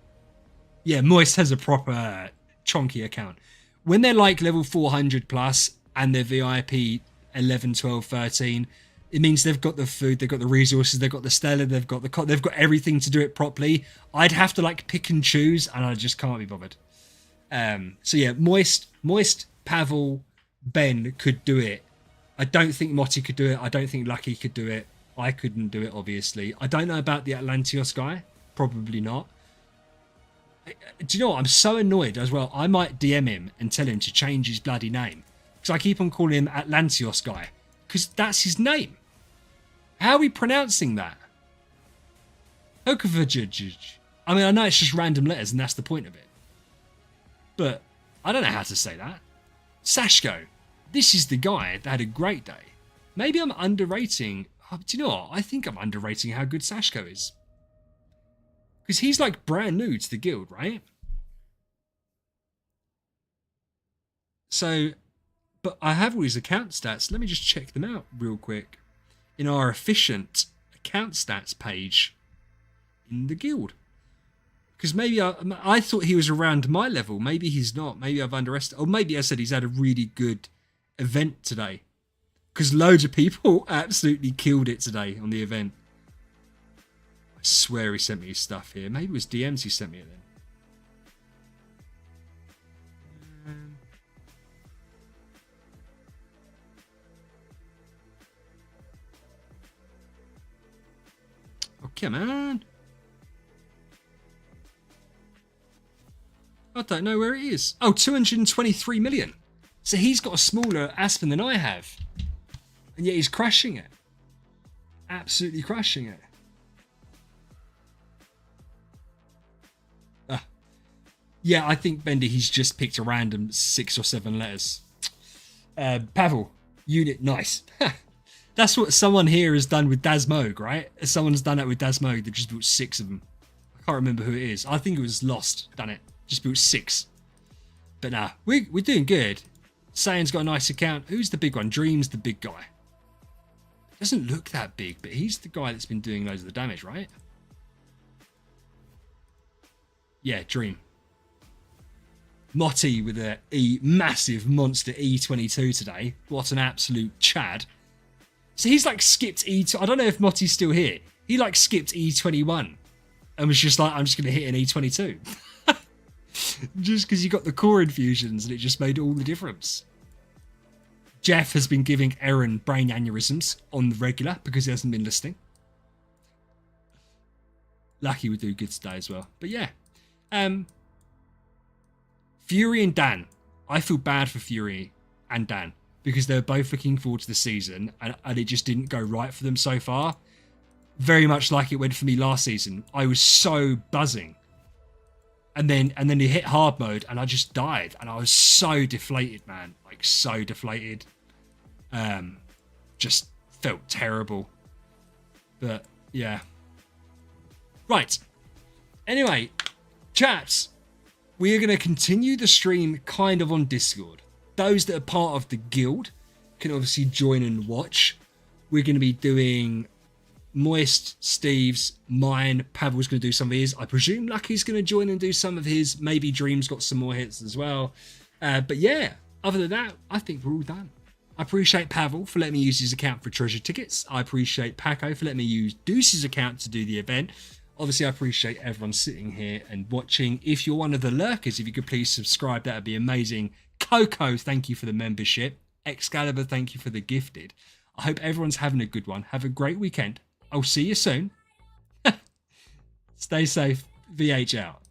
Speaker 1: Yeah, Moist has a proper chonky account. When they're like level 400 plus and they're VIP 11, 12, 13, it means they've got the food, they've got the resources, they've got the Stellar, they've got everything to do it properly. I'd have to like pick and choose, and I just can't be bothered. So yeah, Moist, Pavel, Ben could do it. I don't think Motti could do it. I don't think Lucky could do it. I couldn't do it, obviously. I don't know about the Atlantios guy. Probably not. Do you know what? I'm so annoyed as well. I might DM him and tell him to change his bloody name. Because I keep on calling him Atlantios guy. Because that's his name. How are we pronouncing that? Okovajij. I mean, I know it's just random letters and that's the point of it. But I don't know how to say that. Sashko. This is the guy that had a great day. Maybe I'm underrating... Oh, do you know what? I think I'm underrating how good Sashko is. Because he's like brand new to the guild, right? So... but I have all his account stats. Let me just check them out real quick. In our efficient account stats page in the guild. Because maybe I thought he was around my level. Maybe he's not. Maybe I've underestimated. Or maybe I said he's had a really good event today. Because loads of people absolutely killed it today on the event. I swear he sent me his stuff here. Maybe it was DMs he sent me it then. Oh, come on. I don't know where it is. Oh, 223 million. So he's got a smaller Aspen than I have. And yet he's crushing it. Absolutely crushing it. Yeah, I think, Bendy, he's just picked a random 6 or 7 letters. Pavel, unit, nice. That's what someone here has done with Dasmog, right? Someone's done it with Dasmog. They just built 6 of them. I can't remember who it is. I think it was Lost done it. Just built 6. But nah, we're doing good. Sayan's got a nice account. Who's the big one? Dream's the big guy. Doesn't look that big, but he's the guy that's been doing loads of the damage, right? Yeah, Dream. Motti with a massive monster E22 today. What an absolute Chad. So he's like skipped E2. I don't know if Motti's still here. He like skipped E21 and was just like, I'm just going to hit an E22. Just because you got the core infusions and it just made all the difference. Jeff has been giving Aaron brain aneurysms on the regular because he hasn't been listening. Lucky would do good today as well. But yeah. Fury and Dan. I feel bad for Fury and Dan because they're both looking forward to the season and it just didn't go right for them so far. Very much like it went for me last season. I was so buzzing. And then he hit hard mode and I just died. And I was so deflated, man. Like so deflated. Just felt terrible. But yeah. Right. Anyway, chaps. We are going to continue the stream kind of on Discord. Those that are part of the guild can obviously join and watch. We're going to be doing Moist, Steve's, mine. Pavel's going to do some of his. I presume Lucky's going to join and do some of his. Maybe Dream's got some more hits as well. But yeah, other than that, I think we're all done. I appreciate Pavel for letting me use his account for treasure tickets. I appreciate Paco for letting me use Deuce's account to do the event. Obviously, I appreciate everyone sitting here and watching. If you're one of the lurkers, if you could please subscribe, that would be amazing. Coco, thank you for the membership. Excalibur, thank you for the gifted. I hope everyone's having a good one. Have a great weekend. I'll see you soon. Stay safe. VH out.